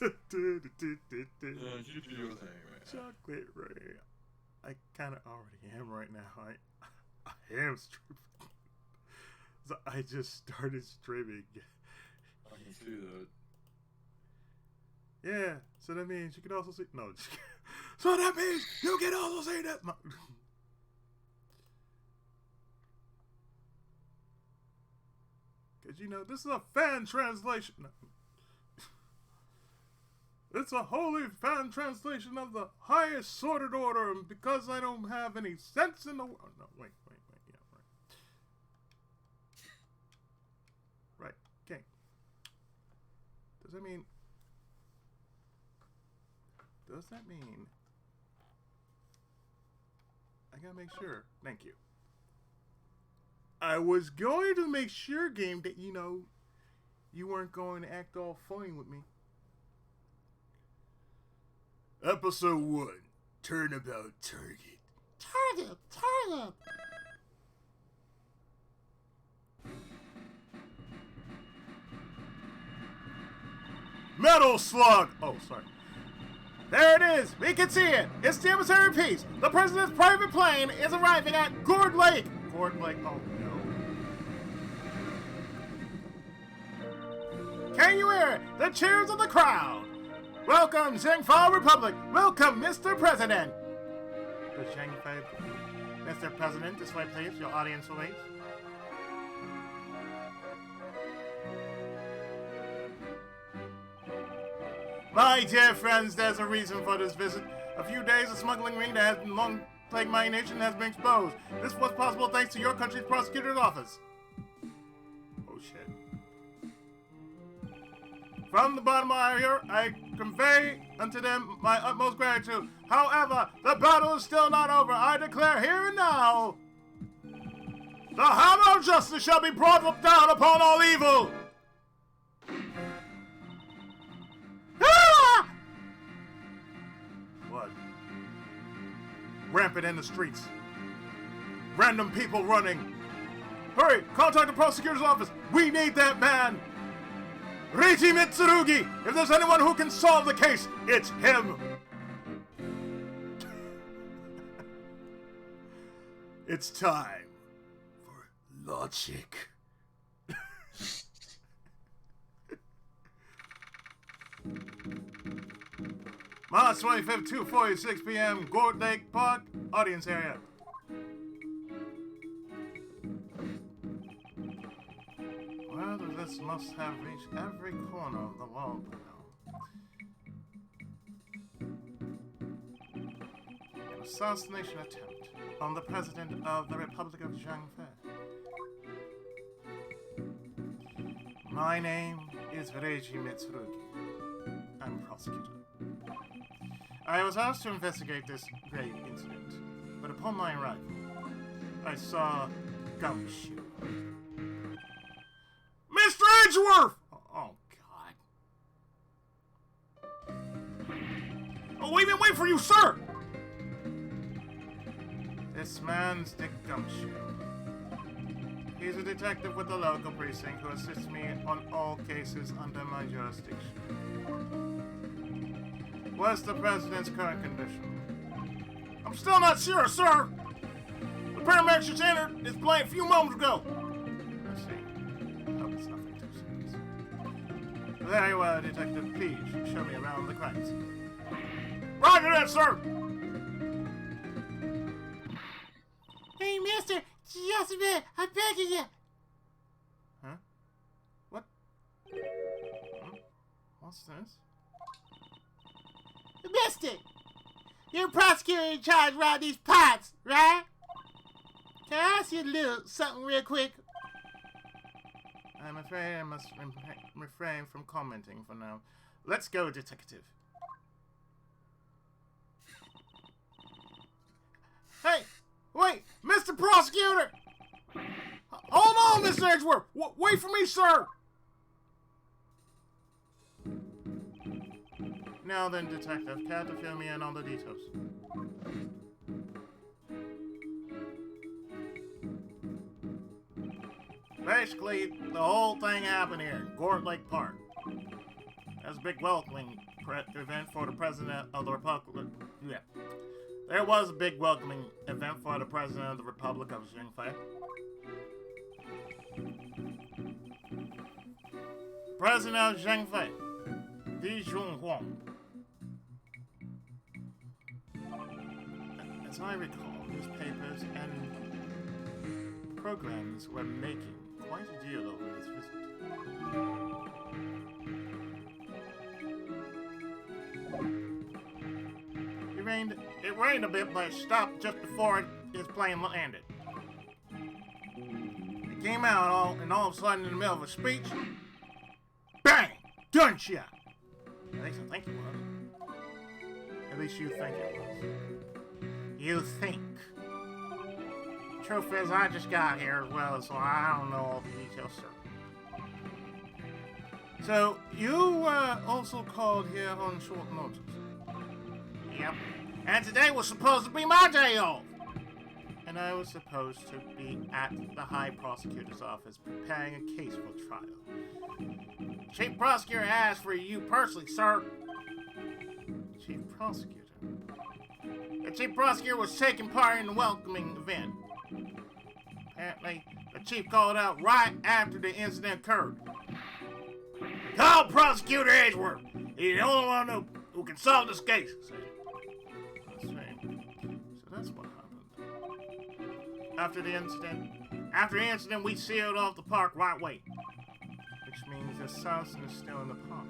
You do your thing, man. Chocolate Ray. I kind of already am right now. I am streaming. So I just started streaming. I can see that. Yeah, so that means you can also see... No, just kidding. So that means you can also see that... Because, you know, this is a fan translation. No. It's a holy fan translation of the highest sorted order, and because I don't have any sense in the world... No, wait. Yeah, right. Right, okay. Does that mean... I gotta make sure. Thank you. I was going to make sure, game, that, you know, you weren't going to act all funny with me. Episode 1. Turnabout Target. Target! Metal Slug! Oh, sorry. There it is! We can see it! It's the emissary piece! The president's private plane is arriving at Gourd Lake! Gourd Lake, oh no. Can you hear it? The cheers of the crowd! Welcome, Zhengfa Republic! Welcome, Mr. President! The Zhengfa... Mr. President, this way please, your audience will wait. My dear friends, there's a reason for this visit. A few days of smuggling ring that has been long plagued my nation has been exposed. This was possible thanks to your country's prosecutor's office. Oh shit. From the bottom of my heart, I convey unto them my utmost gratitude. However, the battle is still not over. I declare here and now, the hammer of justice shall be brought down upon all evil. What? Rampant in the streets. Random people running. Hurry! Contact the prosecutor's office! We need that man! Reiji Mitsurugi! If there's anyone who can solve the case, it's him! It's time for logic. March 25th, 2:46 p.m., Gourd Lake Park, audience area. Well, this must have reached every corner of the world by now. An assassination attempt on the President of the Republic of Zhangfe. My name is Reiji Mitsurugi. I'm prosecutor. I was asked to investigate this grave incident, but upon my arrival, I saw Gumshoe. Mr. Edgeworth! Oh, God. Oh, we've been waiting for you, sir! This man's Dick Gumshoe. He's a detective with the local precinct who assists me on all cases under my jurisdiction. What's the president's current condition? I'm still not sure, sir! The paramedics just entered this plane a few moments ago! I see. Hope it's nothing too serious. Very well, Detective. Please show me around the crime scene. Roger that, sir! Hey, mister! Just a minute! I'm begging you! Huh? What? Huh? What's this? Mister! You're prosecutor in charge around these parts, right? Can I ask you a little something real quick? I'm afraid I must refrain from commenting for now. Let's go, detective. Hey! Wait! Mr. Prosecutor! Hold on, Mr. Edgeworth! Wait for me, sir! Now then, detective, care to fill me in on the details? Basically, the whole thing happened here in Gourd Lake Park. There's a big welcoming event for the President of the Republic. Yeah. There was a big welcoming event for the President of the Republic of Xingfei. President of Xingfei, Di Junhuang. As I recall, newspapers and programs were making quite a deal over his visit. It rained a bit, but it stopped just before his plane landed. It came out all of a sudden in the middle of a speech. Bang! Gunshot! At least I think it was. At least you think it was. You think. Truth is, I just got here as well, so I don't know all the details, sir. So, you also called here on short notice. Yep. And today was supposed to be my day off. And I was supposed to be at the High Prosecutor's office preparing a case for trial. Chief Prosecutor asked for you personally, sir. Chief Prosecutor? The Chief Prosecutor was taking part in the welcoming event. Apparently, the Chief called out right after the incident occurred. Call Prosecutor Edgeworth. He's the only one who can solve this case. So that's what happened. After the incident, we sealed off the park right away. Which means the assassin is still in the park.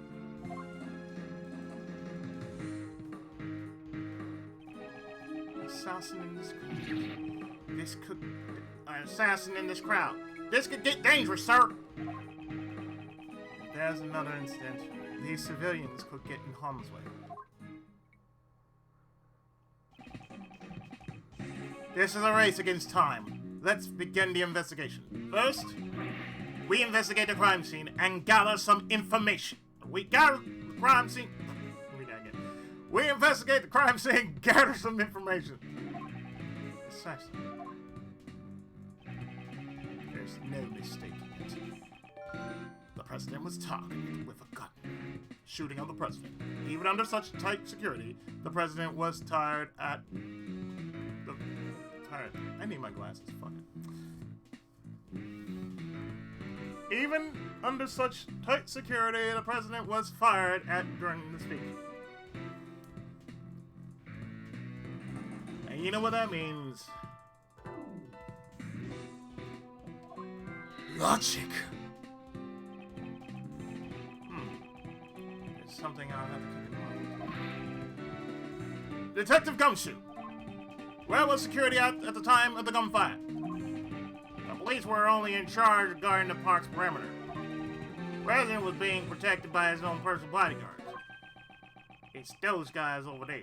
Assassin in this crowd. An assassin in this crowd. This could get dangerous, sir. If there's another incident, these civilians could get in harm's way. This is a race against time. Let's begin the investigation. First, we investigate the crime scene and gather some information. We investigate the crime scene, gather some information. Precisely. There's no mistaking it. The President was targeted with a gun. Shooting on the President. Even under such tight security, the President was tired. I need my glasses. Fuck it. Even under such tight security, the President was fired at during the speech. And you know what that means? Logic. There's something I'll have to keep in mind. Detective Gumshoe. Where was security at the time of the gunfire? The police were only in charge of guarding the park's perimeter. The President was being protected by his own personal bodyguards. It's those guys over there.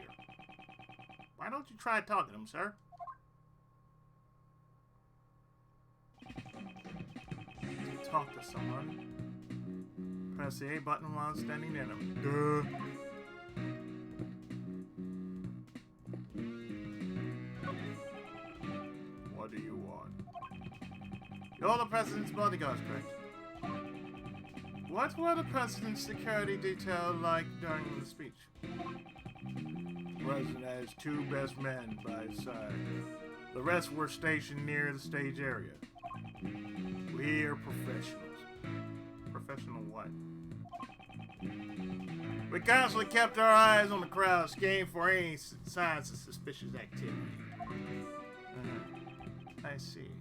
Why don't you try talking to them, sir? To talk to someone, press the A button while standing near them. Duh. What do you want? You're the President's bodyguards, correct? What were the President's security detail like during the speech? The President has 2 best men by his side. The rest were stationed near the stage area. We are professionals. Professional what? We constantly kept our eyes on the crowd, scanning for any signs of suspicious activity. I see.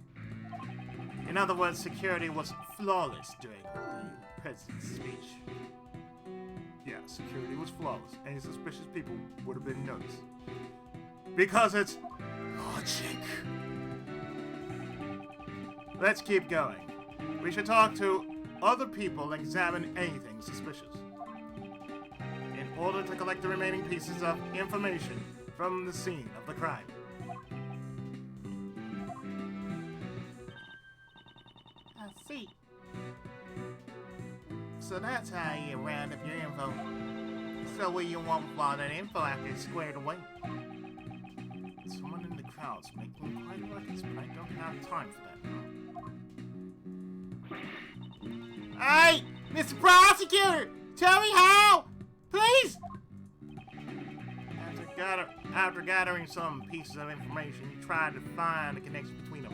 In other words, security was flawless during the President's speech. Yeah, security was flawless. Any suspicious people would have been noticed. Because it's logic. Let's keep going. We should talk to other people and examine anything suspicious. In order to collect the remaining pieces of information from the scene of the crime. I see. So that's how you round up your info. So what you want with all that info after it's squared away? Someone in the crowd's making quite a ruckus, but I don't have time for that now. Hey, Mr. Prosecutor! Tell me how! Please! After gathering some pieces of information, you tried to find a connection between them.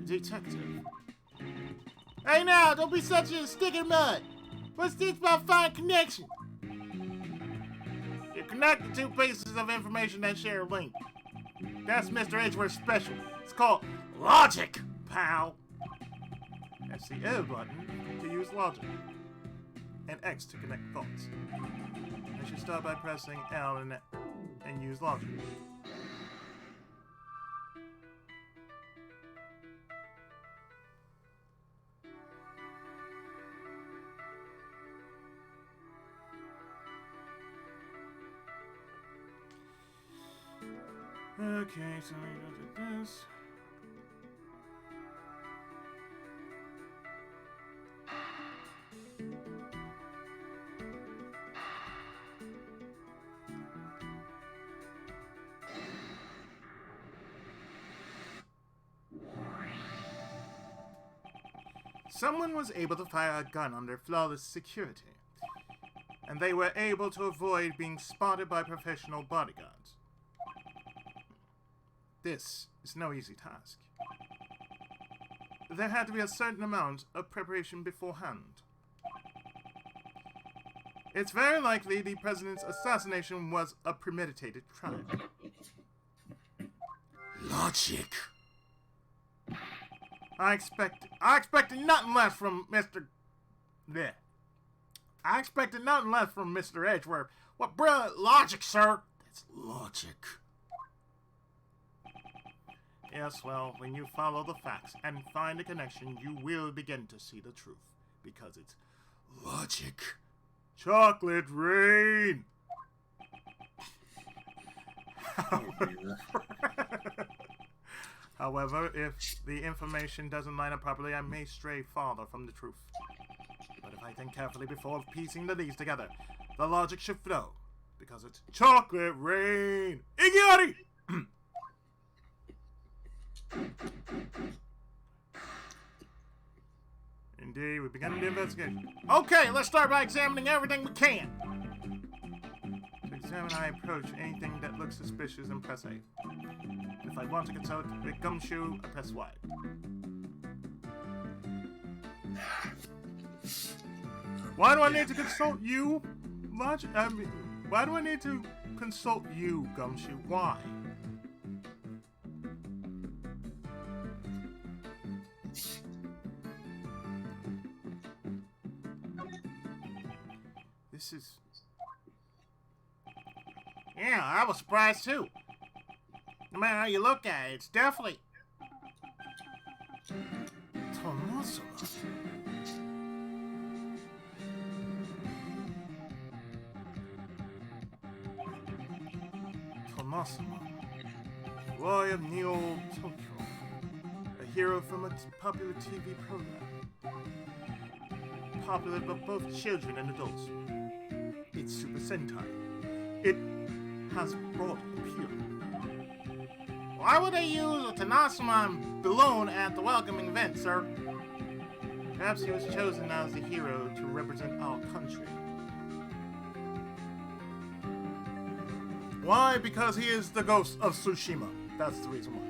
Detective. Hey now, don't be such a stick in mud. What's this about finding connection? You connect the two pieces of information that share a link. That's Mr. Edgeworth's special. It's called logic, pal. That's the O button to use logic, and X to connect thoughts. I should start by pressing L and use logic. Okay, so we go to this. Someone was able to fire a gun under flawless security, and they were able to avoid being spotted by professional bodyguards. This is no easy task. There had to be a certain amount of preparation beforehand. It's very likely the president's assassination was a premeditated crime. Logic. I expected nothing less from Mr. I expected nothing less from Mr. Edgeworth. What brilliant logic, sir! That's logic. Yes, well, when you follow the facts and find a connection, you will begin to see the truth. Because it's Logic. chocolate rain! However, if the information doesn't line up properly, I may stray farther from the truth. But if I think carefully before piecing the leads together, the logic should flow. Because it's chocolate rain! Iggy! Indeed, we begin the investigation. Okay, let's start by examining everything we can. To examine, I approach anything that looks suspicious and press A. If I want to consult the gumshoe, I press Y. Why do I need to consult you? Why do I need to consult you, Gumshoe? Why? This is... Yeah, I was surprised too. No matter how you look at it, it's definitely... Tommaso. Boy of Neo Tokyo, a hero from a popular TV program, popular with both children and adults. It's Super Sentai. It has broad appeal. Why would they use a Tanasman balloon at the welcoming event, sir? Perhaps he was chosen as the hero to represent our country. Why? Because he is the ghost of Tsushima. That's the reason why.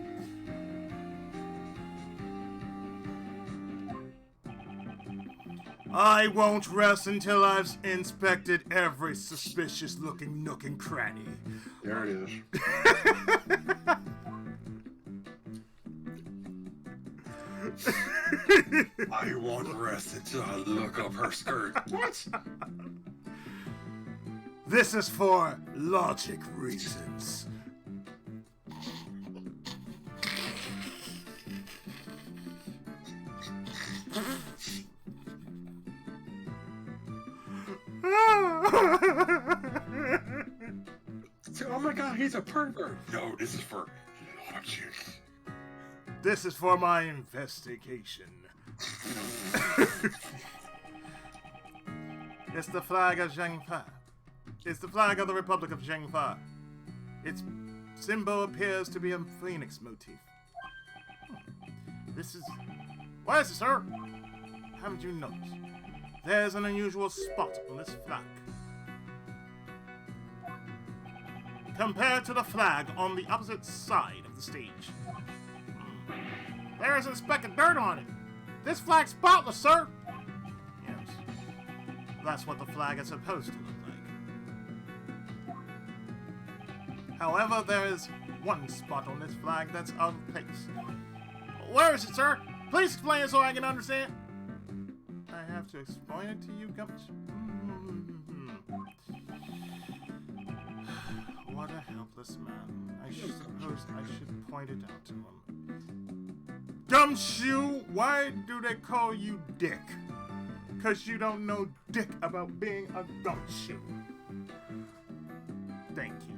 I won't rest until I've inspected every suspicious-looking nook and cranny. There it is. I won't rest until I look up her skirt. What? This is for logic reasons. Oh my god, he's a pervert. No, this is for logic. This is for my investigation. It's the flag of Zhengfa. It's the flag of the Republic of Zhengfa. Its symbol appears to be a phoenix motif. This is... What is it, sir? Haven't you noticed? There's an unusual spot on this flag. Compared to the flag on the opposite side of the stage. There is a speck of dirt on it. This flag's spotless, sir. Yes. That's what the flag is supposed to look like. However, there is one spot on this flag that's out of place. Where is it, sir? Please explain it so I can understand. I have to explain it to you, Gumps. What a helpless man. I suppose I should point it out to him. Gumshoe, why do they call you Dick? 'Cause you don't know dick about being a gumshoe. Thank you.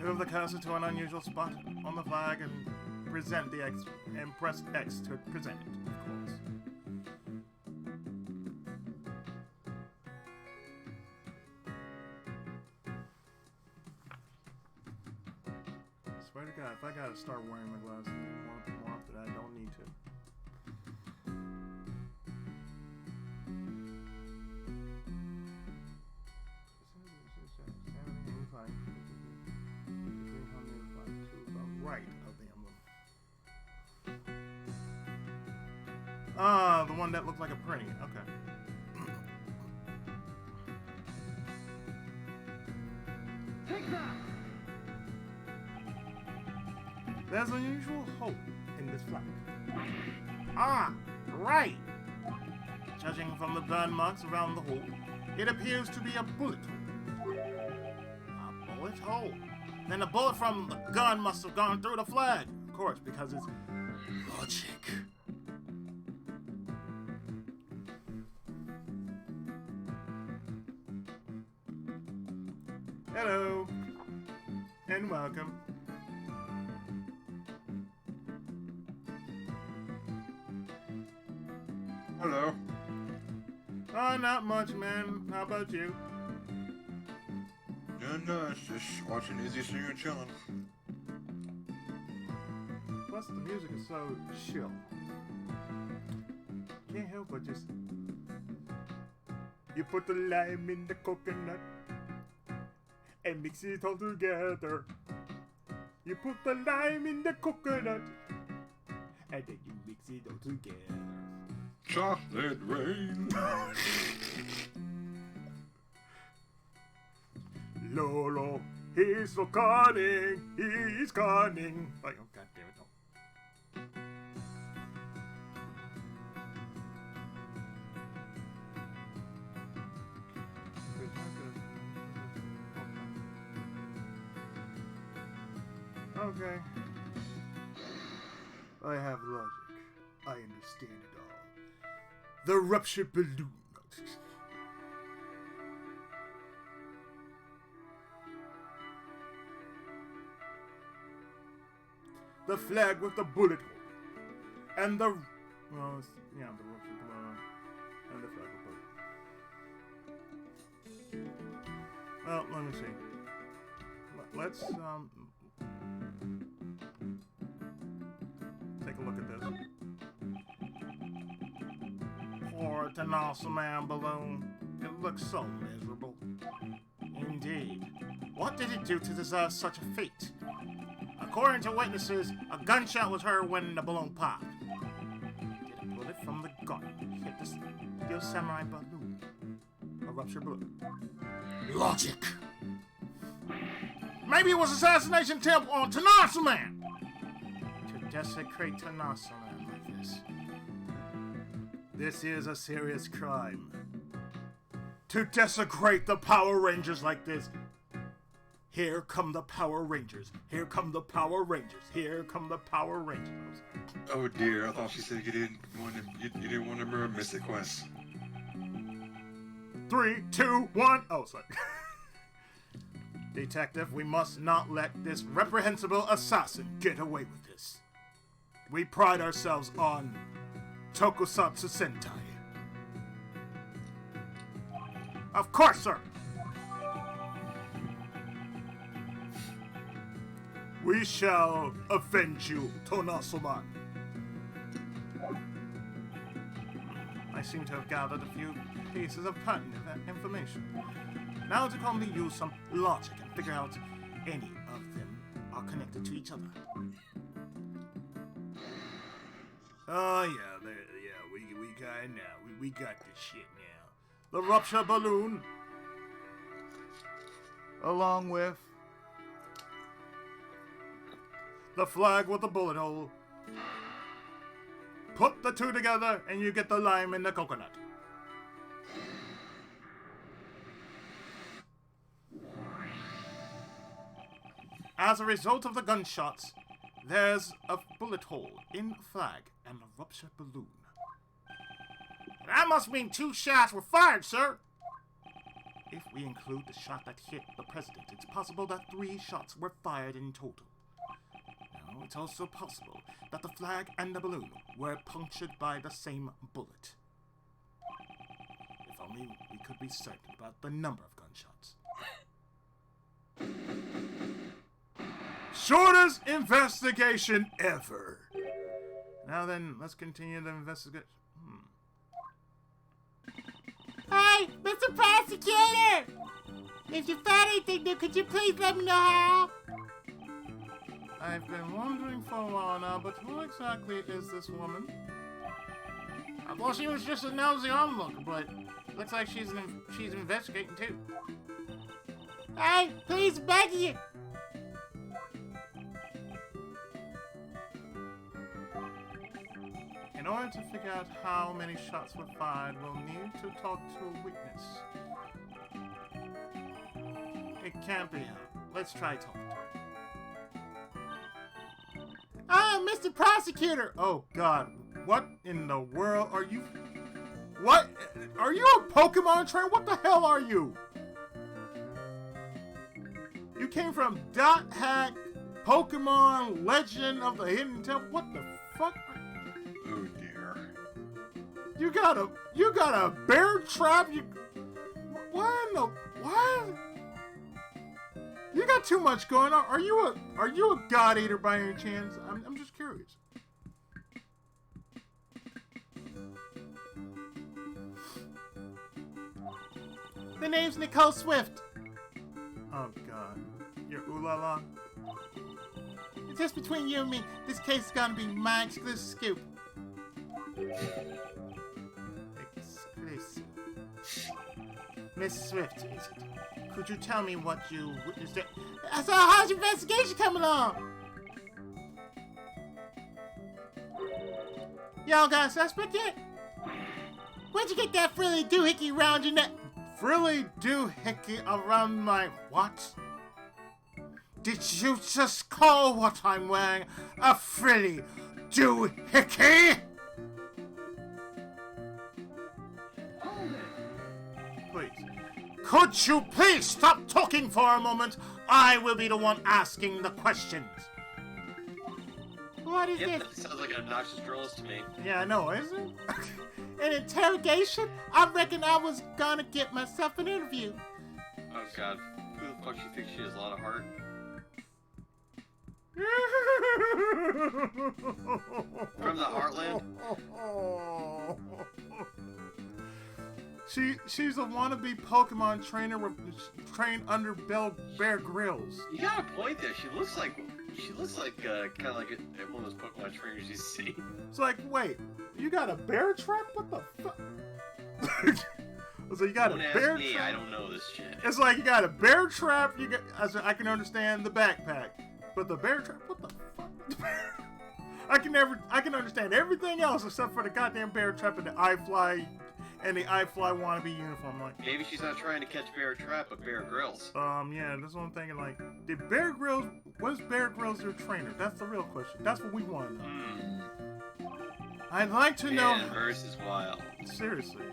Move the cursor to an unusual spot on the flag and present the X and press X to present it, of course. Swear to God, if I gotta start wearing my glasses more often, I don't need to. Right of the emblem. Ah, the one that looked like a printing. Okay. Take that! There's an unusual hole in this flag. Ah, right! Judging from the burn marks around the hole, it appears to be a bullet hole. A bullet hole? Then a bullet from the gun must have gone through the flag. Of course, because it's logic. Hello, and welcome. Hello. Oh, not much, man. How about you? No, it's just watching Izzy sing and chilling. Plus, the music is so chill. Can't help but just... You put the lime in the coconut and mix it all together. You put the lime in the coconut and then you mix it all together. Chocolate rain. Lolo, he's so cunning, he's cunning. Oh, God damn it, no. Okay. I have logic. I understand it all. The ruptured balloon. The flag with the bullet hole. And the... Well, it's, yeah, the ruptured balloon. And the flag with bullet. Well, let me see. Let's, take a look at this. Poor Tenasseman balloon. It looks so miserable. Indeed. What did it do to deserve such a fate? According to witnesses, a gunshot was heard when the balloon popped. Did a bullet from the gun hit the Steel Samurai balloon? A ruptured balloon. Logic! Maybe it was assassination attempt on Tenasseman! To desecrate Tenasseman like this. This is a serious crime. To desecrate the Power Rangers like this. Here come the Power Rangers. Here come the Power Rangers. Here come the Power Rangers. Oh dear, I thought she said you didn't want to murder Mystic Quest. 3, 2, 1. Oh, sorry. Detective, we must not let this reprehensible assassin get away with this. We pride ourselves on Tokusatsu Sentai. Of course, sir. We shall avenge you, Tonasoman. I seem to have gathered a few pieces of pertinent information. Now to calmly use some logic and figure out any of them are connected to each other. Oh yeah, we got it now. We got this shit now. The rupture balloon, along with the flag with the bullet hole. Put the two together and you get the lime in the coconut. As a result of the gunshots, there's a bullet hole in the flag and a ruptured balloon. That must mean 2 shots were fired, sir. If we include the shot that hit the president, it's possible that 3 shots were fired in total. Now, it's also possible that the flag and the balloon were punctured by the same bullet. If only we could be certain about the number of gunshots. Shortest investigation ever. Now then, let's continue the investigation. Hey, Mr. Prosecutor! If you found anything new, could you please let me know how? I've been wondering for a while now, but who exactly is this woman? I thought she was just a nosy onlooker, but looks like she's investigating too. Hey, please beg you! In order to figure out how many shots were fired, we'll need to talk to a witness. It can't be helped. Let's try talking to her. Mr. Prosecutor! Oh God, what in the world are you? What? Are you a Pokemon trainer? What the hell are you? You came from Dot Hack, Pokemon Legend of the Hidden Temple. What the fuck? Oh dear. You got a bear trap? What in the what? You got too much going on. Are you a god eater by any chance? I'm just curious. The name's Nicole Swift. Oh God, you're ooh la la. Just between you and me, this case is gonna be my exclusive scoop. Exclusive. Miss Swift, is it? Could you tell me what you witnessed? So how's your investigation coming along? Y'all got a suspect yet? Where'd you get that frilly doohickey around your neck? Frilly doohickey around my what? Did you just call what I'm wearing a frilly doohickey? Please. Could you please stop talking for a moment? I will be the one asking the questions. What is Yep, this? that sounds like an obnoxious journalist to me. Yeah, I know, isn't it? An interrogation? I reckon I was gonna get myself an interview. Oh God, who the fuck she thinks she has a lot of heart? From the Heartland? She's a wannabe Pokemon trainer trained under Bear Grylls. You got a point there. She looks like kind of like one of those Pokemon trainers you see. It's like, wait, you got a bear trap? What the fuck? So you got Don't a ask bear me, trap? I don't know this shit. It's like you got a bear trap. I can understand the backpack, but the bear trap? What the fuck? I can understand everything else except for the goddamn bear trap and the iFly wannabe uniform. Like, Maybe she's not trying to catch Bear Trap, but Bear Grylls. yeah, that's what I'm thinking. Like, was Bear Grylls their trainer? That's the real question. That's what we want to know. I'd like to know. Man versus Wild. Seriously.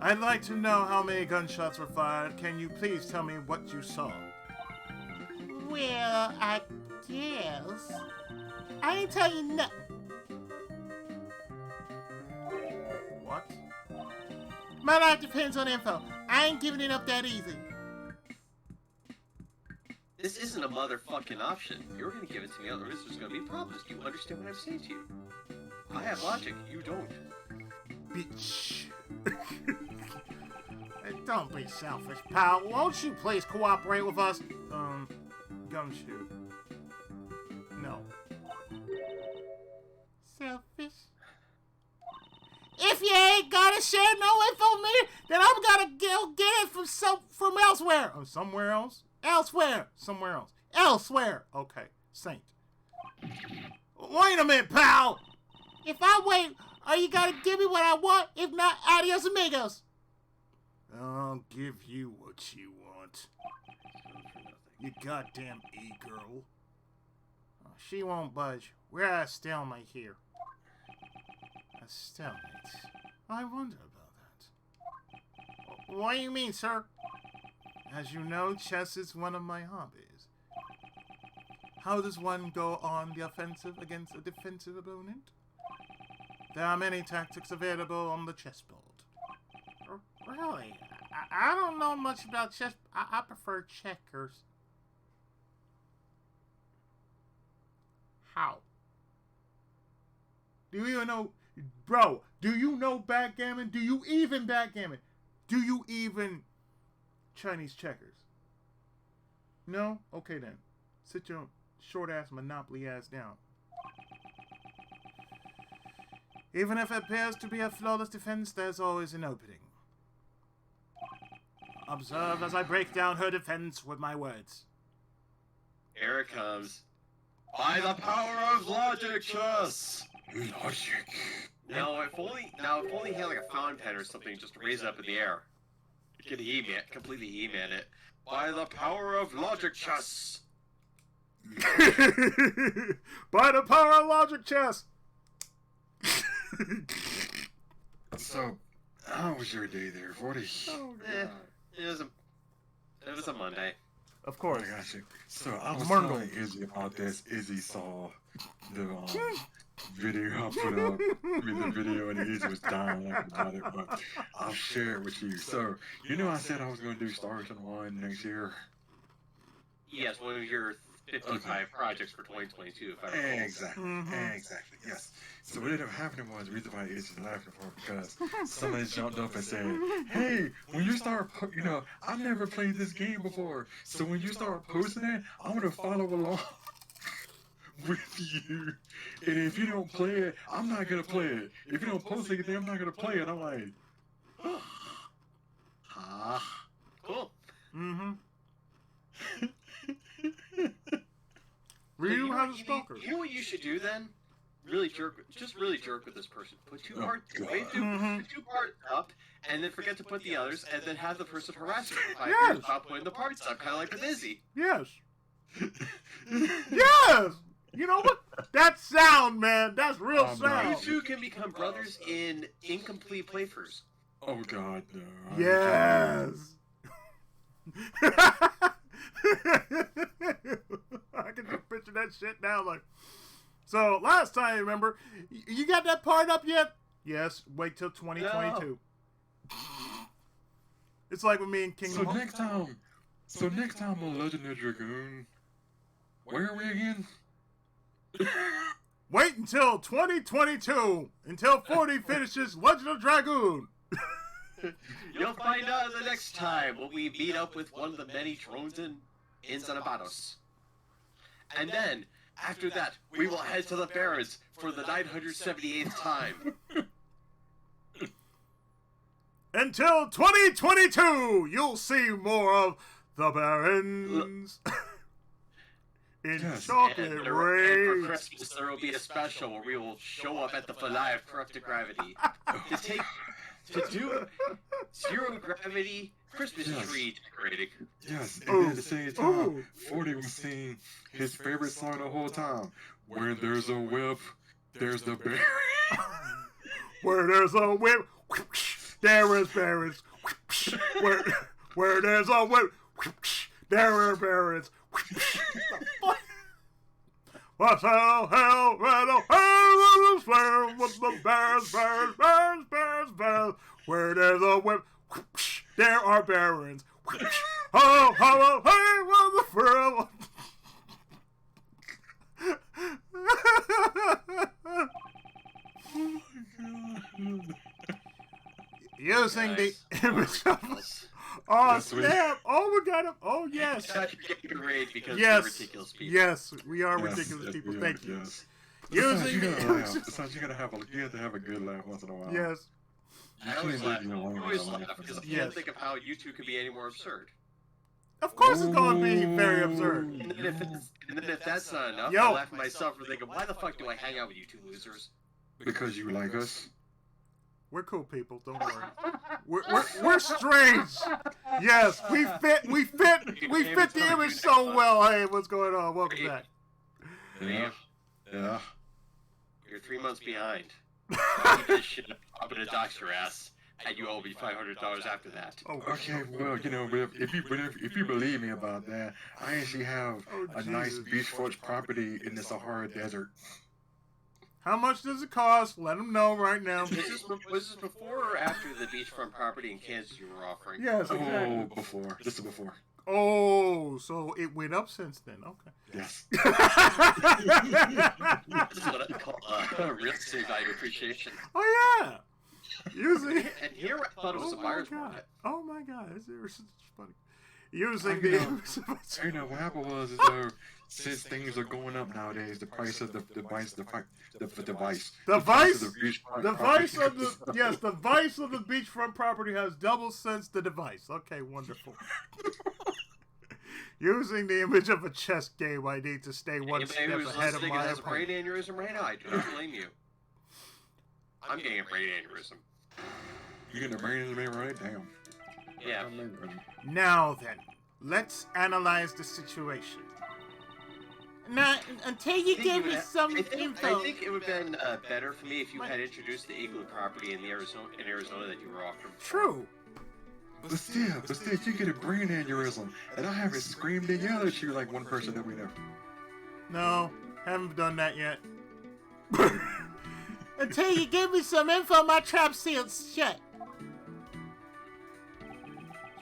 I'd like to know how many gunshots were fired. Can you please tell me what you saw? Well, I guess. I ain't tell you nothing. What? My life depends on info. I ain't giving it up that easy. This isn't a motherfucking option. You're gonna give it to me, otherwise there's gonna be problems. Do you understand what I'm saying to you? I have logic, you don't. Bitch. Hey, don't be selfish, pal. Won't you please cooperate with us? Gumshoe. No. Selfish. If you ain't gonna share no info with me, then I'm gonna go get it from elsewhere. Oh, somewhere else? Elsewhere. Somewhere else. Elsewhere. Okay. Saint. Wait a minute, pal. If I wait, are you gonna give me what I want? If not, adios amigos. I'll give you what you want. You goddamn e-girl. Oh, she won't budge. We're at a stalemate here. A stalemate? I wonder about that. What do you mean, sir? As you know, chess is one of my hobbies. How does one go on the offensive against a defensive opponent? There are many tactics available on the chessboard. Really? I don't know much about chess. I prefer checkers. How? Do you even know... Bro, do you know backgammon? Do you even backgammon? Do you even Chinese checkers? No? Okay then. Sit your short-ass Monopoly-ass down. Even if it appears to be a flawless defense, there's always an opening. Observe as I break down her defense with my words. Here it comes. By the power of logic, chess! Logic. Now, if only he had like a fountain pen or something, just to raise it up in the air. You could completely E-man it. By the power of logic, chess! By the power of logic, chess! So, how was your day there, 40? It was a Monday. Of Oh, course. I got you. So, I was Myrtle. telling Izzy about this. Izzy saw the video I put up. I mean, the video, and Izzy was dying laughing about it, but I'll share it with you. So, you know I said I was going to do Stars and Wine next year? Yes, one of your 55 projects for 2022, if I recall. Exactly. Mhm. Exactly. Yes. So what ended up happening was the reason why Izzy's laughing for because somebody jumped up and said, "Hey, when you start, I've never played this game before. So when you start posting it, I'm gonna follow along with you. And if you don't play it, I'm not gonna play it. If you don't post anything, I'm not gonna play it." I'm like, ah, Cool. Mm-hmm. So Ryu has a what stalker. you know what you should do then? Really jerk with this person. Put two Oh, parts, God. Mhm. put two parts up, and then forget to put the others, and then have the person harass you for 5 Yes. years without putting the parts up, kind of like with Izzy. Yes. Yes! You know what? That's sound, man. That's real I'm You not- sound. two can become brothers in incomplete playthroughs. oh God, no. Yes. I can just picture that shit now. Like, so last time, remember, you got that part up yet? Yes. Wait till 2022. It's like with me and Kingdom So Hearts. next time on Legend of Dragoon, where are we again? Wait until 2022 until 40 finishes Legend of Dragoon. You'll find out the next time when we meet up with one of the many drones in Zanabados. And then, after that, we will head to the Barrens for the 978th time. Until 2022, you'll see more of the Barons in Yes. chocolate And for rain. Christmas, there will be a special where we will show up at the Finale of Corrupted Gravity to do zero gravity Christmas Yes. tree decorating. Yes, and Ooh. then at the same time, Ooh. 40 was singing his favorite song the whole time. Where there's a whip, there's the bear. Where there's a whip, there is Barons. Where there's a whip, there are Barons. What's hell, rattle, hell, with the bears. Where there's a whip, there are Barons. Ho, ho, ho, hey, with the frill. Using the Nice. image of... Ridiculous. Oh, That's sweet. snap! Oh, we got him! Oh, yes! You're getting a raid because Yes! we're ridiculous people. Yes, we are Yes, ridiculous yes, people. we are, Thank you. yes. Using Sometimes you the gotta image laugh. of... Sometimes you have to have a good laugh once in a while. Yes. I always laugh. You know, I always laugh because I can't Yes. think of how you two could be any more absurd. Of course it's gonna be very absurd. And then if that's not enough, Yo. I laugh at myself for thinking, why the fuck do I hang out with you two losers? Because you like us. We're cool people, don't worry. We're strange. Yes, we fit the image so well. Hey, what's going on? Welcome back. Yeah. Yeah. You're 3 months behind. Keep this shit up. I'm gonna dox your ass, and you owe me $500 after that. Oh, Okay, well, you know, if you believe me about that, I actually have Oh, a nice Jesus. beachfront property in the Sahara Desert. how much does it cost? Let them know right now. Was this before or after the beachfront property in Kansas you were offering? Yes, Oh, exactly. before. This is before. Oh, so it went up since then. Okay. Yes. This is what I call real estate value appreciation. Oh yeah. Using. And here I thought it was a buyer's God. market. Oh my God, this is funny. Using I the know. image of a... You know, what happened was, since things are going up nowadays, the price of the device, The price vice, of the beachfront the property vice of goes the up. yes, the vice of the beachfront property has doubled since the device. Okay, wonderful. Using the image of a chess game, I need to stay one Anybody step who's ahead of listening my has a brain opponent. aneurysm right now, I do not blame you. I'm getting a brain aneurysm. You getting a brain in me, right? Damn. Yeah. Now then, let's analyze the situation. Now, until you give me some I think info. it would have been better for me if you had introduced the igloo property in Arizona that you were offering. True. But still, you get a brain aneurysm, and I haven't screamed and yelled at you like one person that we know. No, haven't done that yet. Until you give me some info, my trap sealed shut.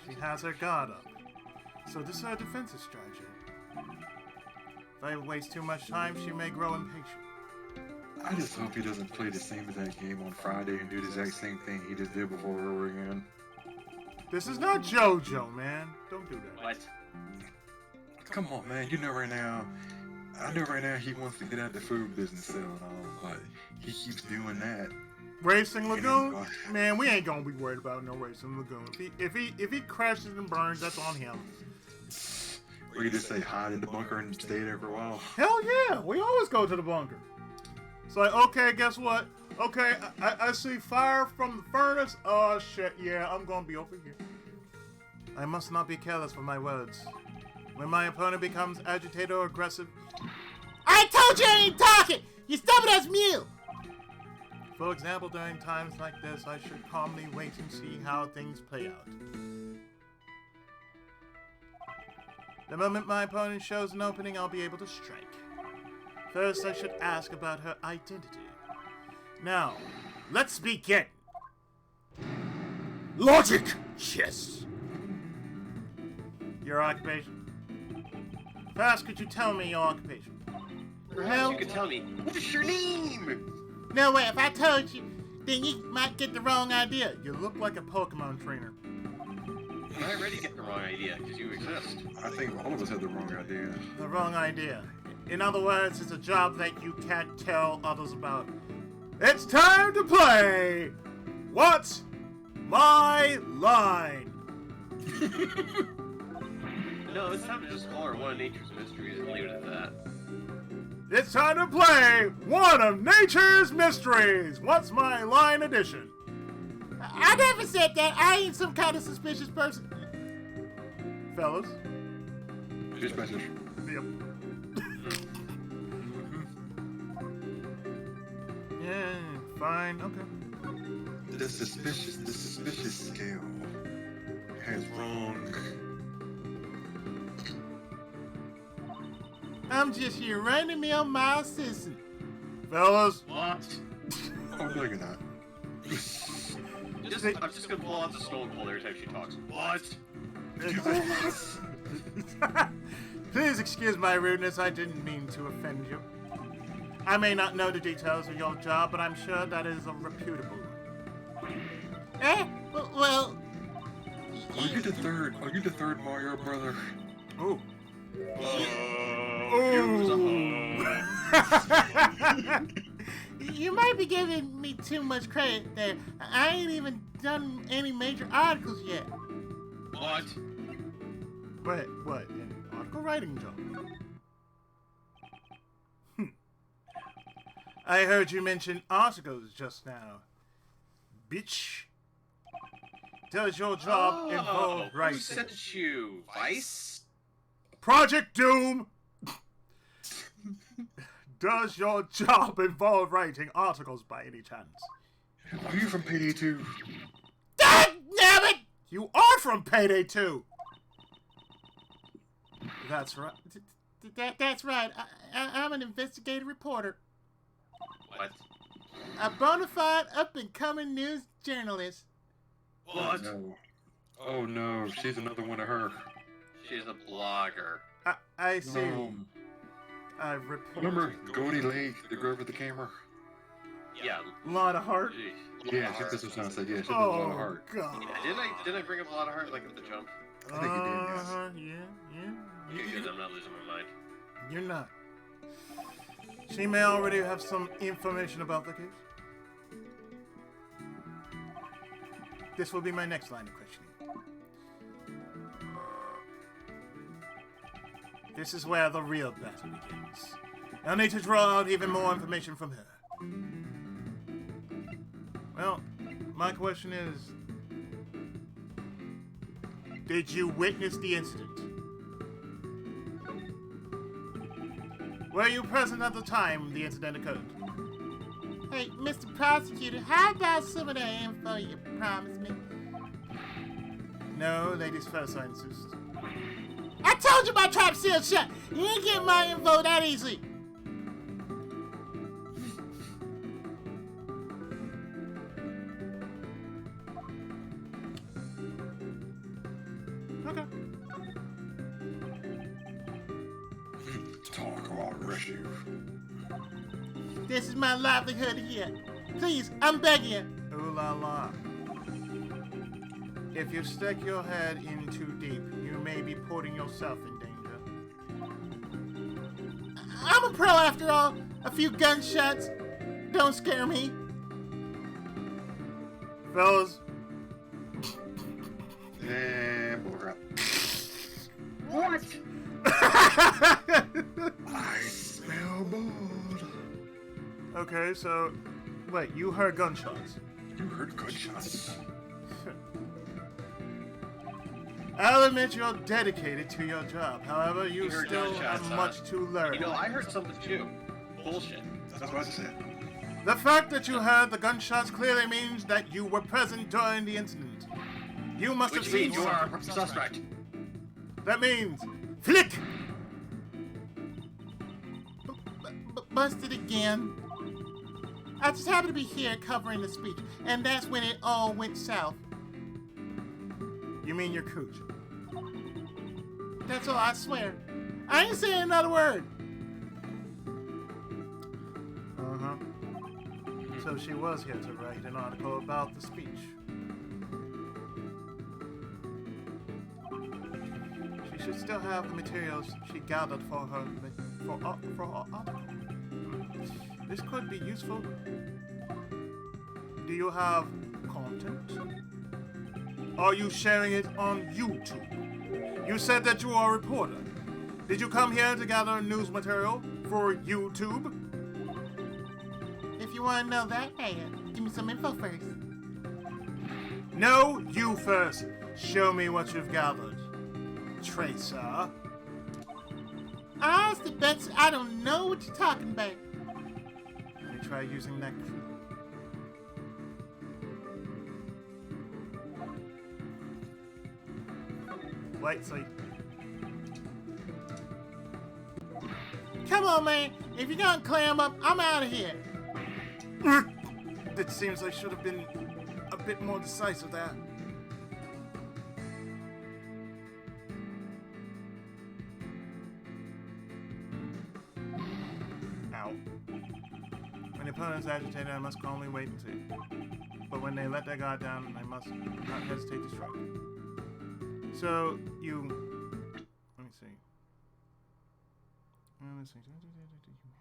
She has her guard up. So this is her defensive strategy. If I waste too much time, she may grow impatient. I just hope he doesn't play the same exact game on Friday and do the exact same thing he just did before over again. This is not JoJo, man. Don't do that. What? Come on, man. You know right now. I know right now he wants to get out the food business still and all, but he keeps doing that. Racing Lagoon? Man, we ain't gonna be worried about no Racing Lagoon. If he crashes and burns, that's on him. We could just say hide in the bunker and stay there for a while. Hell yeah, we always go to the bunker. It's like, okay, guess what? Okay, I see fire from the furnace. Oh shit, yeah, I'm gonna be over here. I must not be careless with my words. When my opponent becomes agitated or aggressive, I told you I ain't talking! You stupid ass mule! for example, during times like this, I should calmly wait and see how things play out. The moment my opponent shows an opening, I'll be able to strike. First, I should ask about her identity. Now, let's begin. Logic! Yes. Your occupation? First, could you tell me your occupation? Perhaps you could tell me, what's your name? No way, if I told you, then you might get the wrong idea. You look like a Pokemon trainer. I already get the wrong idea, because you exist. I think all of us had the wrong idea. The wrong idea. In other words, it's a job that you can't tell others about. It's time to play! What's my line? No, it's time to just call her one of nature's mysteries and leave it at that. It's time to play one of nature's mysteries. What's my line edition? I never said that. I ain't some kind of suspicious person. Fellas. Just message. Yep. Yeah, fine, okay. The suspicious scale has wrong. I'm just your run-of-the-mill mild citizen. Fellas. What? Oh, no, you're not. I'm just gonna pull out the stone cold every time she talks. What? Please excuse my rudeness. I didn't mean to offend you. I may not know the details of your job, but I'm sure that is a reputable one. Well... Are you the third? Are you the third Mario brother? Ooh. You might be giving me too much credit there. I ain't even done any major articles yet. What? What? An article writing job? I heard you mention articles just now. Bitch. Does your job involve Who writing? sent you? Vice? Project Doom! Does your job involve writing articles by any chance? Are you from Payday 2? Damn it! You are from Payday 2! That's right. That's right. I'm an investigative reporter. What? A bona fide up-and-coming news journalist. What? No. Oh no, she's another one of her. She's a blogger. I see. No. I report. Remember Goldie Lake, the girl with the camera? Yeah. Lot of heart. Yeah, she just was trying to say, yeah, she has a lot of heart. God. Yeah, didn't I bring up a lot of heart like at the jump? I think you did, yes. Okay, good, I'm not losing my mind. You're not. She may already have some information about the case. This will be my next line of questioning. This is where the real battle begins. I'll need to draw out even more information from her. Well, my question is, did you witness the incident? Were you present at the time the incident occurred? Hey, Mr. Prosecutor, how about some of the info you promised me? No, ladies first, I insist. I told you my trap sealed shut! You ain't getting my info that easy! Okay. Talk or I'll arrest you. This is my livelihood here. Please, I'm begging you. Ooh la la. If you stick your head in too deep, you may be putting yourself in danger. I'm a pro after all. A few gunshots don't scare me. Fellas. And bullcrap. What? I smell blood. Okay, so wait, you heard gunshots. You heard gunshots. I'll admit you're dedicated to your job. However, you You heard still gunshots, have huh? much to learn. You know, I heard something too. Bullshit. That's what I said. The fact that you heard the gunshots clearly means that you were present during the incident. You must have Which seen means you are something. a suspect. That means flick. Busted again. I just happened to be here covering the speech, and that's when it all went south. You mean your cooch? That's all, I swear. I ain't saying another word. Uh-huh. So she was here to write an article about the speech. She should still have the materials she gathered for her article. This could be useful. Do you have content? Are you sharing it on YouTube? You said that you are a reporter. Did you come here to gather news material for YouTube? If you want to know that, hey, give me some info first. No, you first. Show me what you've gathered. Tracer. Honestly, Betsy, I don't know what you're talking about. Let me try using that clue. Wait, so... Come on, man. If you're gonna clam up, I'm out of here. It seems I should have been a bit more decisive there. Ow. anyone is agitated, I must calmly wait and see. But when they let their guard down, I must not hesitate to strike. So, you... Let me see. Let's see. You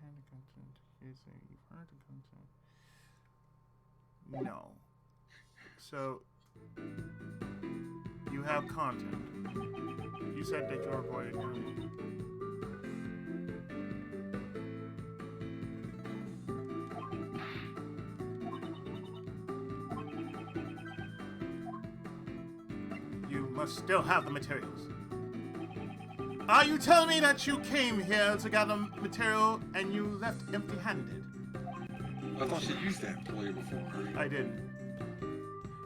had the content. You've heard the content. No. So, you have content. You said that you are avoiding him. You must still have the materials. Are you telling me that you came here to gather material and you left empty-handed? I thought you used that employee before. I didn't.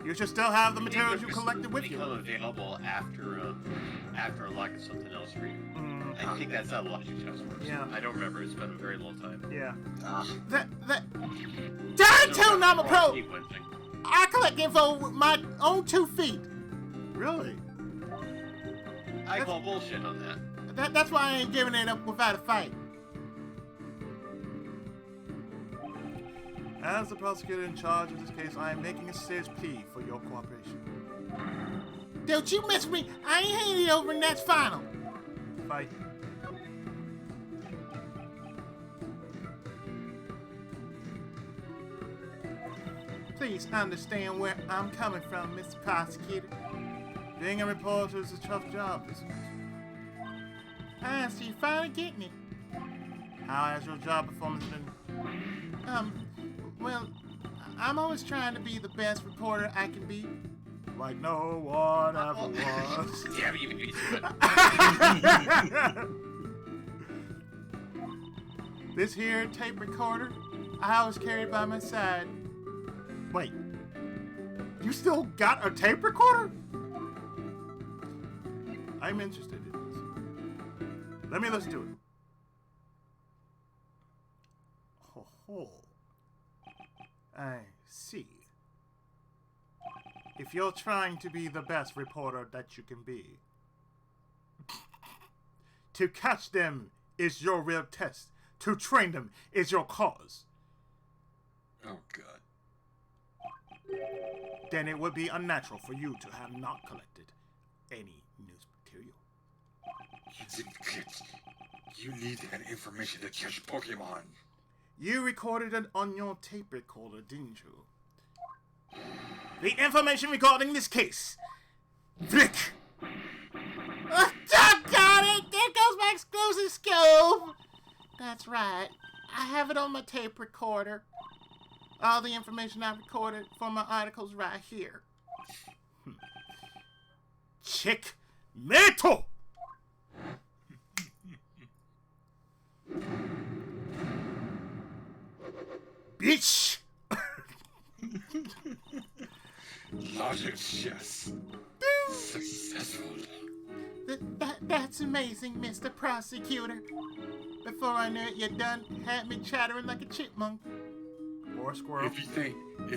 You should still have the materials you collected with you. Become available after unlocking something else for you. I think that's how logic test works. Yeah. I don't remember. It's been a very long time. Yeah. Did I tell you I'm a pro? Keep one thing. I collect info with my own 2 feet. Really? I call bullshit on that. That's why I ain't giving it up without a fight. As the prosecutor in charge of this case, I am making a serious plea for your cooperation. Don't you mess with me. I ain't handing it over and that's final. Fight. Please understand where I'm coming from, Mr. Prosecutor. Being a reporter is a tough job, isn't it? Ah, so you finally getting it. How has your job performance been? Well, I'm always trying to be the best reporter I can be. Like no one ever was. Damn you, me too. This here tape recorder, I always carry it by my side. Wait, you still got a tape recorder? I'm interested in this. Let's do it. Ho. I see. If you're trying to be the best reporter that you can be, to catch them is your real test. To train them is your cause. Oh, God. Then it would be unnatural for you to have not collected any news material. You need that information to catch Pokemon. You recorded it on your tape recorder, didn't you? The information regarding this case. Vic! Doggone it! There goes my exclusive scope! That's right. I have it on my tape recorder. All the information I recorded for my articles right here. CHECKMATE! Bitch! Logic chess. Successful. That's amazing, Mr. Prosecutor. Before I knew it, you done had me chattering like a chipmunk. Or a squirrel. If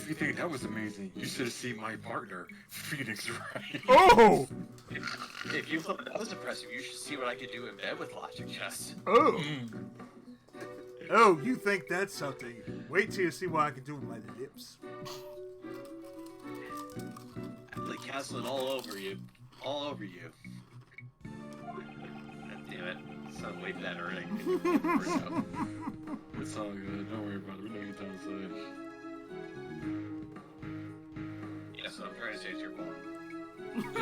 you think that was amazing, you should have seen my partner, Phoenix Wright. Oh! If you thought that was impressive, you should see what I could do in bed with logic chess. Oh! Oh, you think that's something? Wait till you see what I can do with my lips. I'm like castling all over you. All over you. God damn it. Sounds way better, right? It's all good. Don't worry about it. We know you're trying to say. Yes, what I'm trying to say is your fault.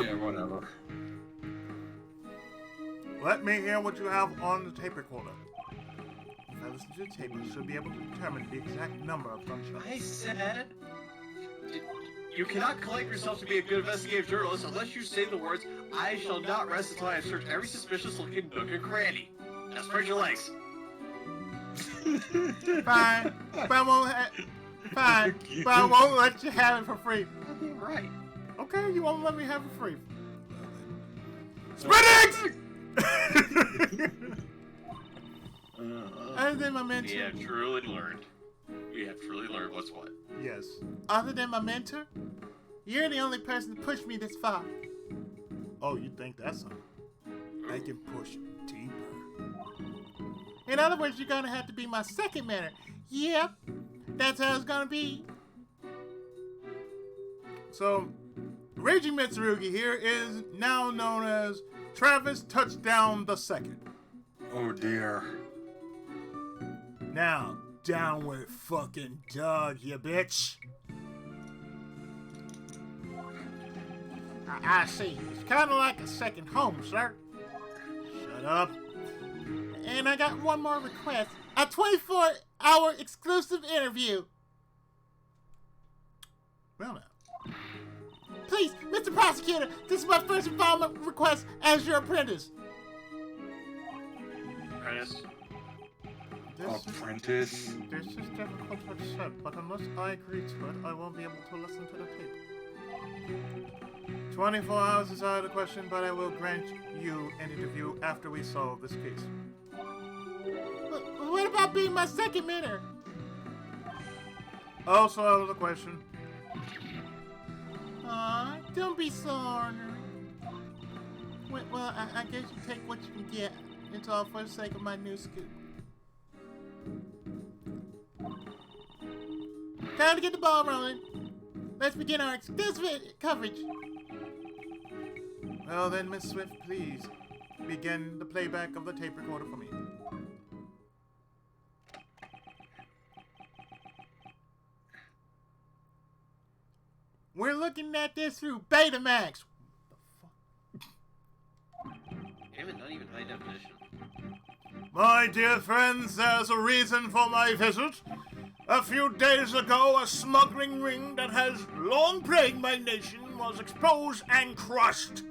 Yeah, whatever. Let me hear what you have on the tape recorder. If I listen to the tape, I should be able to determine the exact number of gunshots. I said... You cannot collect yourself to be a good investigative journalist unless you say the words, I shall not rest until I have searched every suspicious-looking nook and cranny. Now spread your legs. Fine, but I won't let you have it for free. Right. Okay, you won't let me have it free. Spread eggs! Other than my mentor, We have truly learned. What's what. Yes. other than my mentor, you're the only person to push me this far. Oh, you think that's something? I can push deeper. In other words, you're gonna have to be my second mentor. Yep. That's how it's gonna be. So, Raging Mitsurugi here is now known as Travis Touchdown the Second. Oh dear. Now, down with fucking Doug, you bitch. I see. It's kind of like a second home, sir. Shut up. And I got one more request. A 24-hour exclusive interview. Well now. Please, Mr. Prosecutor, this is my first involvement request as your apprentice. Apprentice? Apprentice? This is difficult to accept, but unless I agree to it, I won't be able to listen to the tape. 24 hours is out of the question, but I will grant you an interview after we solve this case. What about being my second minute? Also out of the question. Aw, don't be so ornery. Well, I guess you take what you can get. It's all for the sake of my new scoop. Time to get the ball rolling. Let's begin our exclusive coverage. Well then, Miss Swift, please begin the playback of the tape recorder for me. We're looking at this through Betamax. Damn it, not even high definition. My dear friends, there's a reason for my visit. A few days ago, a smuggling ring that has long plagued my nation was exposed and crushed.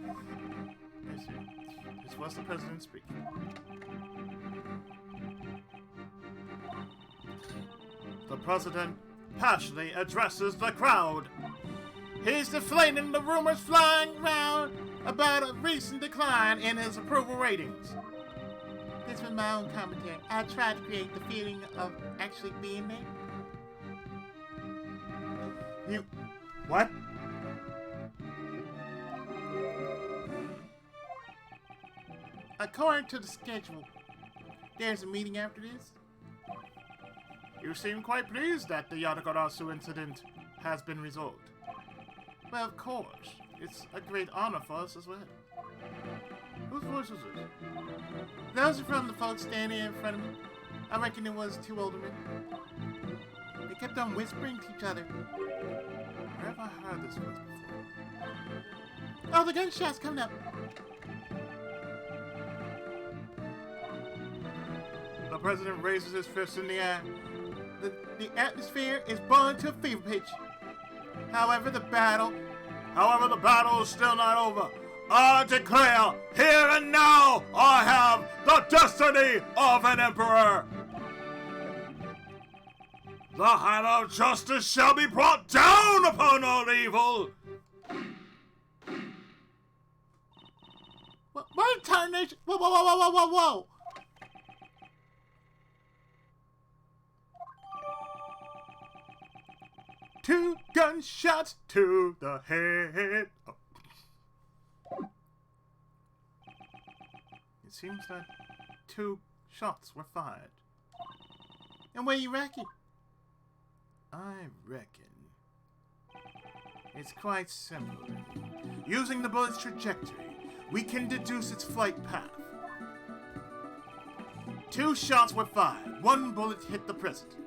This was the president speaking. The president passionately addresses the crowd. He's deflating the rumors flying around about a recent decline in his approval ratings. This was my own commentary. I tried to create the feeling of actually being there. You... What? According to the schedule, there's a meeting after this. You seem quite pleased that the Yadagarasu incident has been resolved. Well, of course. It's a great honor for us as well. Whose voice is this? Those are from the folks standing in front of me. I reckon it was two older men. They kept on whispering to each other. Where have I heard this voice before? Oh, the gunshot's coming up. The president raises his fist in the air. The atmosphere is boiling to a fever pitch. However, the battle is still not over. I declare, here and now, I have the destiny of an emperor. The hand of justice shall be brought down upon all evil. What tarnation? Whoa. Two gunshots to the head. Oh. It seems that 2 shots were fired. And what do you reckon? I reckon it's quite simple. Using the bullet's trajectory, we can deduce its flight path. 2 shots were fired. 1 bullet hit the president.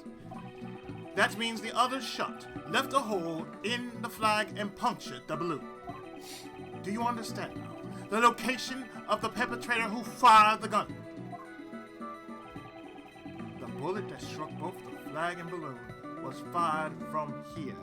That means the other shot left a hole in the flag and punctured the balloon. Do you understand now? The location of the perpetrator who fired the gun. The bullet that struck both the flag and balloon was fired from here.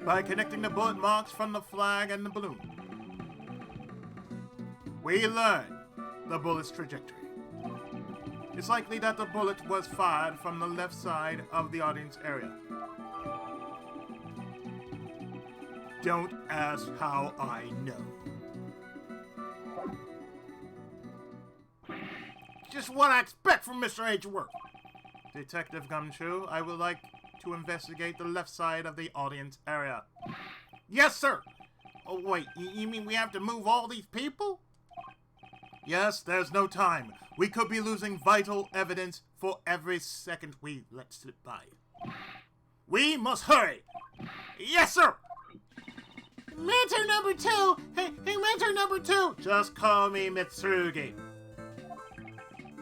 By connecting the bullet marks from the flag and the balloon, we learn the bullet's trajectory. It's likely that the bullet was fired from the left side of the audience area. Don't ask how I know. just what I expect from Mr. Edgeworth. Detective Gumshoe, I would like to investigate the left side of the audience area. Yes, sir. Oh, wait, you mean we have to move all these people? Yes, there's no time. We could be losing vital evidence for every second we let slip by. We must hurry. Yes, sir. Mentor number 2. Hey, mentor number 2. Just call me Mitsurugi.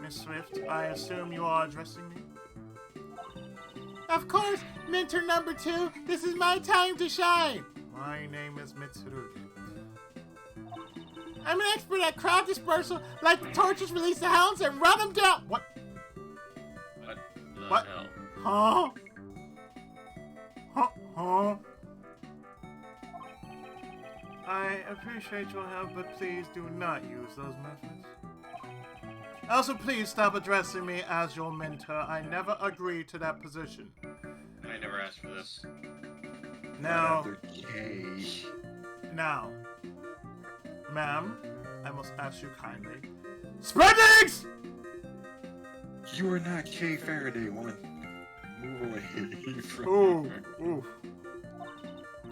Miss Swift, I assume you are addressing me? Of course, mentor number 2. This is my time to shine. My name is Mitsurugi. I'm an expert at crowd dispersal, like the torches release the hounds and run them down. What? What the hell? Huh? I appreciate your help, but please do not use those methods. Also, please stop addressing me as your mentor. I never agreed to that position. I never asked for this. Now, Okay. ma'am, I must ask you kindly. Spreadings! You are not Kay Faraday, woman. Move away from Ooh, her. ooh.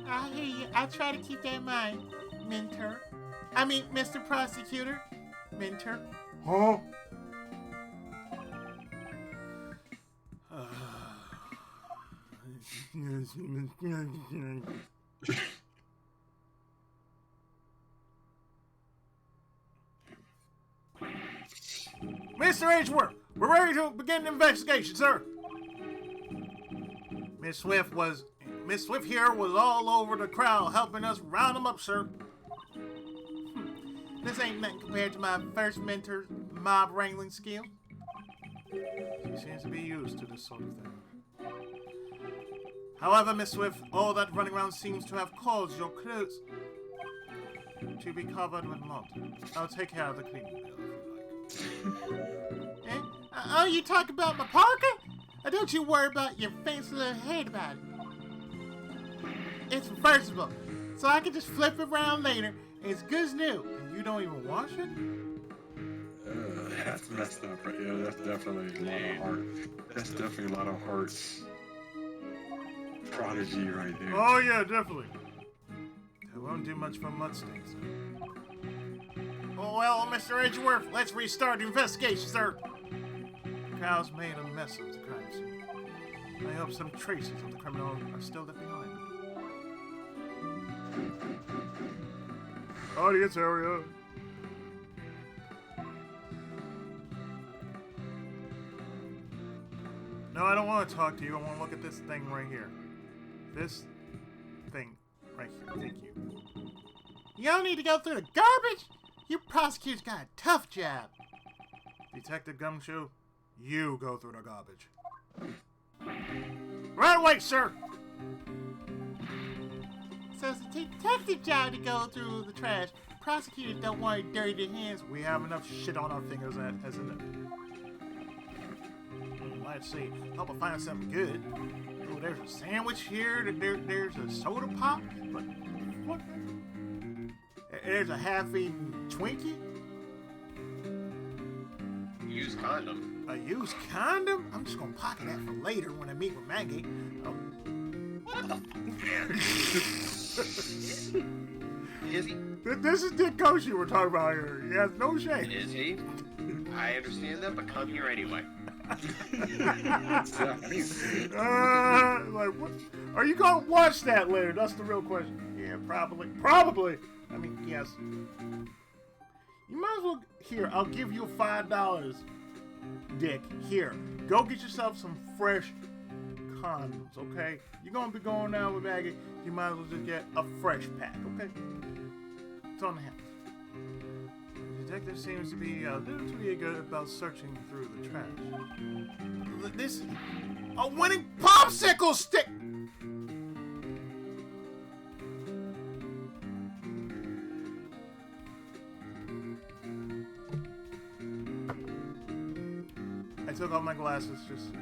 I hear you. I try to keep that in mind, mentor. I mean, Mr. Prosecutor. Mentor. Huh? Mr. Edgeworth, we're ready to begin the investigation, sir. Miss Swift here was all over the crowd helping us round them up, sir. This ain't nothing compared to my first mentor's mob wrangling skill. She seems to be used to this sort of thing. However, Miss Swift, all that running around seems to have caused your clothes to be covered with mud. I'll take care of the cleaning bill if you like. Eh? Oh, you talk about my parka? Don't you worry about your fancy little head about it. It's reversible, so I can just flip it around later, and it's good as new. And you don't even wash it? That's messed up, right? Yeah, that's definitely a lot of heart. That's definitely a lot of hearts. Prodigy right there. Oh yeah, definitely. It won't do much for mud stains. Oh well, Mr. Edgeworth, let's restart the investigation, sir. The crowd's made a mess of the crime scene. I hope some traces of the criminal are still left behind. Audience area. No, I don't want to talk to you. I want to look at this thing right here. This thing right here. Thank you. You don't need to go through the garbage? You prosecutors got a tough job. Detective Gumshoe, you go through the garbage. Right away, sir! So it's a detective job to go through the trash. Prosecutors don't want to dirty their hands. We have enough shit on our fingers as in it. Let's see. Hope I find something good. Oh, there's a sandwich here. There's a soda pop. But what? There's a half-eaten Twinkie. Used condom. A used condom? I'm just gonna pocket that for later when I meet with Maggie. Oh. What the? Is he? This is Dick Koshi we're talking about here. He has no shame. Is he? I understand that, but come here anyway. Like, what? Are you gonna watch that later? That's the real question. Yeah, probably. Probably. I mean, yes. You might as well. Here, I'll give you $5, Dick. Here, go get yourself some fresh condoms, okay? You're gonna be going out with Maggie. You might as well just get a fresh pack, okay? It's on the house. The detective seems to be a little too eager about searching through the trash. This a winning popsicle stick. I took off my glasses just.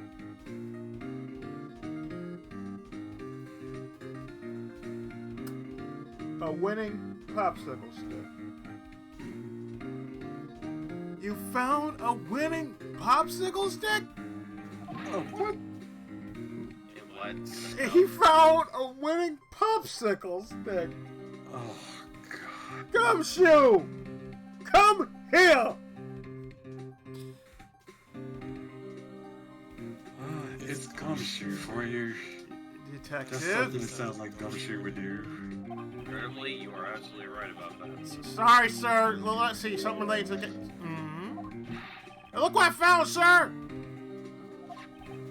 A winning popsicle stick. You found a winning popsicle stick? Oh, what? What? He found a winning popsicle stick. Oh, God. Gumshoe! Come here! It's Gumshoe for you. That's something that Detective? sounds like Gumshoe would do. Incredibly, you are absolutely right about that. Sorry, sir. Well, let's see. Something related to... Look what I found, sir!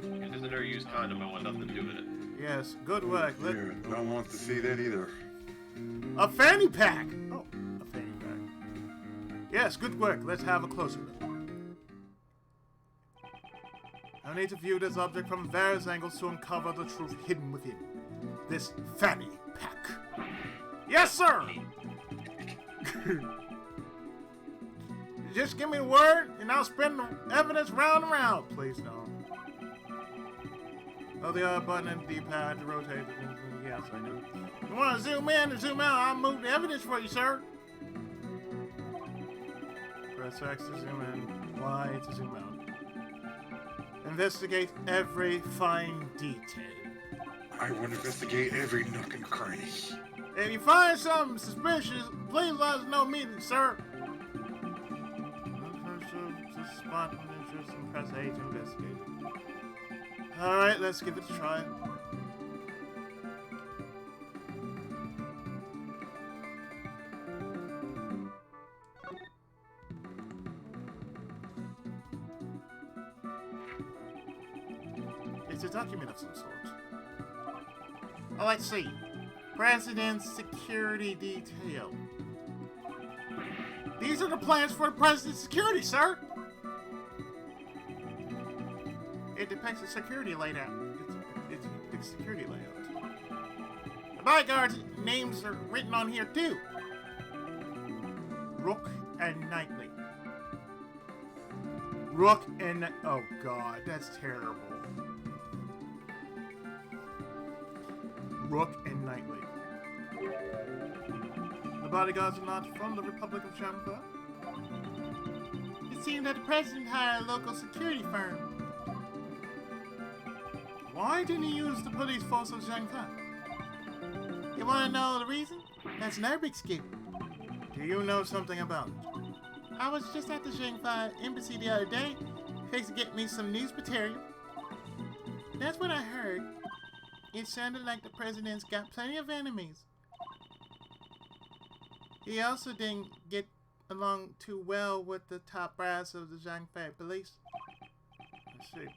If there's another used condom, I want nothing to do with it. Yes, good work. Yeah, don't want to see that either. A fanny pack! Oh, a fanny pack. Yes, good work. Let's have a closer look. I need to view this object from various angles to uncover the truth hidden within this fanny pack. Yes, sir! Just give me the word, and I'll spin the evidence round and round. Please, no. Oh, the button and D-pad to rotate it. Yes, I know. You want to zoom in and zoom out? I'll move the evidence for you, sir. Press X to zoom in, Y to zoom out. Investigate every fine detail. I will investigate every nook and cranny. If you find something suspicious, please let us know immediately, sir. To spot an interest and press A to investigate. Alright, let's give it a try. It's a document of some sort. Oh, let's see. President's security detail. These are the plans for the president's security, sir. It depicts a security layout. It depicts security layout. The bodyguards' names are written on here too. Rook and Knightley. Rook and oh god, that's terrible. Rook and Knightley. The bodyguards are not from the Republic of Shampa. It seemed that the president hired a local security firm. Why didn't he use the police force of Zhangfa? You want to know the reason? That's an Arabic scoop. Do you know something about it? I was just at the Zhangfa embassy the other day, fixing to get me some news material. That's what I heard. It sounded like the president's got plenty of enemies. He also didn't get along too well with the top brass of the Zhangfa police. I see.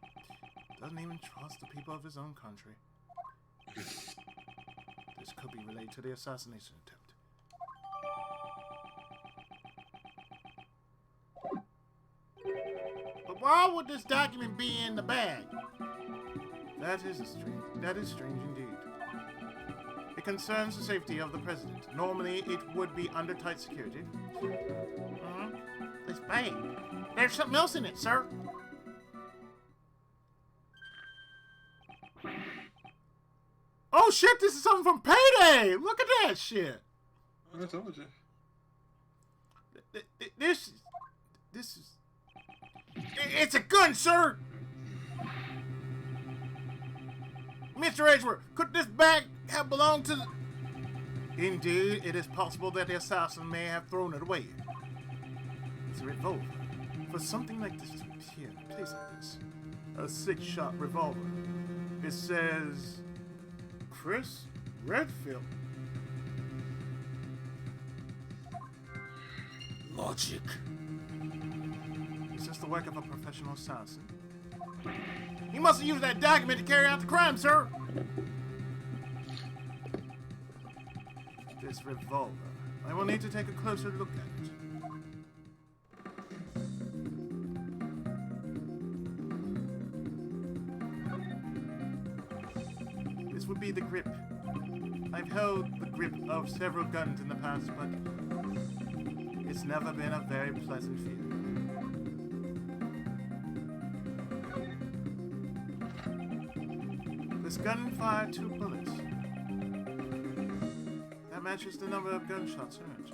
Doesn't even trust the people of his own country. This could be related to the assassination attempt. But why would this document be in the bag? That is strange indeed. It concerns the safety of the president. Normally, it would be under tight security. This bag. There's something else in it, sir. Oh shit, this is something from Payday! Look at that shit! I told you. This is... It's a gun, sir! Mr. Edgeworth, could this bag have belonged to the... Indeed, it is possible that the assassin may have thrown it away. It's a revolver. For something like this to appear in a place like this, a 6-shot revolver. It says... Chris Redfield. Logic. Is this the work of a professional assassin? He must have used that document to carry out the crime, sir! This revolver. I will need to take a closer look at it. This would be the grip. I've held the grip of several guns in the past, but it's never been a very pleasant feeling. This gun fired 2 bullets. That matches the number of gunshots heard.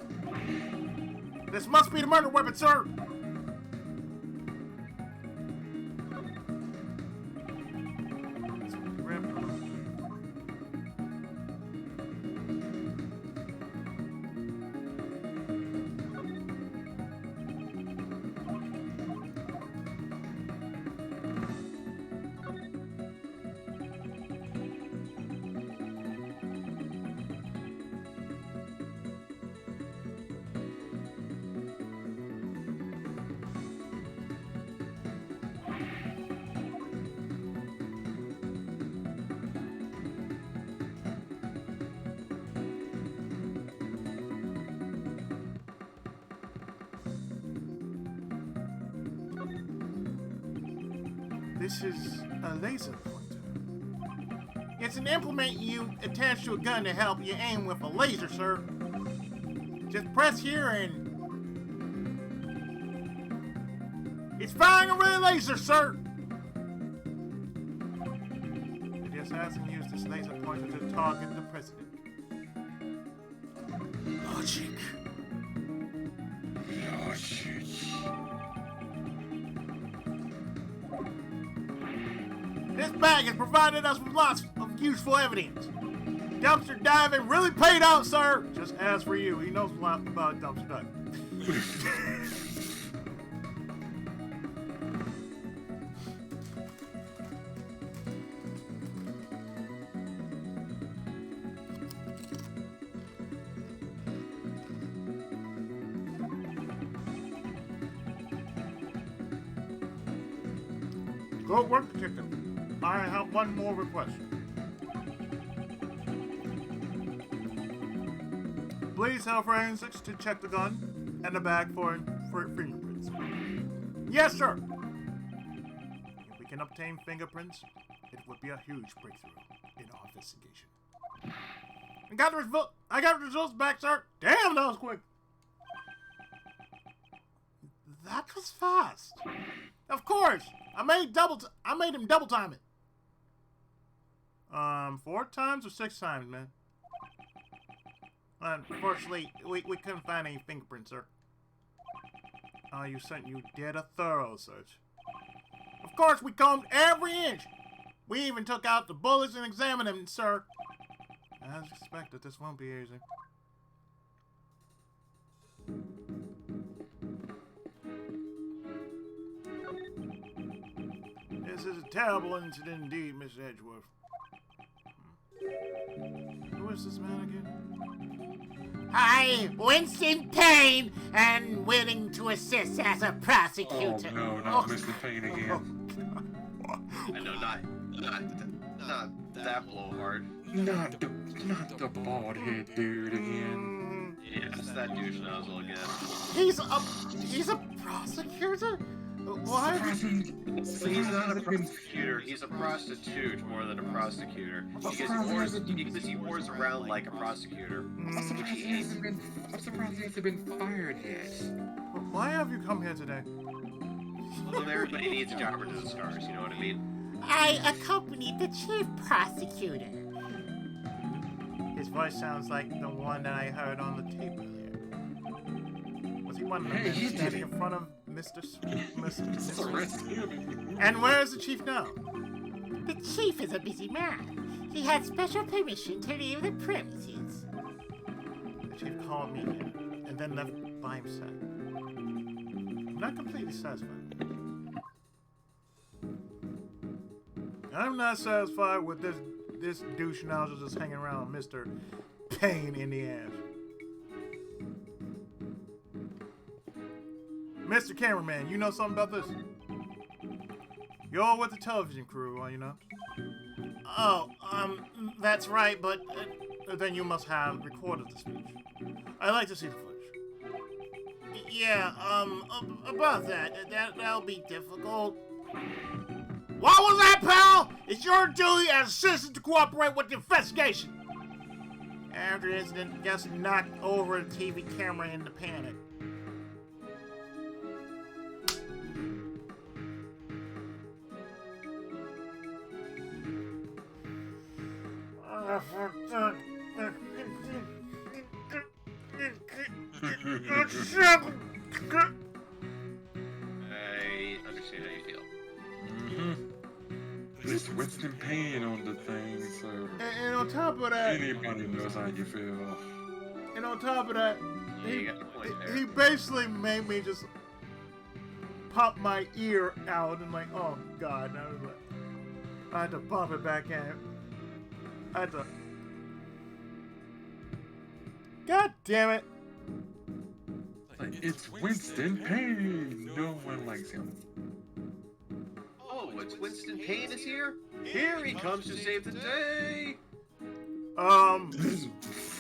This must be the murder weapon, sir! This is a laser pointer. It's an implement you attach to a gun to help you aim with a laser, sir. Just press here and... It's firing a red laser, sir! The assassin used this laser pointer to target the president. Logic. This bag has provided us with lots of useful evidence. Dumpster diving really paid out, sir! Just as for you, he knows a lot about dumpster diving. Go work the chicken. I have one more request. Please tell forensics to check the gun and the bag for fingerprints. Yes, sir. If we can obtain fingerprints, it would be a huge breakthrough in our investigation. I got the results back, sir. Damn, that was quick. That was fast. Of course, I made him double time it. 4 times or 6 times, man. Unfortunately, we couldn't find any fingerprints, sir. You did a thorough search. Of course, we combed every inch. We even took out the bullets and examined them, sir. As expected, this won't be easy. This is a terrible incident indeed, Miss Edgeworth. Who is this man again? Hi, Winston Payne, and willing to assist as a prosecutor. Oh no, not Mr. Payne again. I know, not that blowhard. Not the bald head dude again. Yes, that douche nozzle again. He's a prosecutor? What? He's not a prosecutor, he's a prostitute more than a prosecutor. Because he whores around like a prosecutor. I'm surprised he hasn't been fired yet. Why have you come here today? Well, everybody needs a job for the stars, you know what I mean? I accompanied the chief prosecutor. His voice sounds like the one that I heard on the tape earlier. Was he one of the men standing in front of Mr. And where is the chief now? The chief is a busy man. He had special permission to leave the premises. The chief called me here and then left by himself. I'm not completely satisfied. I'm not satisfied with this douche nozzle just hanging around Mr. Payne in the ass. Mr. Cameraman, you know something about this? You're with the television crew, are you not? Oh, that's right, but then you must have recorded the speech. I'd like to see the footage. Yeah, about that'll be difficult. What was that, pal? It's your duty as assistant to cooperate with the investigation. After the incident, just knocked over a TV camera in the panic. I understand how you feel. This Winston Payne on the thing, so And on top of that, anybody knows how you feel. and on top of that, Yeah, you got your point there. he basically made me just pop my ear out and like, oh god, and I was like, I had to pop it back in. I had to. God damn it! Like, it's Winston Payne. No one likes him. Oh, it's Winston Payne is here? Here he comes to save the day!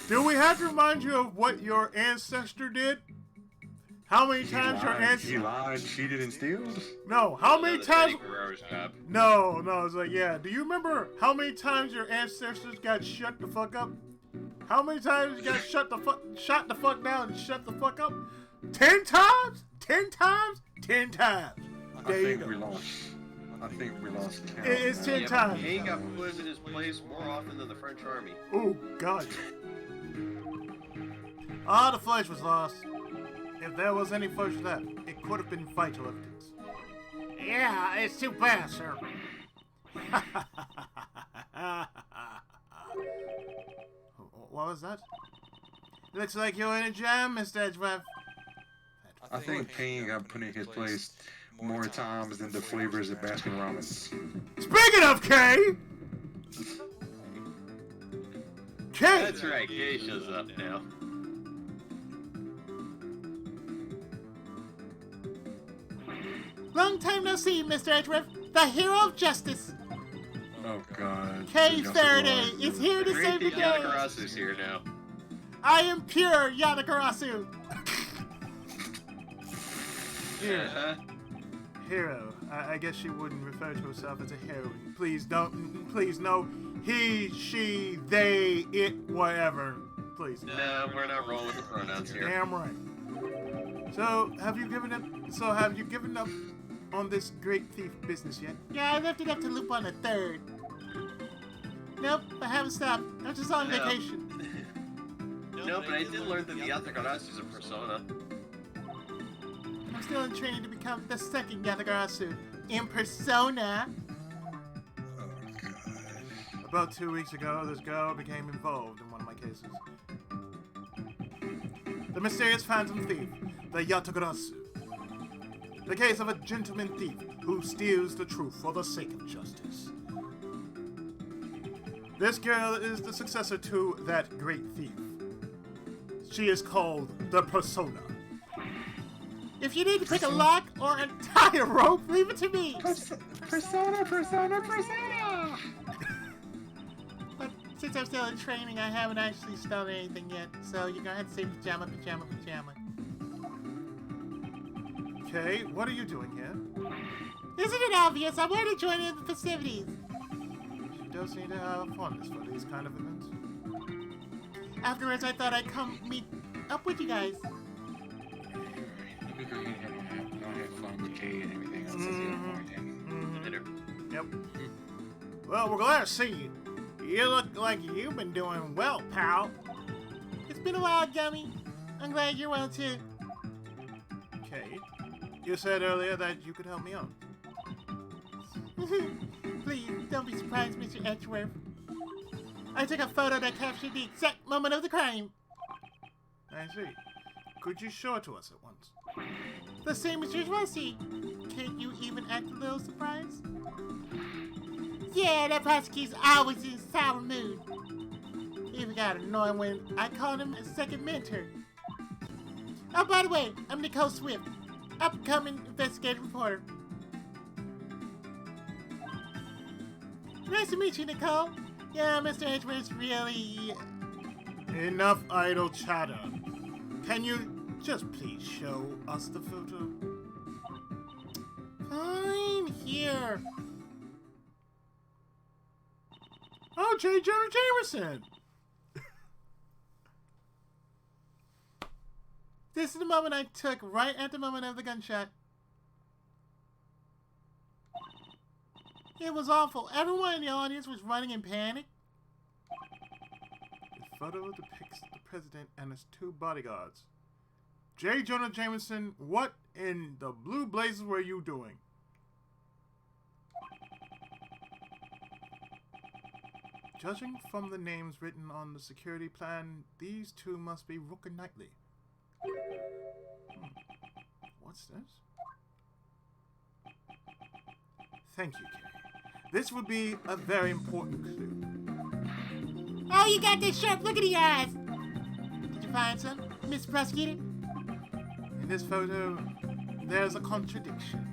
Do we have to remind you of what your ancestor did? How many times your He answer? lied, cheated, and steals? No, how many Another times? Eddie Guerrero's job. No, it's like, yeah. Do you remember how many times your ancestors got shut the fuck up? How many times you got shot the fuck down and shut the fuck up? 10 times? 10 times? 10 times. There you go. I think we lost count. It's 10 Yeah, but times. Kane got put in his place more often than the French army. Oh, God. Ah, the flesh was lost. If there was any flesh left, it could have been vital evidence. Yeah, it's too bad, sir. What was that? Looks like you're in a jam, Mr. Edgeworth. I think Payne got put in his place more times than the flavors of Baskin Robbins. Speaking of Kay! Kay! That's right, Kay shows up now. Long time no see, Mr. Edgeworth, the hero of justice. Oh God. Kay Faraday is here to Great save the that day. Yanagarasu's here now. I am pure Yanagarasu. Uh-huh. Hero. I guess she wouldn't refer to herself as a heroine. Please don't. Please no. He, she, they, it, whatever. Please. No, we're not rolling with the pronouns here. Damn right. So, have you given up on this great thief business yet? Yeah, I left it up to loop on the 3rd. Nope, I haven't stopped. I'm just on No. vacation. No, but I did learn that the Yanagarasu's a persona. I'm still in training to become the second Yanagarasu in persona. Oh God. About 2 weeks ago, this girl became involved in one of my cases. The mysterious phantom thief, the Yatagarasu. The case of a gentleman thief who steals the truth for the sake of justice. This girl is the successor to that great thief. She is called the Persona. If you need to pick a lock or an entire rope, leave it to me. Persona. But since I'm still in training, I haven't actually started anything yet. So you're gonna have to say pajama. Okay, what are you doing here? Isn't it obvious? I'm going to join in the festivities. She does seem to have a fondness for these kind of events. Afterwards, I thought I'd come meet up with you guys. We could have fun with Kay and everything else. Later. Yep. Well, we're glad to see you. You look like you've been doing well, pal. It's been a while, Gummy. I'm glad you're well too. Okay. You said earlier that you could help me out. Please, don't be surprised, Mr. Edgeworth. I took a photo that captured the exact moment of the crime. I see. Could you show it to us at once? The same as usual, see. Can't you even act a little surprised? Yeah, that prosecutor's always in a sour mood. Even got annoying when I called him a second mentor. Oh, by the way, I'm Nicole Swift, upcoming investigative reporter. Nice to meet you, Nicole. Yeah, Mr. Edgeworth's really... Enough idle chatter. Can you just please show us the photo? Fine, here. Oh, J. Jonah Jameson! This is the moment I took right at the moment of the gunshot. It was awful. Everyone in the audience was running in panic. The photo depicts the president and his two bodyguards. J. Jonah Jameson, what in the blue blazes were you doing? Judging from the names written on the security plan, these two must be Rooker Knightley. What's this? Thank you, Kay. This would be a very important clue. Oh, you got that sharp look in your eyes. Did you find some, Mr. Prosecutor? In this photo, there's a contradiction.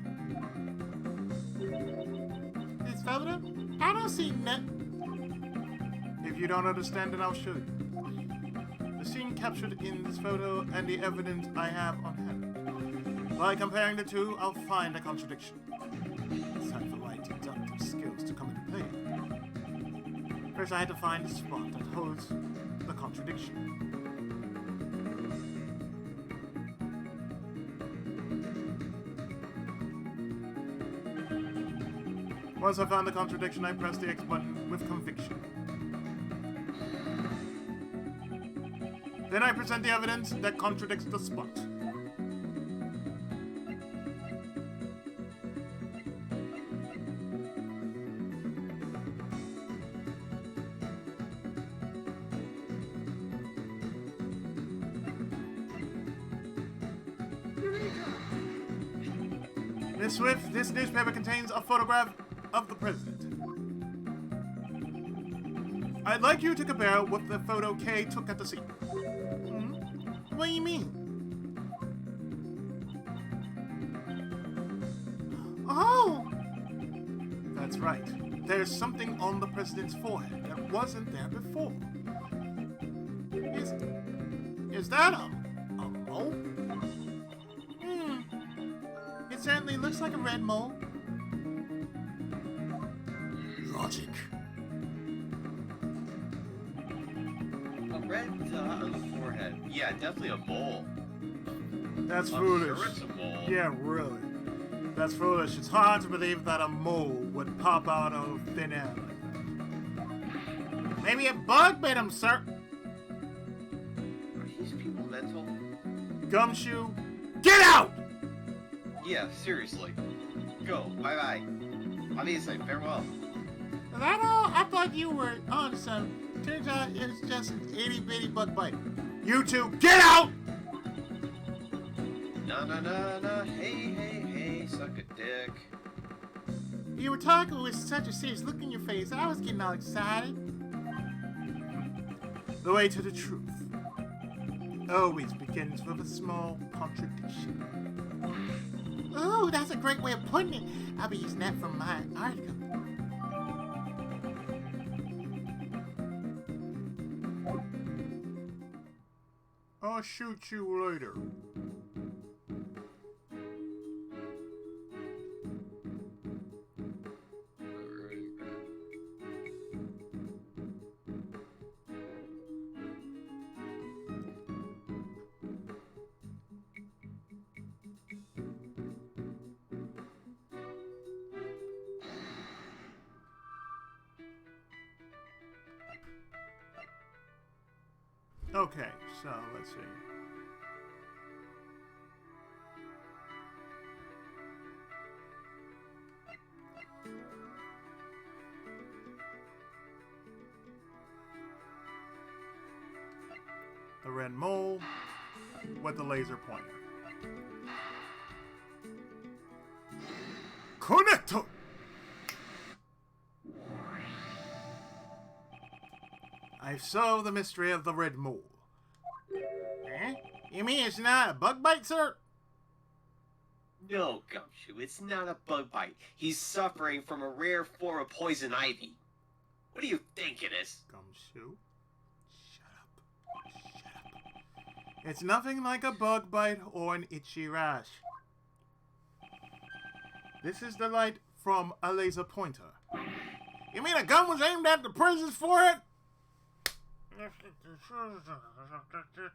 This photo? I don't see nothing. If you don't understand it, I'll show you. The scene captured in this photo and the evidence I have on hand By comparing the two, I'll find a contradiction. It's time for my deductive skills to come into play. First, I had to find the spot that holds the contradiction. Once I found the contradiction, I pressed the X button with conviction. Then I present the evidence that contradicts the spot. Miss Swift, this newspaper contains a photograph of the president. I'd like you to compare what the photo K took at the scene. What do you mean? Oh! That's right. There's something on the president's forehead that wasn't there before. Is that a mole? It certainly looks like a red mole. Logic. A red dot on the forehead. Yeah, definitely a mole. That's I'm foolish. sure it's a mole. Yeah, really. That's foolish. It's hard to believe that a mole would pop out of thin air like that. Maybe a bug bit him, sir. Are these people mental? Gumshoe, get out! Yeah, seriously. Go. Bye-bye. Obviously, farewell. Is that all? I thought you were on some. Turns out it's just an itty bitty bug bite. You two, get out! No. Hey, suck a dick. You were talking with such a serious look in your face. I was getting all excited. The way to the truth always begins with a small contradiction. Oh, that's a great way of putting it. I'll be using that for my article. I'll shoot you later. Okay, so let's see. The red mole with the laser pointer. Connector! I've solved the mystery of the red mole. Eh? You mean it's not a bug bite, sir? No, Gumshoe, it's not a bug bite. He's suffering from a rare form of poison ivy. What do you think it is? Gumshoe? Shut up. It's nothing like a bug bite or an itchy rash. This is the light from a laser pointer. You mean a gun was aimed at the president's forehead?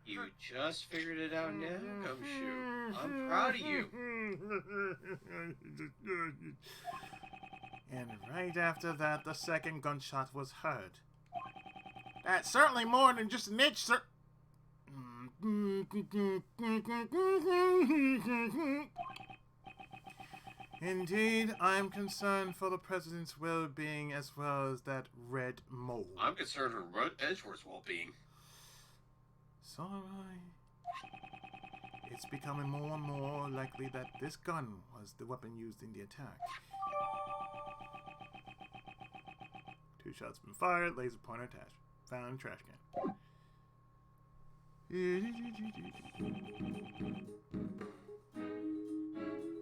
You just figured it out now, Gumshoe. I'm proud of you. And right after that, the second gunshot was heard. That's certainly more than just an itch, sir. Indeed, I'm concerned for the president's well-being as well as that red mole. I'm concerned for Edgeworth's well-being. So am I. It's becoming more and more likely that this gun was the weapon used in the attack. 2 shots been fired, laser pointer attached. Found in trash can.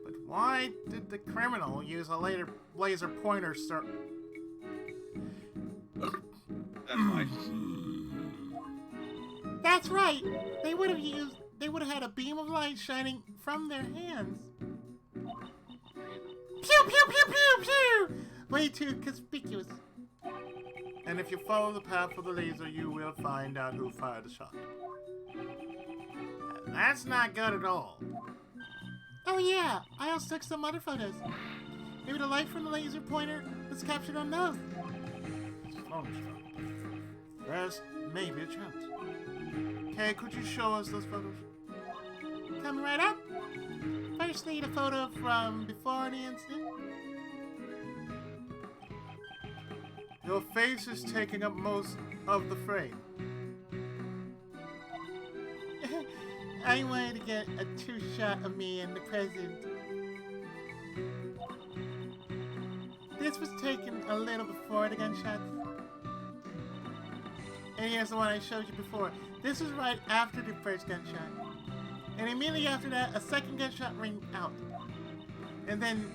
But why did the criminal use a laser pointer, sir? That's fine. That's right. They would have had a beam of light shining from their hands. Pew, pew, pew, pew, pew! Way too conspicuous. And if you follow the path of the laser, you will find out who fired the shot. That's not good at all. Oh yeah, I also took some other photos. Maybe the light from the laser pointer was captured on those. There's maybe a chance. Okay, could you show us those photos? Coming right up. Firstly, the photo from before the incident. Your face is taking up most of the frame. I wanted to get a two-shot of me and the president. This was taken a little before the gunshots. And here's the one I showed you before. This was right after the first gunshot. And immediately after that, a second gunshot rang out. And then...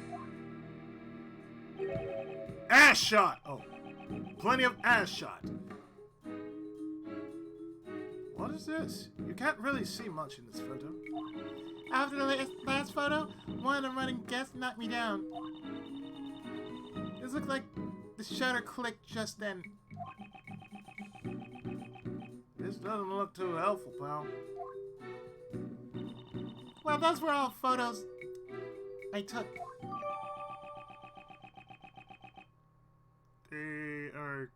Ass shot! Oh, plenty of ass shot. What is this? You can't really see much in this photo. After the last photo, one of the running guests knocked me down. This looked like the shutter clicked just then. This doesn't look too helpful, pal. Well, those were all photos I took. They are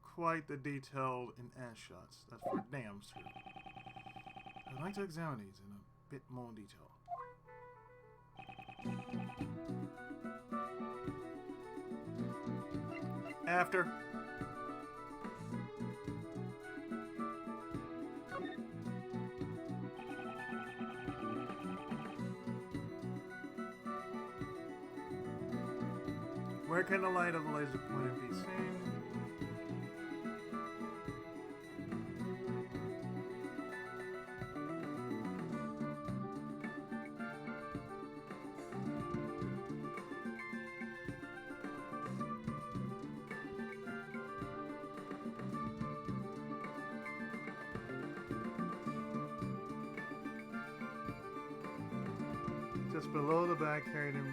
quite the detailed in ass shots. That's for damn sure. I'd like to examine these in a bit more detail. After. Where can the light of the laser pointer be seen? Just below the back hairdo.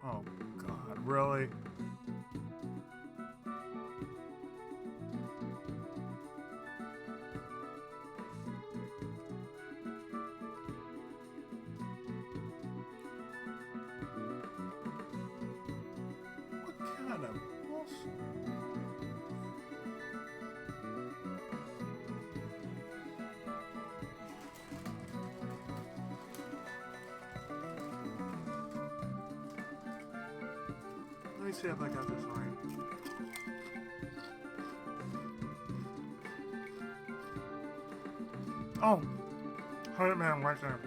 Oh God, really? What kind of bullshit? Let me see if I got this right. Oh, 100 man right there.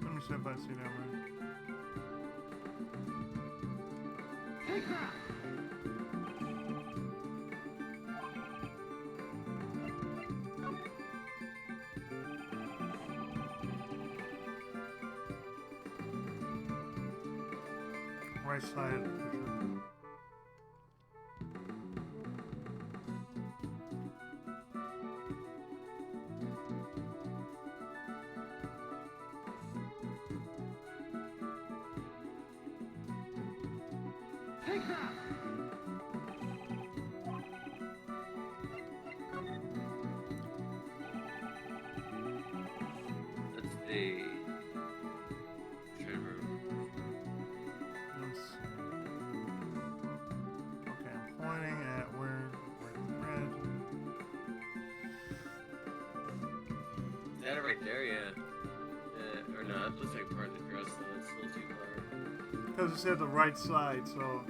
Let me see if I see that right. Right side of the picture. Let's see. Trying to that it right there? Yeah. Or not? It looks like part of the dress, so that's a little too far. Because it said the right side, so...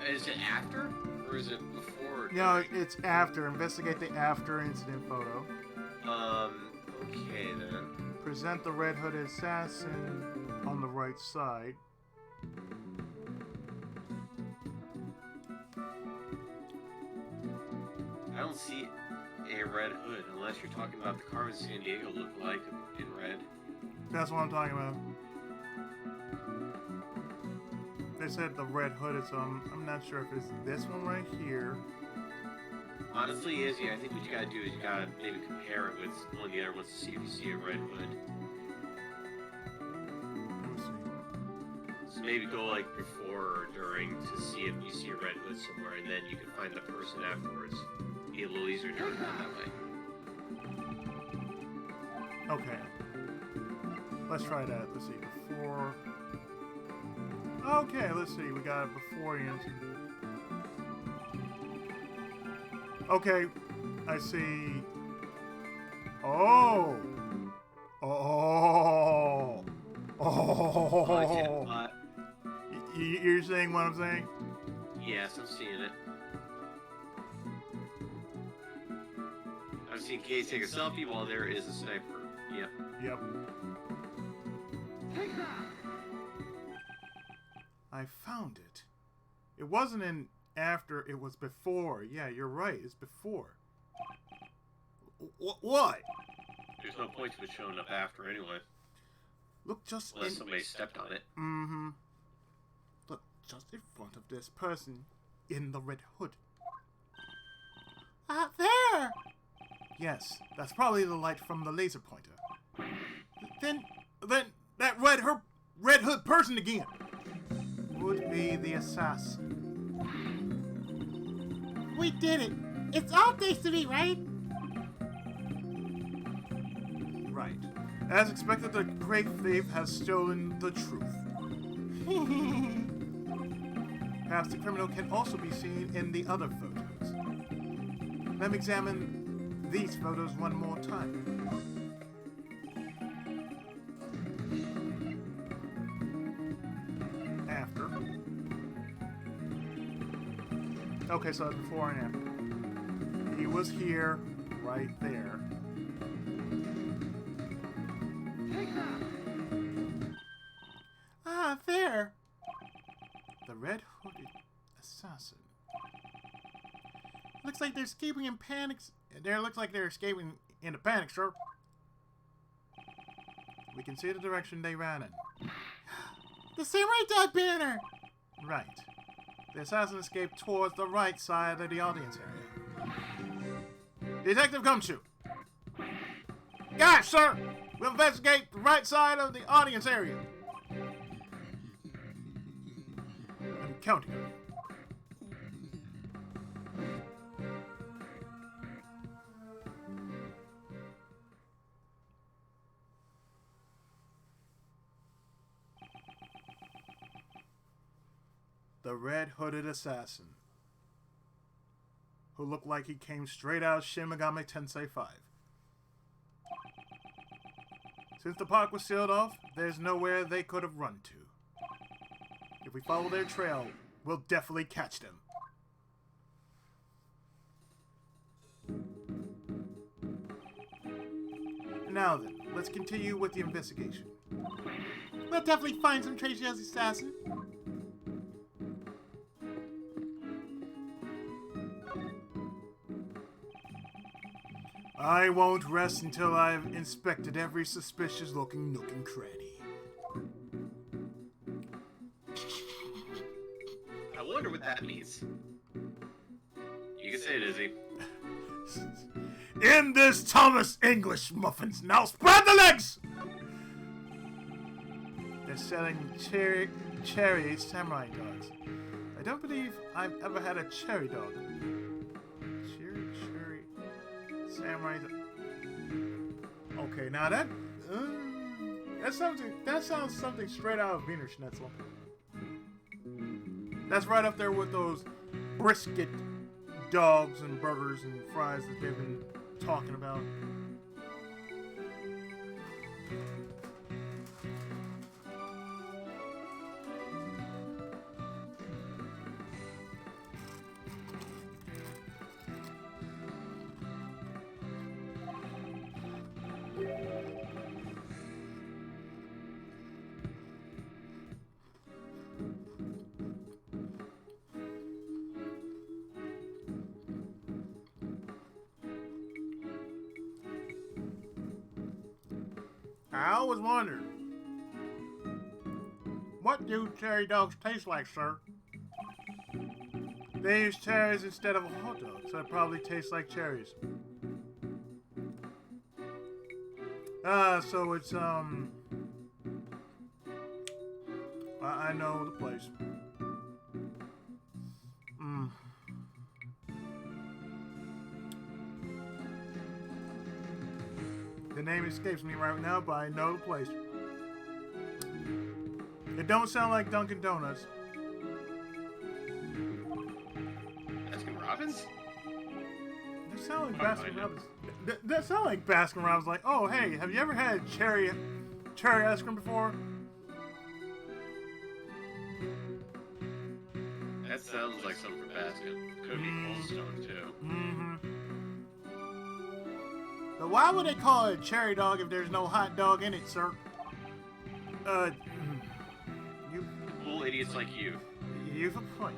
Is it after? Or is it before? No, it's after. Investigate the after incident photo. Okay then. Present the red hooded assassin on the right side. I don't see a red hood unless you're talking about the Carmen San Diego look-alike in red. That's what I'm talking about. They said the red hooded, so I'm not sure if it's this one right here. Honestly, Izzy, I think what you gotta do is you gotta maybe compare it with one of the other ones to see if you see a red hood. Let me see. So maybe go like before or during to see if you see a red hood somewhere, and then you can find the person afterwards. Be a little easier to narrow down that way. Okay. Let's try that. Let's see. Before. Okay, let's see. We got it before the incident. Okay, I see. Oh. Oh. Oh. You're saying what I'm saying? Yes, I'm seeing it. I've seen Case take a selfie while there is a sniper. Yep. Yep. I found it. It wasn't in after, it was before. Yeah, you're right. It's before. What? There's no point to it showing up after anyway. Look just Unless in... somebody stepped on it. Mm-hmm. Look just in front of this person in the red hood. Out there! Yes, that's probably the light from the laser pointer. Then That red hood person again would be the assassin. we did it. It's all thanks to me, right? Right. As expected, the great thief has stolen the truth. Perhaps the criminal can also be seen in the other photos. Let me examine these photos one more time. After. Okay, so that's before and after. He was here, right there. Ah, there. The red hooded assassin. Looks like they're escaping in panics. Looks like they're escaping in a panic, sir. We can see the direction they ran in. The Samurai Dog banner. Right. The assassin escaped towards the right side of the audience area. Detective Gumshoe. Guys, sir! We'll investigate the right side of the audience area. I'm counting on you. The red hooded assassin, who looked like he came straight out of Shin Megami Tensei 5. Since the park was sealed off, there's nowhere they could have run to. If we follow their trail, we'll definitely catch them. Now then, let's continue with the investigation. We'll definitely find some traces of the assassin. I won't rest until I've inspected every suspicious-looking nook and cranny. I wonder what that means. You can say it, Izzy. In this Thomas English muffins, now spread the legs! They're selling cherry samurai dogs. I don't believe I've ever had a cherry dog. Cherry samurai dog. Okay, now that sounds something straight out of Wiener Schnitzel. That's right up there with those brisket dogs and burgers and fries that they've been talking about. I always wonder, what do cherry dogs taste like, sir? They use cherries instead of a hot dog, so it probably tastes like cherries. So it's, I know the place. The name escapes me right now, but I know the place. It don't sound like Dunkin' Donuts. Baskin Robbins? That sound like Oh, I Baskin know. Robbins. That sound like Baskin Robbins. Like, oh hey, have you ever had cherry ice cream before? That sounds like something for Baskin. Could be Cold Stone too. Mm-hmm. But why would they call it a cherry dog if there's no hot dog in it, sir? You Cool idiots like you. You've a point.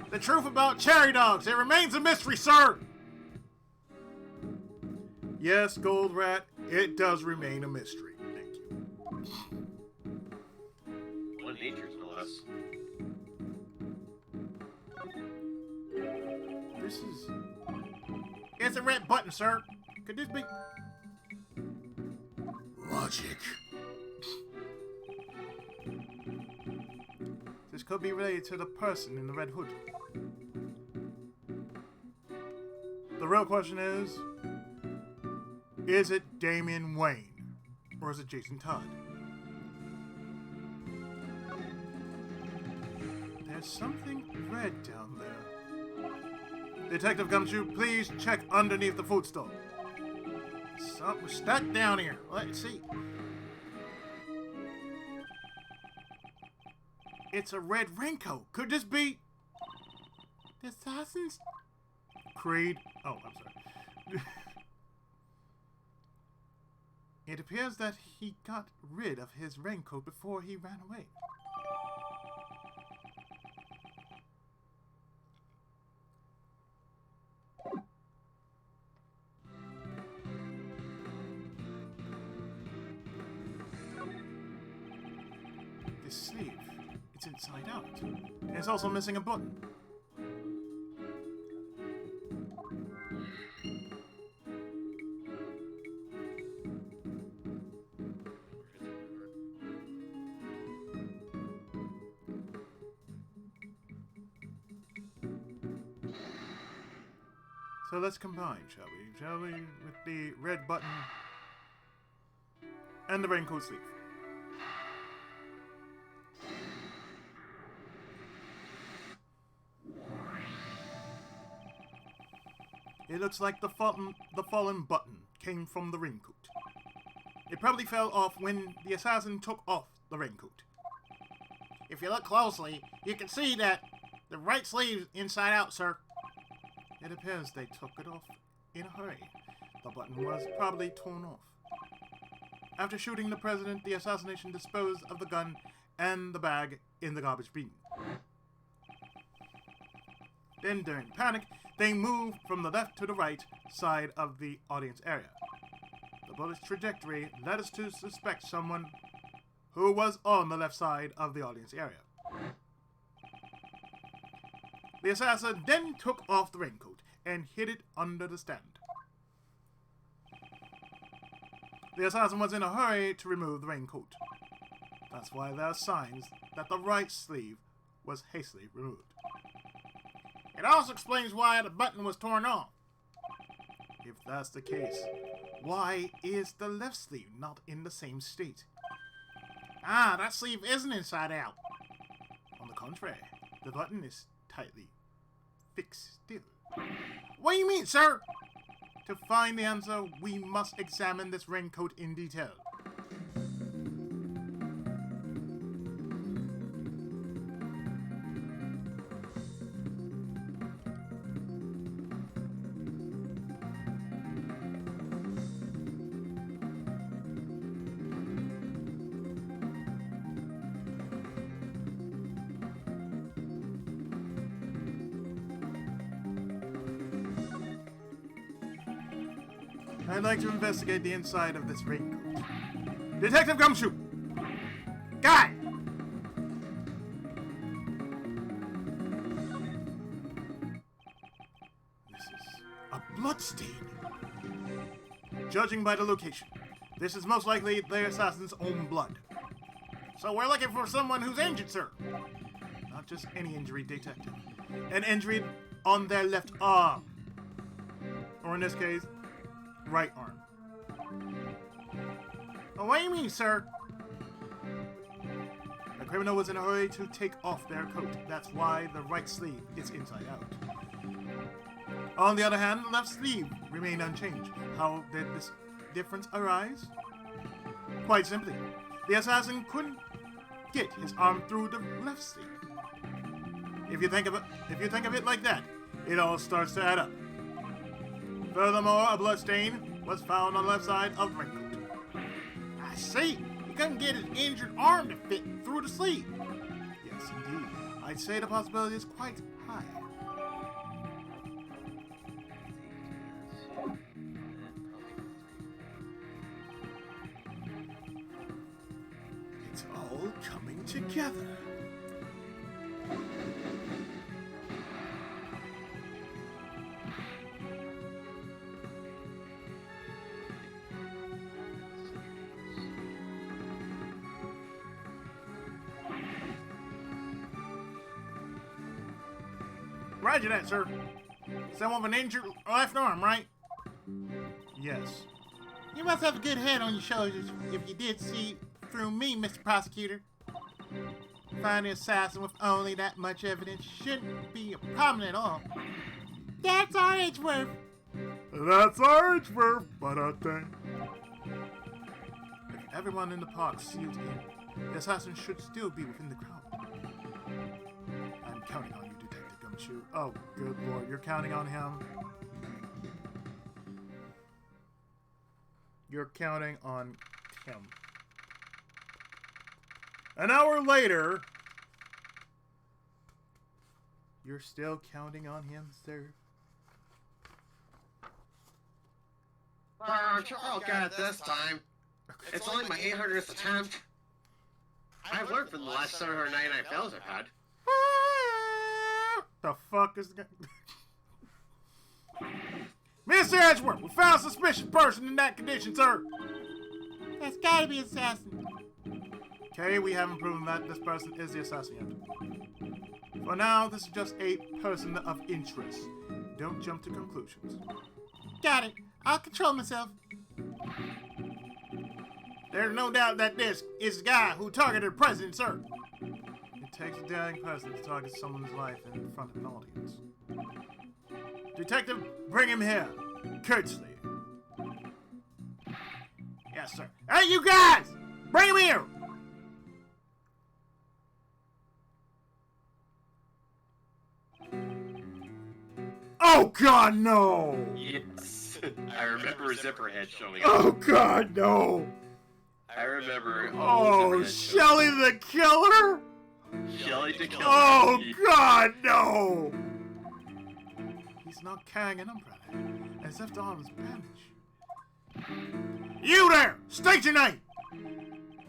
The truth about cherry dogs, it remains a mystery, sir! Yes, Gold Rat, it does remain a mystery. Thank you. One nature's no less. This is... It's a red button, sir. Could this be... Logic. This could be related to the person in the red hood. The real question is it Damian Wayne? Or is it Jason Todd? There's something red down there. Detective Gumshoe, please check underneath the food store. Something stuck down here. Let's see. It's a red raincoat. Could this be... the Assassin's Creed? Oh, I'm sorry. It appears that he got rid of his raincoat before he ran away. This sleeve, it's inside out. And it's also missing a button. So let's combine, shall we? Shall we? With the red button and the raincoat sleeve. It looks like the fallen button came from the raincoat. It probably fell off when the assassin took off the raincoat. If you look closely, you can see that the right sleeve's inside out, sir. It appears they took it off in a hurry. The button was probably torn off. After shooting the president, the assassination disposed of the gun and the bag in the garbage bin. Then, during panic, they moved from the left to the right side of the audience area. The bullet's trajectory led us to suspect someone who was on the left side of the audience area. The assassin then took off the raincoat and hid it under the stand. The assassin was in a hurry to remove the raincoat. That's why there are signs that the right sleeve was hastily removed. It also explains why the button was torn off. If that's the case, why is the left sleeve not in the same state? Ah, that sleeve isn't inside out. On the contrary, the button is tightly fixed still. What do you mean, sir? To find the answer, we must examine this raincoat in detail. I'd like to investigate the inside of this raincoat. Detective Gumshoe! Guy! This is a bloodstain. Judging by the location, this is most likely the assassin's own blood. So we're looking for someone who's injured, sir. Not just any injury, detective. An injury on their left arm. Or in this case, right arm. Oh, what do you mean, sir? The criminal was in a hurry to take off their coat. That's why the right sleeve is inside out. On the other hand, the left sleeve remained unchanged. How did this difference arise? Quite simply, the assassin couldn't get his arm through the left sleeve. If you think of it like that, it all starts to add up. Furthermore, a blood stain was found on the left side of the raincoat. I see. He couldn't get his injured arm to fit through the sleeve. Yes, indeed. I'd say the possibility is quite high. It's all coming together. Roger that, sir. Someone with an injured left arm, right? Yes. You must have a good head on your shoulders if you did see through me, Mr. Prosecutor. Finding an assassin with only that much evidence shouldn't be a problem at all. That's our Edgeworth. That's our Edgeworth, but I think. If everyone in the park sealed in, the assassin should still be within the crowd. I'm counting on you, Detective Gumshoe. Oh, good lord, you're counting on him? You're counting on him. An hour later, you're still counting on him, sir? I'll get it this time. It's only my 800th attempt. I've learned from the last 799 fails I've had. The fuck is the Mr. Edgeworth, we found a suspicious person in that condition, sir. That's gotta be an assassin. Okay, we haven't proven that this person is the assassin yet. For now, this is just a person of interest. Don't jump to conclusions. Got it. I'll control myself. There's no doubt that this is the guy who targeted the president, sir. It takes a daring person to target someone's life in front of an audience. Detective, bring him here. Courteously. Yes, sir. Hey, you guys! Bring him here! Oh, God, no! Yes. I remember Zipperhead showing up. Oh, God, no! I remember. Oh, Shelly the Killer? Shelly the Killer. Oh, God, no! He's not carrying an umbrella, as if the arm is bandaged. You there! State your name!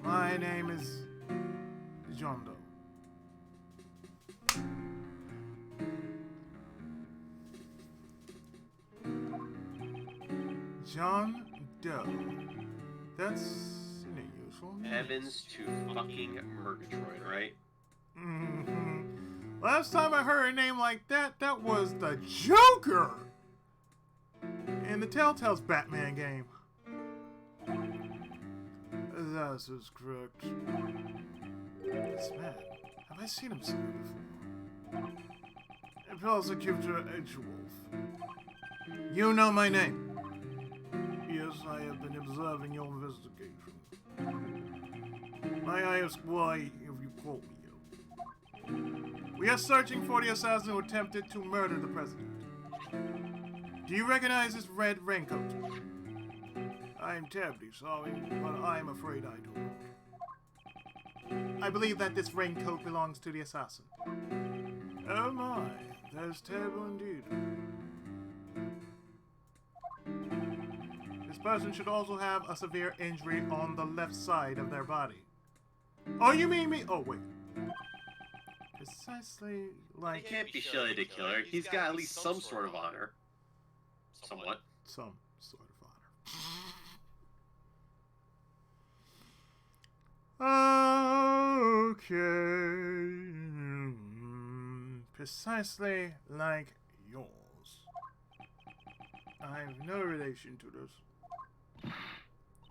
My name is John Doe. John Doe. That's an unusual name. Evans to fucking Murgatroyd, right? Mm-hmm. Last time I heard a name like that, that was the Joker! In the Telltale's Batman game. That is correct. This man, have I seen him somewhere before? Prosecutor Edgewolf. You know my name. Yes, I have been observing your investigation. May I ask why have you called me here? We are searching for the assassin who attempted to murder the president. Do you recognize this red raincoat? I am terribly sorry, but I am afraid I do not. I believe that this raincoat belongs to the assassin. Oh my, that is terrible indeed. This person should also have a severe injury on the left side of their body. Oh, you mean me? Oh, wait. Precisely He like can't be Shelley the Killer. He's got at least some sort of honor. Somewhat. some sort of honor. Okay. Precisely like yours. I have no relation to this.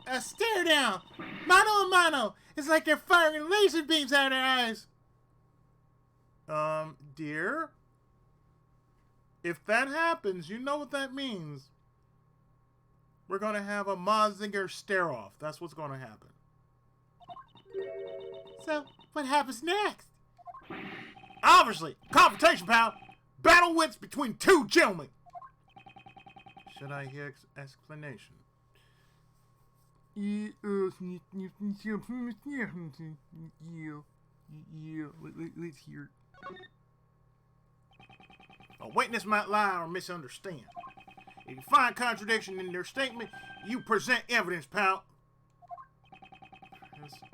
A stare down! Mano a mano! It's like they're firing laser beams out of their eyes! Dear? If that happens, you know what that means. We're gonna have a Mazinger stare-off. That's what's gonna happen. So, what happens next? Obviously, confrontation, pal! Battle wits between two gentlemen! Should I hear explanation? Yeah, let's hear it. A witness might lie or misunderstand. If you find contradiction in their statement, you present evidence, pal.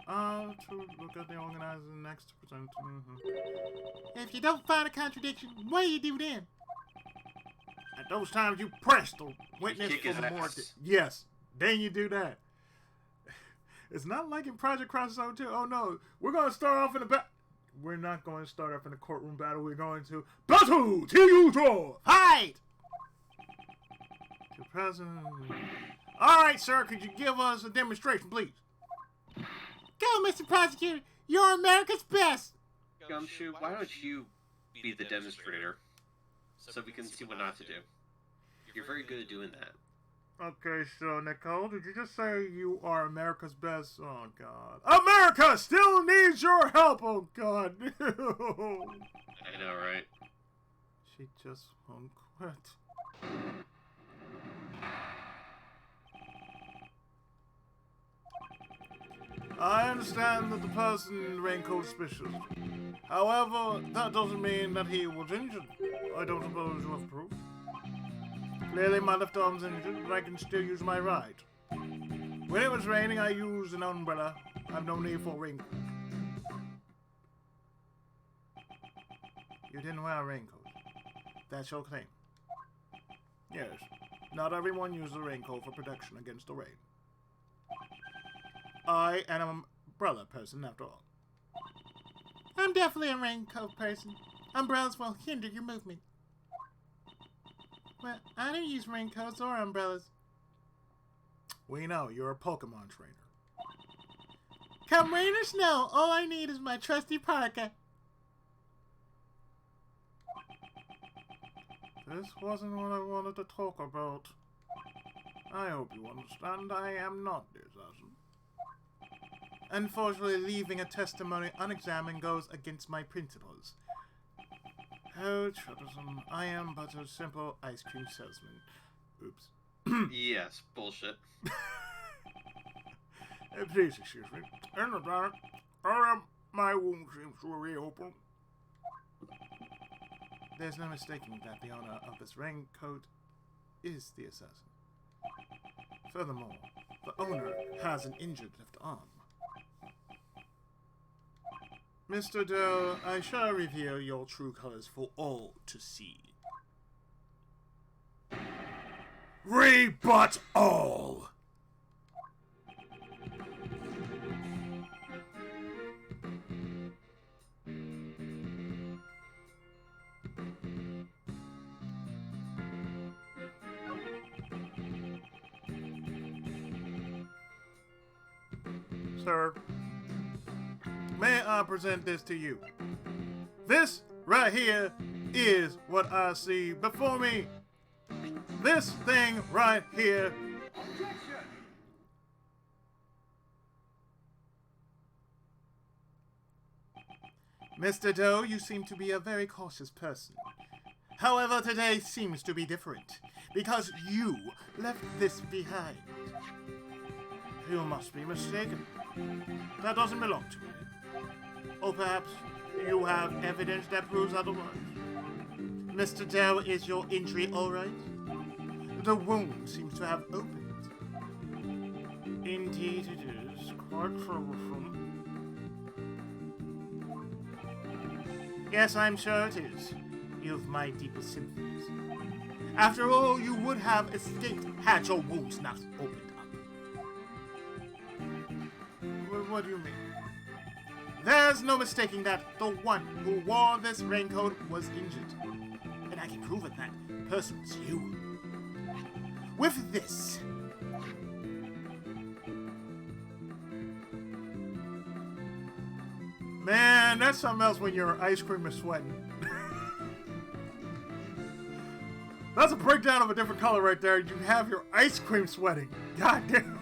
To look at the organizer next to present. If you don't find a contradiction, what do you do then? At those times, you press the witness kick his for more. ass. Yes, then you do that. It's not like in Project Crossover 2. Oh no, we're gonna start off in the We're not going to start off in a courtroom battle. We're going to battle till you draw. Fight! The president. All right, sir. Could you give us a demonstration, please? Go, Mr. Prosecutor! You're America's best! Gumshoe, why don't you be the demonstrator so we can see what not to do? You're very good at doing that. Okay, so Nicole, did you just say you are America's best? Oh God, America still needs your help. Oh God, I know, right? She just won't quit. I understand that the person in the raincoat is suspicious. However, that doesn't mean that he was injured. I don't suppose you have proof. Clearly my left arm's injured, but I can still use my right. When it was raining, I used an umbrella. I've no need for a raincoat. You didn't wear a raincoat. That's your claim. Yes. Not everyone uses a raincoat for protection against the rain. I am an umbrella person, after all. I'm definitely a raincoat person. Umbrellas will hinder your movement. Well, I don't use raincoats or umbrellas. We know, you're a Pokemon trainer. Come rain or snow, all I need is my trusty parka. This wasn't what I wanted to talk about. I hope you understand I am not the assassin. Unfortunately, leaving a testimony unexamined goes against my principles. How troublesome. I am but a simple ice cream salesman. Oops. Yes, bullshit. Please excuse me. In the dark, my wound seems to reopen. There's no mistaking that the owner of this raincoat is the assassin. Furthermore, the owner has an injured left arm. Mr. Doe, I shall reveal your true colors for all to see. Rebut all! Sir, may I present this to you? This right here is what I see before me. This thing right here. Mr. Doe, you seem to be a very cautious person. However, today seems to be different, because you left this behind. You must be mistaken. That doesn't belong to me. Or perhaps you have evidence that proves otherwise. Mr. Doe, is your injury all right? The wound seems to have opened. Indeed it is. Quite troublesome. Yes, I'm sure it is. You've my deepest sympathies. After all, you would have escaped had your wounds not opened up. What do you mean? There's no mistaking that the one who wore this raincoat was injured. And I can prove it that person's you. With this. Man, that's something else when your ice cream is sweating. That's a breakdown of a different color right there. You have your ice cream sweating. God damn.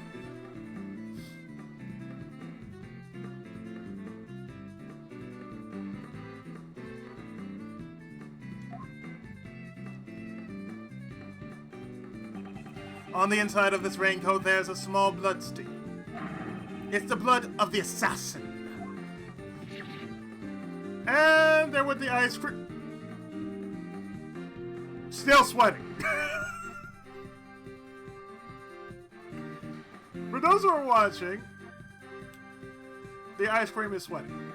On the inside of this raincoat, there's a small blood stain. It's the blood of the assassin. And there with the ice cream. Still sweating. For those who are watching, the ice cream is sweating.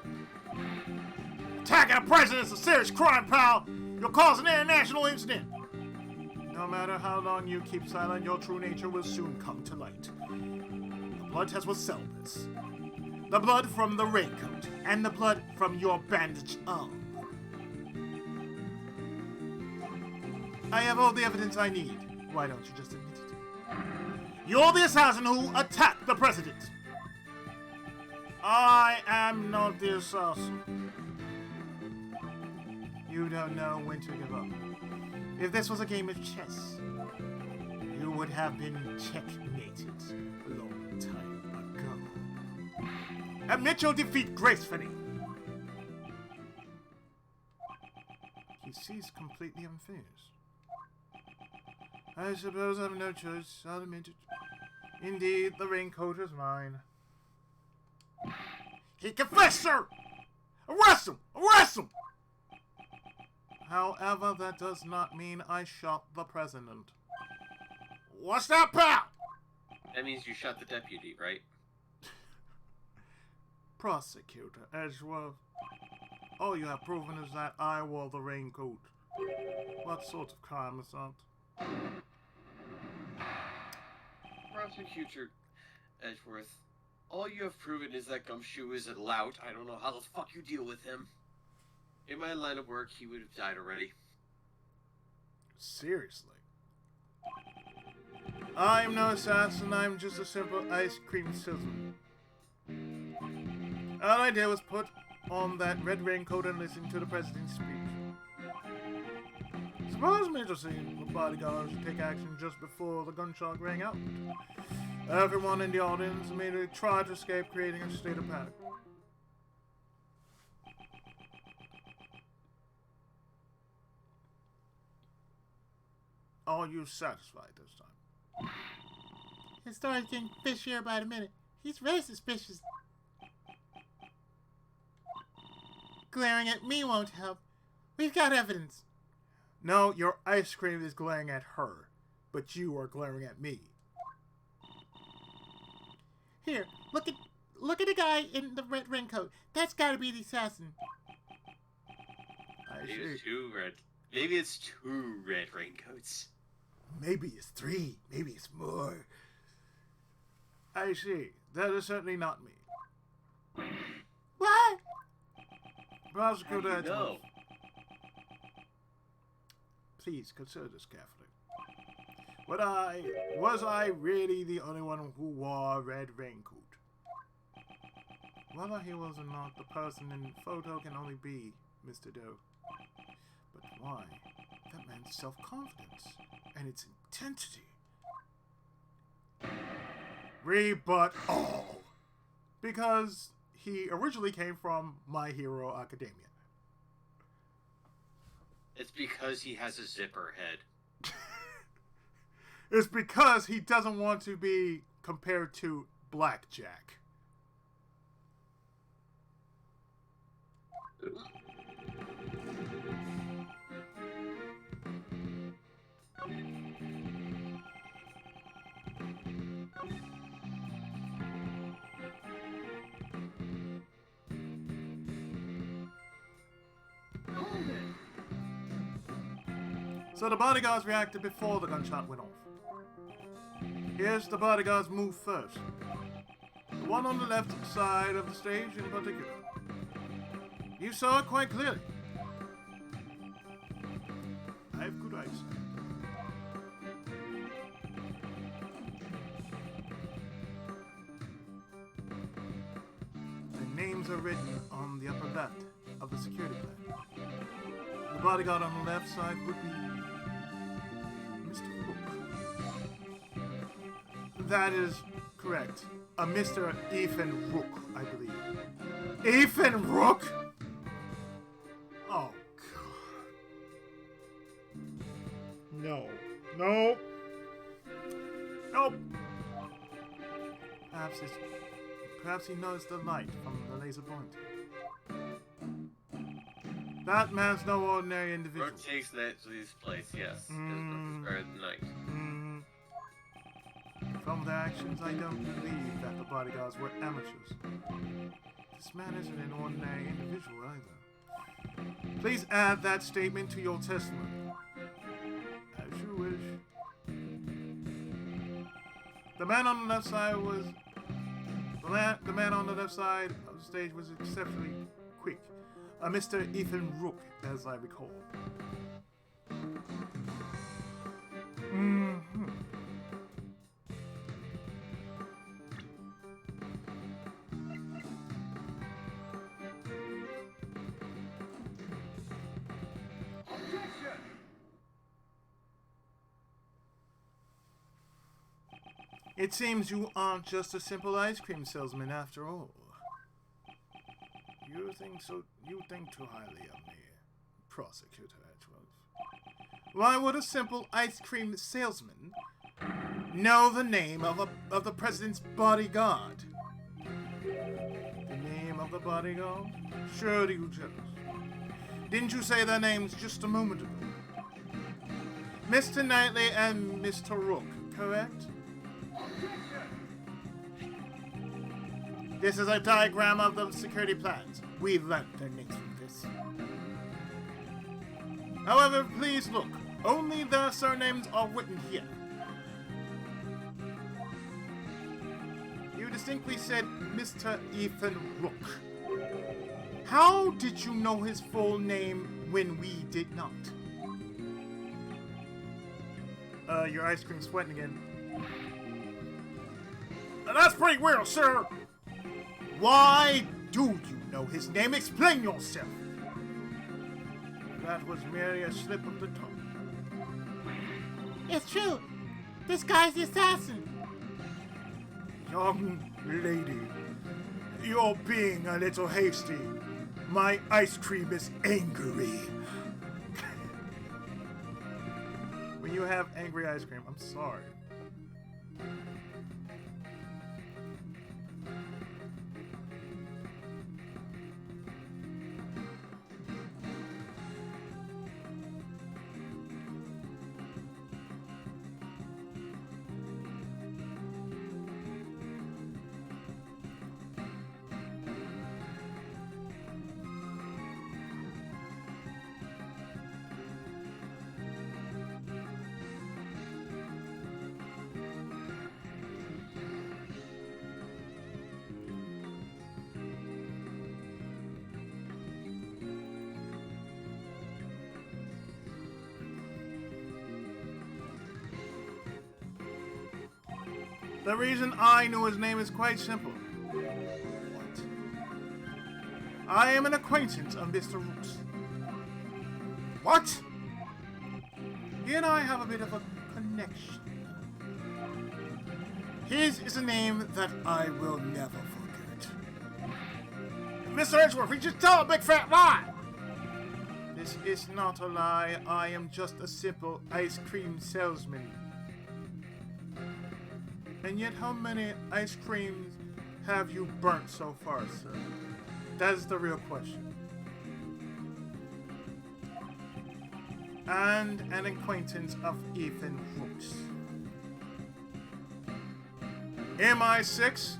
Attacking a president is a serious crime, pal. You'll cause an international incident. No matter how long you keep silent, your true nature will soon come to light. The blood test will sell this. The blood from the raincoat, and the blood from your bandaged arm. I have all the evidence I need. Why don't you just admit it? You're the assassin who attacked the president. I am not the assassin. You don't know when to give up. If this was a game of chess, you would have been checkmated a long time ago. Admit your defeat gracefully. He seems completely unfazed. I suppose I have no choice. I'll admit it. Indeed, the raincoat is mine. He confessed, sir! Arrest him! Arrest him! However, that does not mean I shot the president. What's that, pal? That means you shot the deputy, right? Prosecutor Edgeworth, all you have proven is that I wore the raincoat. What sort of crime is that? Prosecutor Edgeworth, all you have proven is that Gumshoe is a lout. I don't know how the fuck you deal with him. In my line of work, he would have died already. Seriously? I'm no assassin, I'm just a simple ice cream salesman. All I did was put on that red raincoat and listen to the president's speech. Suppose me to see the bodyguards take action just before the gunshot rang out. Everyone in the audience immediately tried to escape, creating a state of panic. Are you satisfied this time? His story's getting fishier by the minute. He's very suspicious. Glaring at me won't help. We've got evidence. No, your ice cream is glaring at her, but you are glaring at me. Here, look at the guy in the red raincoat. That's gotta be the assassin. I Maybe see. it's two red. Maybe it's two red raincoats. Maybe it's 3. Maybe it's more. I see. That is certainly not me. What? Prosecutor How do you know? Edgeworth, please consider this carefully. Was I really the only one who wore a red raincoat? Whether he was or not, the person in the photo can only be Mr. Doe. But why? That man's self-confidence and its intensity. Rebut all. Because he originally came from My Hero Academia. It's because he has a zipper head. It's because he doesn't want to be compared to Blackjack. So the bodyguards reacted before the gunshot went off. Here's the bodyguards' move first. The one on the left side of the stage in particular. You saw it quite clearly. I have good eyesight. The names are written on the upper left of the security plan. The bodyguard on the left side would be Mr. Rook. That is correct. A Mr. Ethan Rook, I believe. Ethan Rook? Oh, God. No. No. Nope. Perhaps he knows the light from the laser pointer. That man's no ordinary individual. Rook takes that to his place, yes. His Rook is better than Knight. From their actions, I don't believe that the bodyguards were amateurs. This man isn't an ordinary individual either. Please add that statement to your testimony. As you wish. The man on the left side was... The man on the left side of the stage was exceptionally quick. Mr. Ethan Rook, as I recall. It seems you aren't just a simple ice cream salesman after all. You think too highly of me, Prosecutor Edgeworth. Why would a simple ice cream salesman know the name of the president's bodyguard? The name of the bodyguard? Sure you just. Didn't you say their names just a moment ago? Mr. Knightley and Mr. Rook, correct? This is a diagram of the security plans. We've learnt their names from this. However, please look. Only their surnames are written here. You distinctly said Mr. Ethan Rook. How did you know his full name when we did not? Your ice cream's sweating again. That's pretty weird, sir! Why do you know his name? Explain yourself! That was merely a slip of the tongue. It's true. This guy's the assassin. Young lady, you're being a little hasty. My ice cream is angry. When you have angry ice cream, I'm sorry. The reason I knew his name is quite simple. What? I am an acquaintance of Mr. Rook's. What? He and I have a bit of a connection. His is a name that I will never forget. Mr. Edgeworth, you just tell a big fat lie! This is not a lie. I am just a simple ice cream salesman. And yet, how many ice creams have you burnt so far, sir? That is the real question. And an acquaintance of Ethan Rook's. MI6?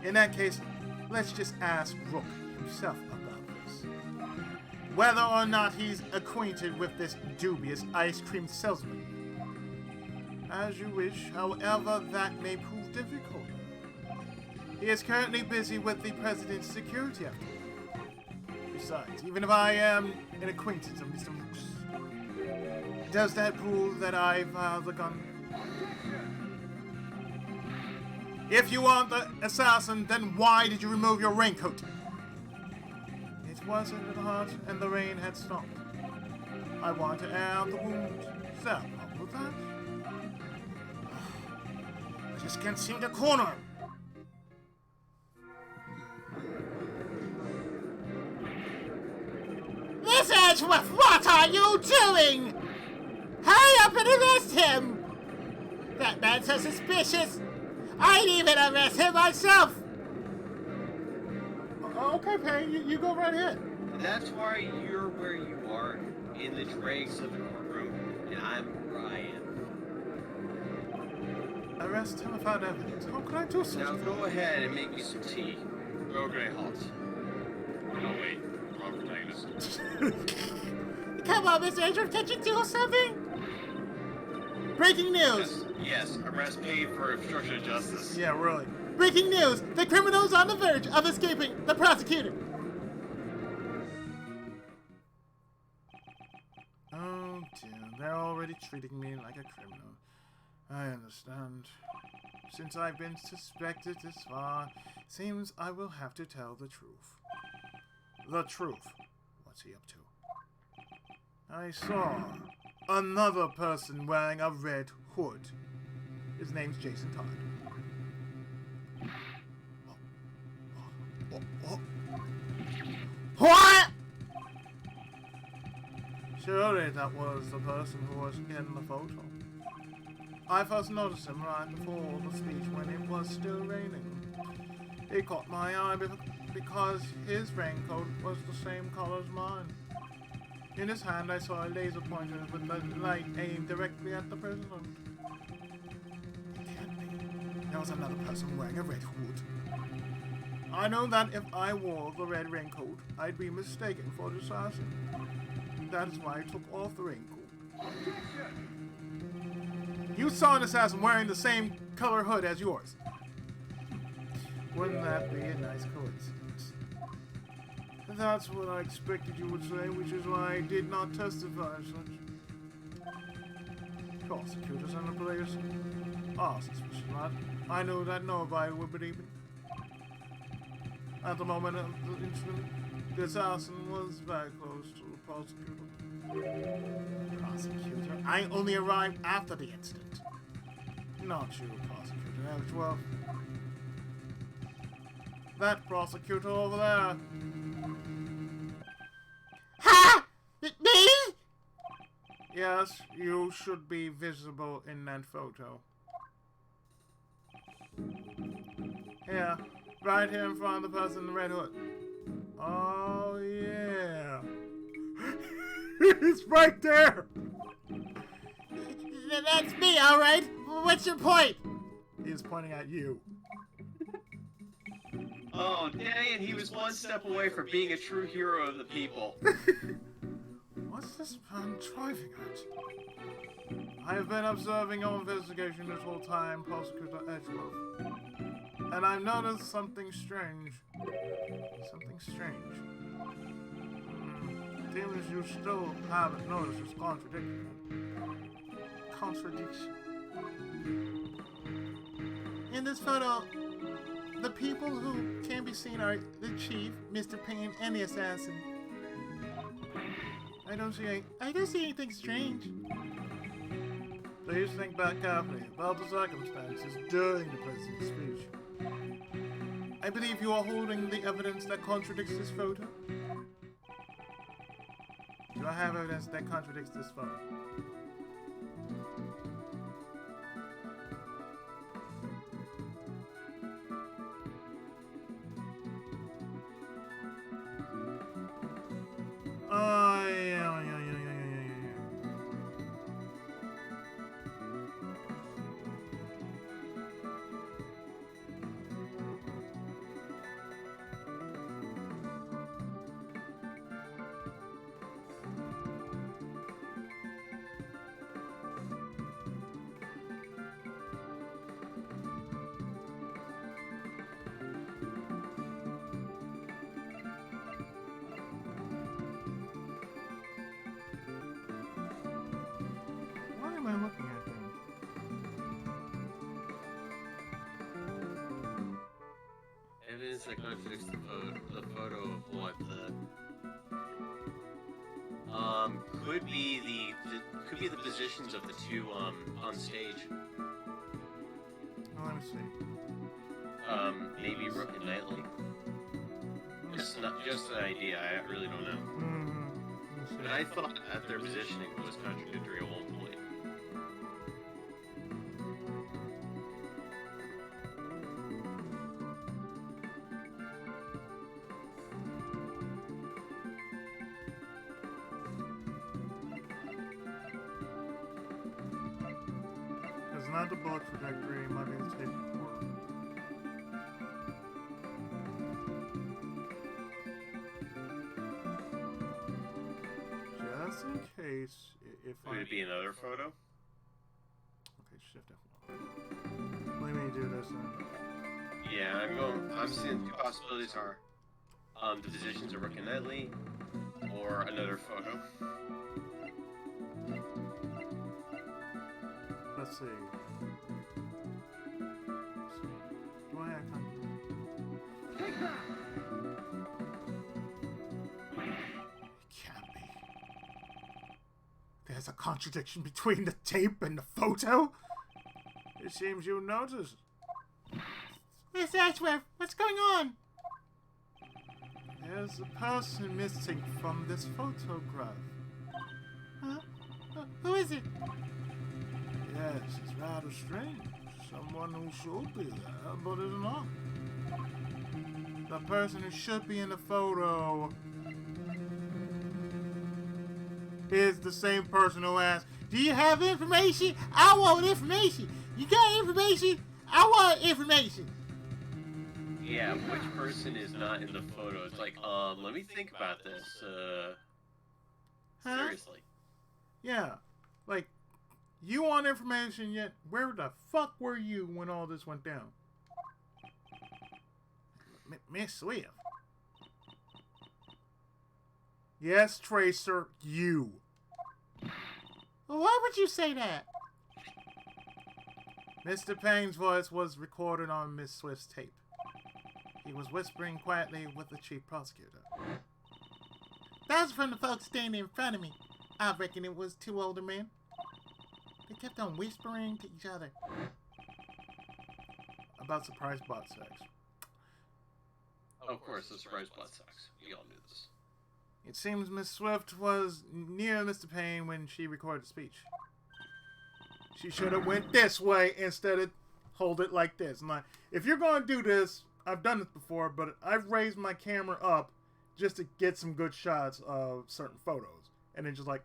In that case, let's just ask Rook himself about this. Whether or not he's acquainted with this dubious ice cream salesman. As you wish, however that may prove difficult. He is currently busy with the President's security after all. Besides, even if I am an acquaintance of Mr. Rook's, does that prove that I've the gun? If you aren't the assassin, then why did you remove your raincoat? It was a little hot and the rain had stopped. I want to air out the wound. Is that a problem with that? I just can't seem to corner him. Miss Edgeworth, what are you doing? Hurry up and arrest him! That man's so suspicious. I'd even arrest him myself. Okay, Pay, you go right ahead. That's why you're where you are, in the dregs of the courtroom, and I'm where I am. Arrest him without evidence. How could I do such Now a thing? go ahead and make me some tea. Earl Grey hot. No, wait. Wrong protagonist. Come on, Miss Edgeworth, can't you do something? Breaking news! Yes, arrest paid for obstruction of justice. Yeah, really. Breaking news! The criminal is on the verge of escaping the prosecutor. Oh dear, they're already treating me like a criminal. I understand. Since I've been suspected this far, seems I will have to tell the truth. The truth. What's he up to? I saw another person wearing a red hood. His name's Jason Todd. What? Surely that was the person who was in the photo. I first noticed him right before the speech when it was still raining. It caught my eye because his raincoat was the same color as mine. In his hand I saw a laser pointer with the light aimed directly at the president. It can't be. There was another person wearing a red hood. I know that if I wore the red raincoat, I'd be mistaken for the assassin. That is why I took off the raincoat. You saw an assassin wearing the same color hood as yours. Wouldn't that be a nice coincidence? That's what I expected you would say, which is why I did not testify as such. Prosecutors and the police are suspicious of that. I know that nobody would believe me. At the moment of the incident, the assassin was very close to the prosecutor. Prosecutor? I only arrived after the incident. Not you, Prosecutor Edgeworth. That prosecutor over there. Ha! Me? Yes, you should be visible in that photo. Here, right here in front of the person in the red hood. Oh, yeah. It's right there! That's me, alright. What's your point? He's pointing at you. Oh, dang it, he was one step away from being a true hero of the people. What's this man driving at? I have been observing your investigation this whole time, Prosecutor Edgeworth. And I've noticed something strange. Something strange. Seems you still haven't noticed this contradiction. Contradiction. In this photo, the people who can be seen are the chief, Mr. Payne, and the assassin. I don't see anything strange. Please think back carefully about the circumstances during the president's speech. I believe you are holding the evidence that contradicts this photo. Do I have evidence that contradicts this photo? am I looking at then? Evidence that contradicts the photo of what could be the positions of the two on stage. Well, let me see. Maybe Rook and Knightley. Just an idea. I really don't know. Let me see. But I thought that their positioning was contradictory at one point. It's not the bullet trajectory, it might be the tape recorder. Just in case, if Would it be another photo? Okay, shift F1. Let me do this then. Yeah, I'm seeing two possibilities are the positions of Rook and Knightley, or another photo. Let's see. Do I have time? Can't be. There's a contradiction between the tape and the photo? It seems you noticed. Miss Ashworth, what's going on? There's a person missing from this photograph. Huh? Who is it? Yes, it's rather strange. Someone who should be there, but is not. The person who should be in the photo is the same person who asked, Do you have information? I want information. You got information? I want information. Yeah, which person is not in the photo? It's like, let me think about this. Huh? Seriously. yeah, like, you want information yet? Where the fuck were you when all this went down? Miss Swift. Yes, Tracer, you. Well, why would you say that? Mr. Payne's voice was recorded on Miss Swift's tape. He was whispering quietly with the chief prosecutor. That was from the folks standing in front of me. I reckon it was two older men. They kept on whispering to each other. About surprise bot sex. Of course, the surprise blood sex. We all knew this. It seems Miss Swift was near Mr. Payne when she recorded the speech. She should have went this way instead of hold it like this. Now, if you're going to do this, I've done this before, but I've raised my camera up just to get some good shots of certain photos. And then just like...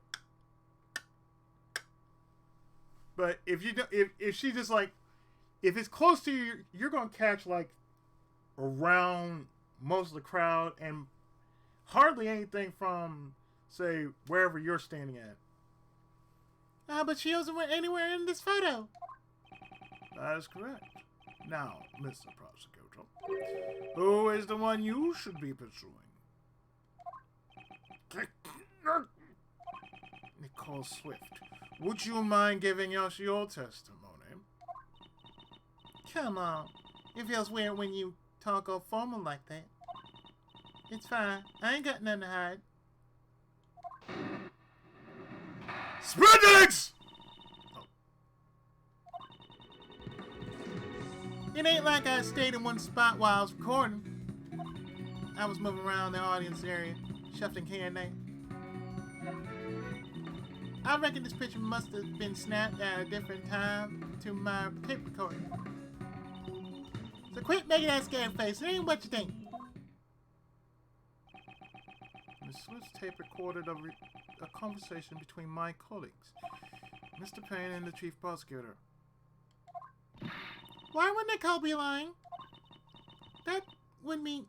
But if you don't, if she just like... If it's close to you, you're going to catch like around most of the crowd and hardly anything from, say, wherever you're standing at. But she wasn't anywhere in this photo. That is correct. Now, Mr. Prosecutor, who is the one you should be pursuing? Nicole Swift, would you mind giving us your testimony? Come on. It feels weird when you talk all formal like that. It's fine. I ain't got nothing to hide. Spandex! It ain't like I stayed in one spot while I was recording. I was moving around the audience area, shuffling K&A. I reckon this picture must have been snapped at a different time to my tape recording. So quit making that scared face. It ain't what you think. Miss Swift's tape recorded a conversation between my colleagues, Mr. Payne and the chief prosecutor. Why would Nicole be lying? That would mean...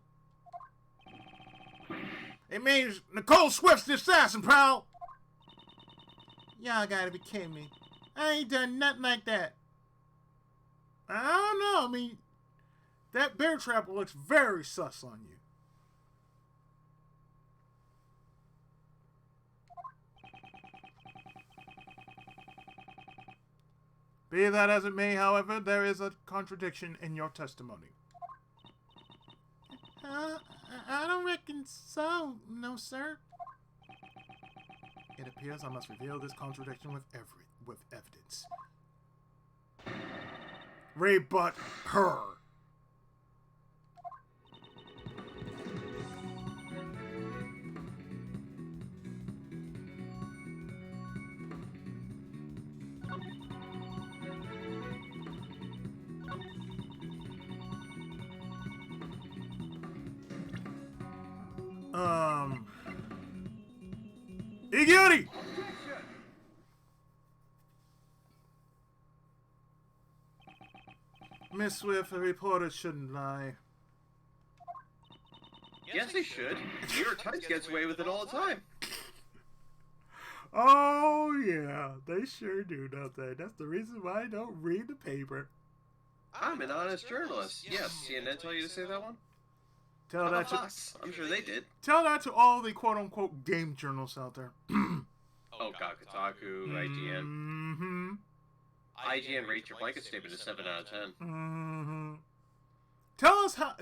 It means Nicole Swift's the assassin, pal! Y'all gotta be kidding me. I ain't done nothing like that. I don't know, I mean, that bear trap looks very sus on you. Be that as it may, however, there is a contradiction in your testimony. I don't reckon so, no sir. It appears I must reveal this contradiction with evidence. Rebut her. Iguri! Miss Swift, a reporter shouldn't lie. Yes, they should. New York Times gets away with it all the time. Oh, yeah, they sure do, don't they? That's the reason why I don't read the paper. I'm an honest journalist. Yes, CNN tell you to say that one? Tell How that about to, Fox? I'm sure they did. tell that to all the quote-unquote game journalists out there. Oh, God, Kotaku, IGN. Mm-hmm. IGN rates your blanket statement a 7 out of 10. Mm-hmm.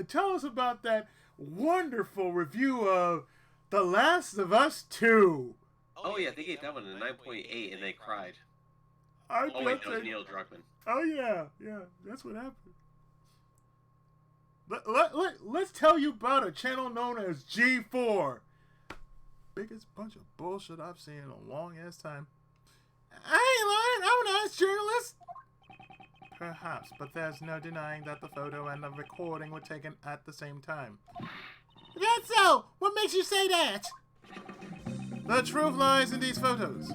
Tell us about that wonderful review of The Last of Us 2. Oh, yeah, they gave that one a 9.8 and they cried. I Oh, wait, bet that was they- Neil Druckmann. Oh yeah, that's what happened. Let's tell you about a channel known as G4. Biggest bunch of bullshit I've seen in a long ass time. I ain't lying, I'm an honest journalist. Perhaps, but there's no denying that the photo and the recording were taken at the same time. That's so. What makes you say that? The truth lies in these photos.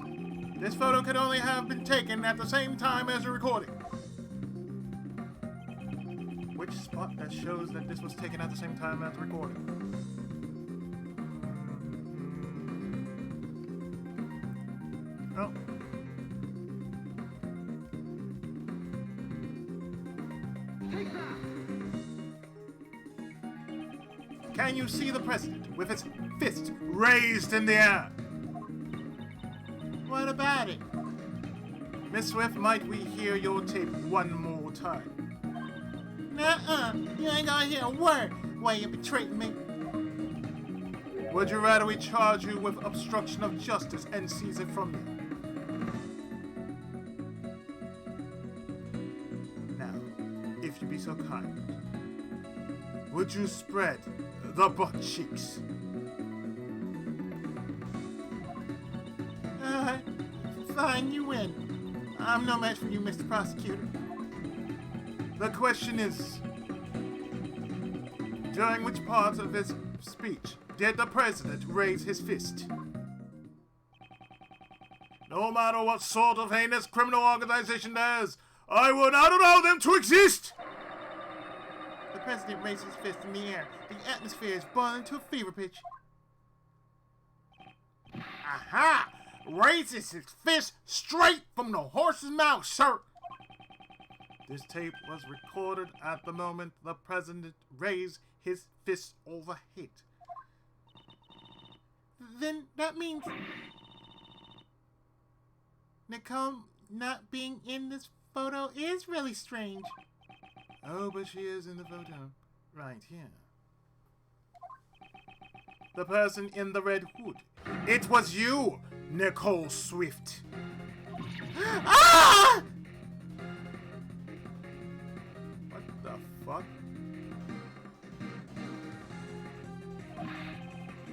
This photo could only have been taken at the same time as the recording. Which spot that shows that this was taken at the same time as the recording? Oh. Can you see the president with his fist raised in the air? What about it? Miss Swift, might we hear your tape one more time? Nuh-uh. You ain't gonna hear a word while you betraying me. Would you rather we charge you with obstruction of justice and seize it from you? Now, if you be so kind, would you spread the butt cheeks? Fine, you win. I'm no match for you, Mr. Prosecutor. The question is, during which part of his speech did the president raise his fist? No matter what sort of heinous criminal organization there is, I will not allow them to exist! The president raised his fist in the air. The atmosphere is boiling to a fever pitch. Aha! Raises his fist straight from the horse's mouth, sir. This tape was recorded at the moment the president raised his fist overhead. Then that means Nicole not being in this photo is really strange. Oh, but she is in the photo. Right here. The person in the red hood. It was you, Nicole Swift. Ah! What the fuck?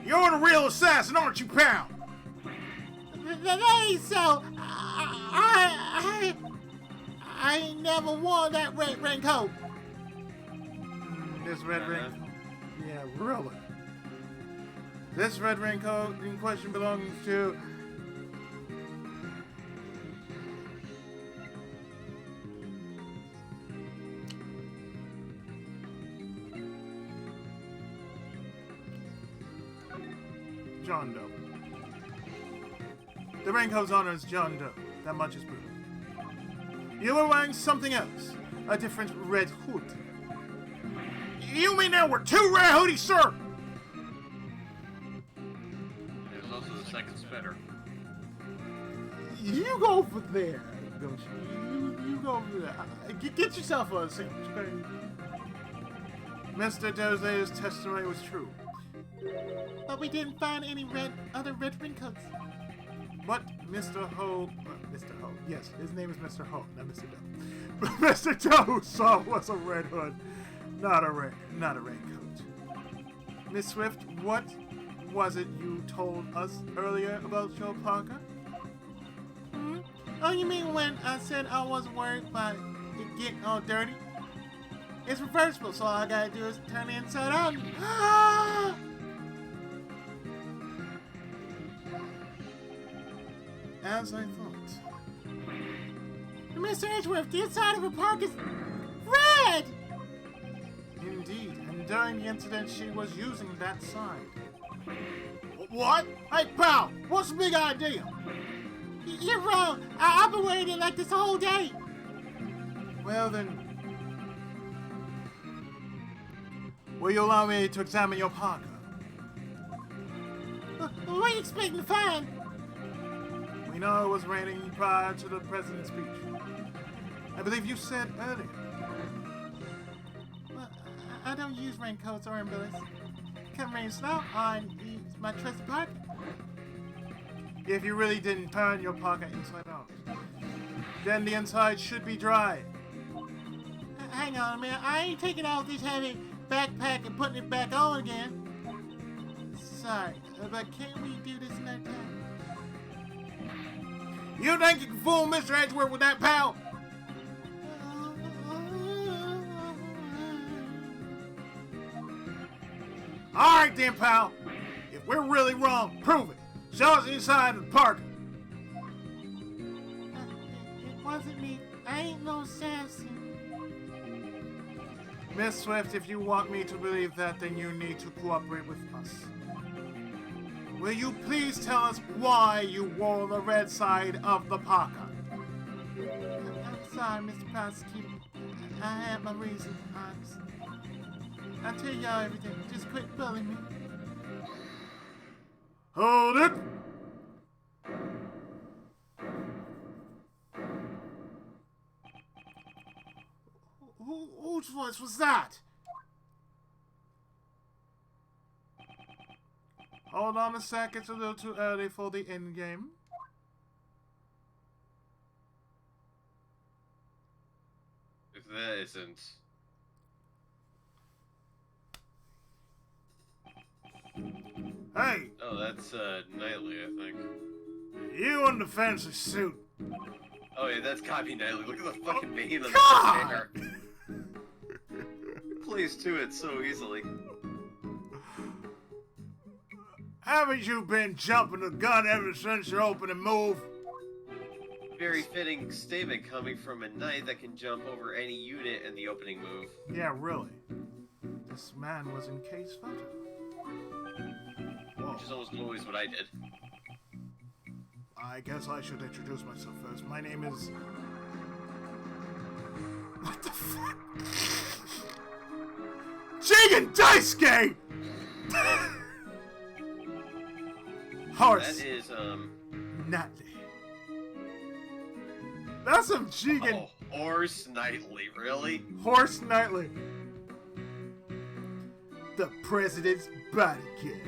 You're the real assassin, aren't you, pal? That ain't so. I ain't never worn that red raincoat. This red raincoat? Yeah, really. This red raincoat in question belongs to... John Doe. The raincoat's honor is John Doe. That much is proven. You were wearing something else. A different red hood. You mean there were two red hoodies, sir? There's also the second spitter. You go over there. You go over there. Get yourself a sandwich, okay? Mr. Doze's testimony was true. But we didn't find any other red raincoats. But Mr. Ho, Mr. Ho, yes, his name is Mr. Ho, not Mr. Doe. But Mr. Doe saw was a red hood, not a raincoat. Miss Swift, what was it you told us earlier about your parka? Oh, you mean when I said I wasn't worried about it getting all dirty? It's reversible, so all I gotta do is turn it inside out. As I thought. Mr. Edgeworth, the inside of her park is red! Indeed, and during the incident, she was using that side. What? Hey, pal, what's the big idea? You're wrong. I've been wearing it like this the whole day. Well then, will you allow me to examine your parka? What are you expecting to find? We know it was raining prior to the president's speech. I believe you said earlier. Well, I don't use raincoats or umbrellas. Come rain or snow, I use my trusted parka. If you really didn't turn your parka inside out, then the inside should be dry. Hang on a minute, I ain't taking out this heavy backpack and putting it back on again. Sorry, but can't we do this another time? You think you can fool Mr. Edgeworth with that, pal? All right then, pal. If we're really wrong, prove it. Show us the inside of the parka. It wasn't me. I ain't no assassin. Miss Swift, if you want me to believe that, then you need to cooperate with us. Will you please tell us why you wore the red side of the parka? I'm sorry, Mr. Prosecutor. I had my reasons, honestly. I'll tell y'all everything. Just quit bullying me. Hold it! Whose voice was that? Hold on a sec, it's a little too early for the end game. If that isn't. Hey, Oh, that's Knightley, I think. you in the fancy suit. Oh yeah, that's Copy Knightley. Look at the fucking vein on God! his hair. Plays to it so easily. Haven't you been jumping the gun ever since your opening move? Very fitting statement coming from a knight that can jump over any unit in the opening move. Yeah, really. This man was in case photo. Which is almost always what I did. I guess I should introduce myself first. My name is... What the fuck? Jigen Daisuke! Horse. That is, Knightley. That's some Jigen... Oh, Horse Knightley, really? Horse Knightley. The president's bodyguard.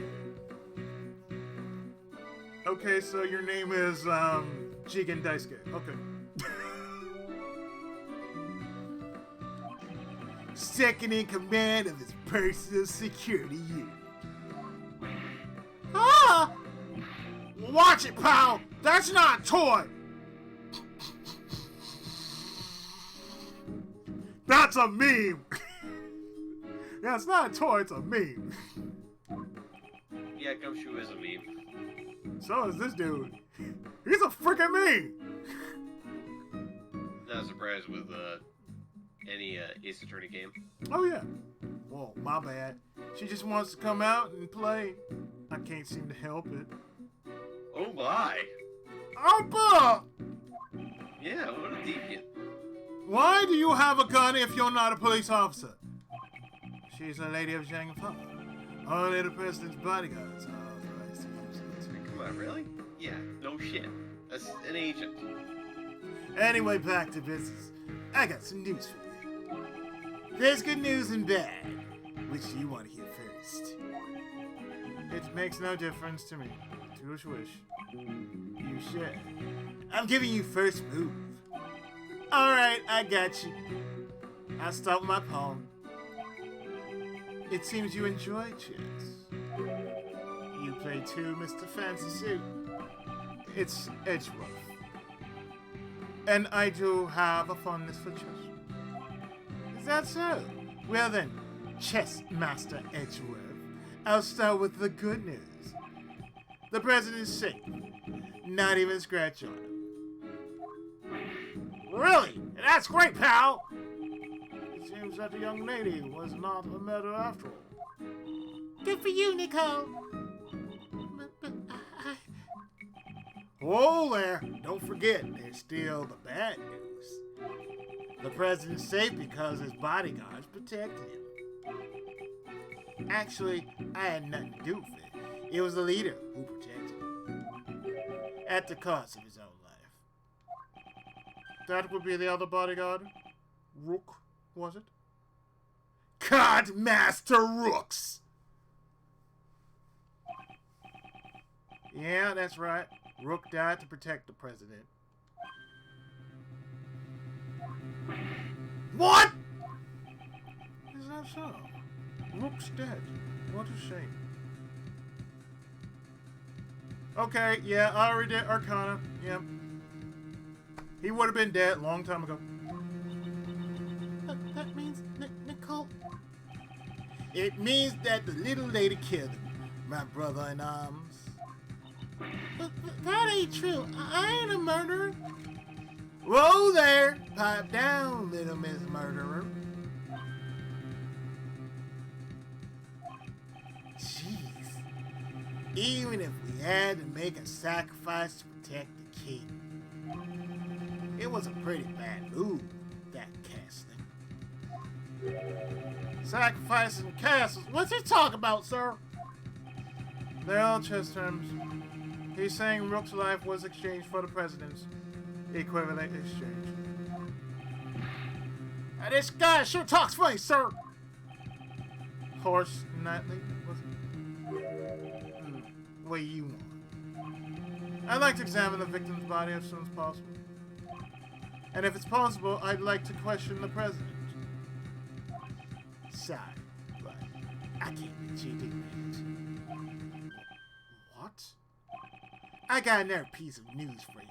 Okay, so your name is, Jigen Daisuke. Okay. Second in command of his personal security unit. Ah! Watch it, pal. That's not a toy. That's a meme! Yeah, it's not a toy, it's a meme. Yeah, Gumshoe is a meme. So is this dude. He's a freaking meme! Not surprised with, any, Ace Attorney game. Oh yeah. Whoa, my bad. She just wants to come out and play. I can't seem to help it. Oh my! Oppa! Yeah, what a deviant. Why do you have a gun if you're not a police officer? She's a lady of Zhangfa. Only the president's bodyguards are authorized to use it. Come on, really? Yeah, no shit. That's an agent. Anyway, back to business. I got some news for you. There's good news and bad. Which do you want to hear first? It makes no difference to me. Do as you wish. You should. I'm giving you first move. Alright, I got you. I'll start with my poem. It seems you enjoy chess. You play too, Mr. Fancy Suit. It's Edgeworth. And I do have a fondness for chess. Is that so? Well then, Chess Master Edgeworth, I'll start with the good news. The president is safe. Not even a scratch on him. Really? That's great, pal! It seems that the young lady was not a murderer after all. Good for you, Nicole. Whoa there! Don't forget, there's still the bad news. The president's safe because his bodyguards protected him. Actually, I had nothing to do with it. It was the leader who protected him. At the cost of his own life. That would be the other bodyguard? Rook, was it? God Master Rooks! Yeah, that's right. Rook died to protect the president. What? Is that so? Rook's dead. What a shame. Okay, yeah, I already did Arcana. Yeah. He would have been dead a long time ago. That means Nicole. It means that the little lady killed him. My brother in arms. That ain't true. I ain't a murderer. Whoa there! Pipe down, little Miss Murderer. Jeez. Even if we had to make a sacrifice to protect the king, it was a pretty bad move, that casting. Sacrificing castles? What's he talking about, sir? They're all chess terms. He's saying Rook's life was exchanged for the president's. Equivalent exchange. This guy sure talks funny, sir. Horse Knightley, was it? What do you want? I'd like to examine the victim's body as soon as possible. And if it's possible, I'd like to question the president. Sorry, but I can't let you do that. What? I got another piece of news for you.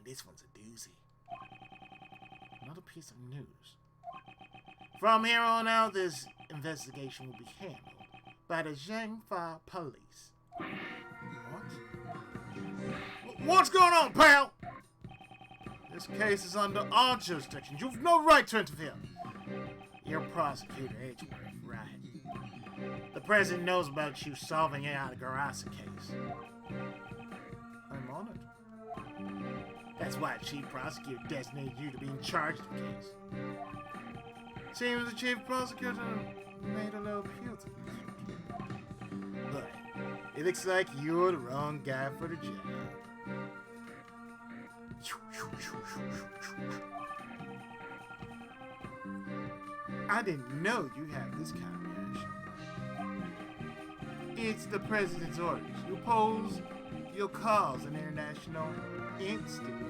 This one's a doozy. Another piece of news. From here on out, this investigation will be handled by the Zhangfa police. What? What's going on, pal? This case is under our jurisdiction. You've no right to interfere. You're Prosecutor Edgeworth, right? The president knows about you solving the Garasa case. I'm on it. That's why Chief Prosecutor designated you to be in charge of the case. Seems the Chief Prosecutor made a little appeal to this. But it looks like you're the wrong guy for the job. I didn't know you had this kind of reaction. It's the President's orders. You pose your cause an international instinct.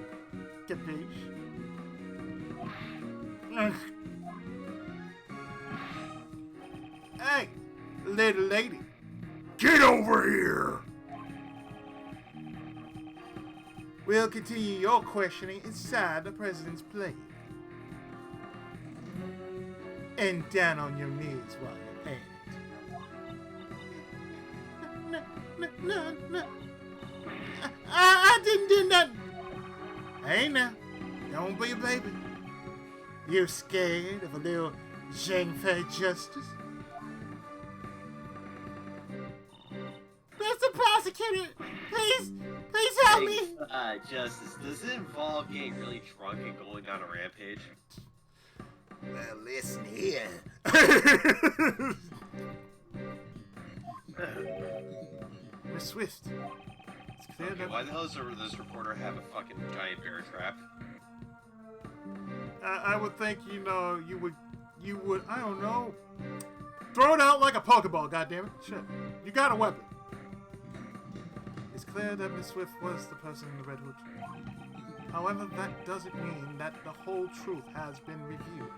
Capiche? Hey, little lady. Get over here! We'll continue your questioning inside the president's plane. And down on your knees while you're paying it. No. I didn't do nothing. Hey now, don't be a baby. You scared of a little Zhangfei justice? Mr. Prosecutor, please help me. Justice, does it involve getting really drunk and going on a rampage? Well, listen here. Miss Swift. It's clear Okay, that... why the hell does this reporter have a fucking giant bear trap? I would think, you know, you would, I don't know, throw it out like a Pokeball, goddammit. Shit. You got a weapon. It's clear that Miss Swift was the person in the red hood. However, that doesn't mean that the whole truth has been revealed.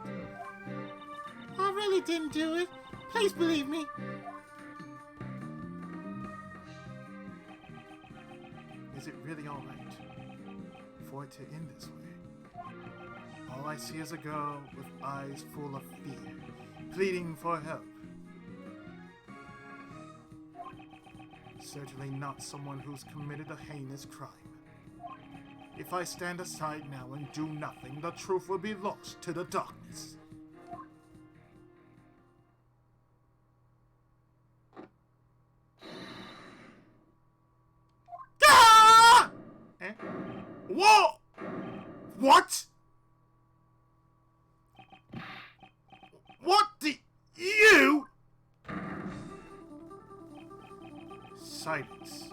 I really didn't do it. Please believe me. Is it really alright for it to end this way? All I see is a girl with eyes full of fear, pleading for help. Certainly not someone who's committed a heinous crime. If I stand aside now and do nothing, the truth will be lost to the darkness. Ah! Eh? Whoa! What? What the... You? Silence.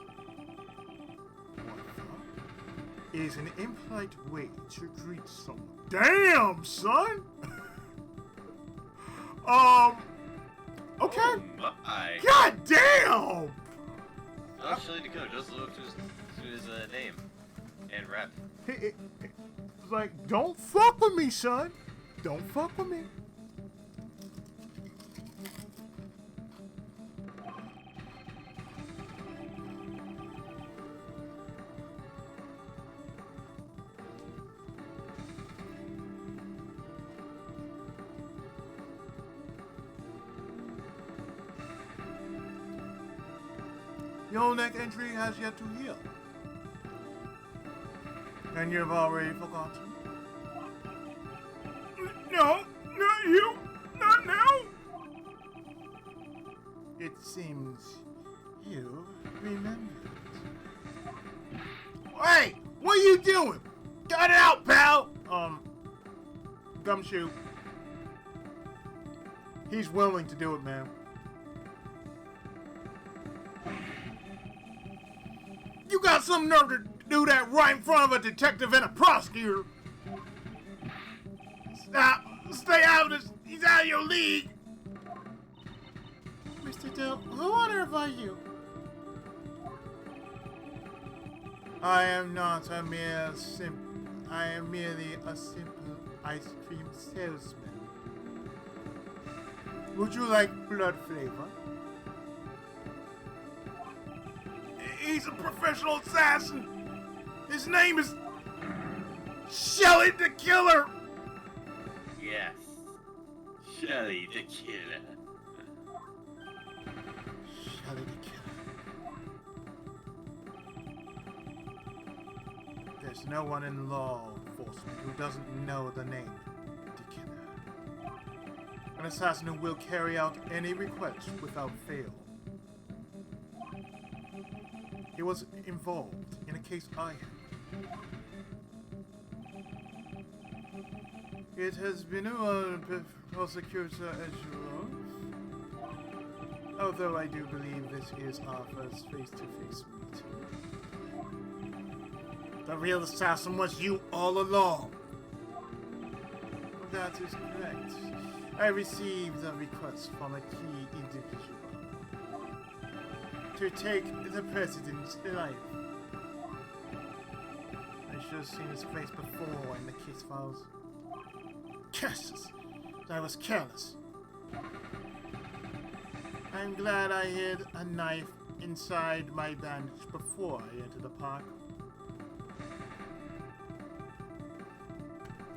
Is an impolite way to greet someone. Damn, son! Okay. Oh my. God damn! Actually, Dakota does live to his name and rep. It's like, don't fuck with me, son. Don't fuck with me. Your neck injury has yet to heal. And you've already forgotten. No, not you. Not now. It seems you remembered. Hey, what are you doing? Cut it out, pal. Gumshoe. He's willing to do it, man. You got some nerve to do that right in front of a detective and a prosecutor. Stop. Stay out of this. He's out of your league. Mr. Dill, who on earth are you? I am not a mere I am merely a simple ice cream salesman. Would you like blood flavor? He's a professional assassin. His name is Shelly the Killer. Yes. Shelly the Killer. Shelly the Killer. There's no one in law enforcement who doesn't know the name the Killer. An assassin who will carry out any request without fail. He was involved in a case I had. It has been a prosecutor as you are. Although I do believe this is our first face-to-face meeting. The real assassin was you all along. That is correct. I received a request from a key individual to take the president's life. I should have seen his face before in the case files. Yes, I was careless. I'm glad I hid a knife inside my bandage before I entered the park.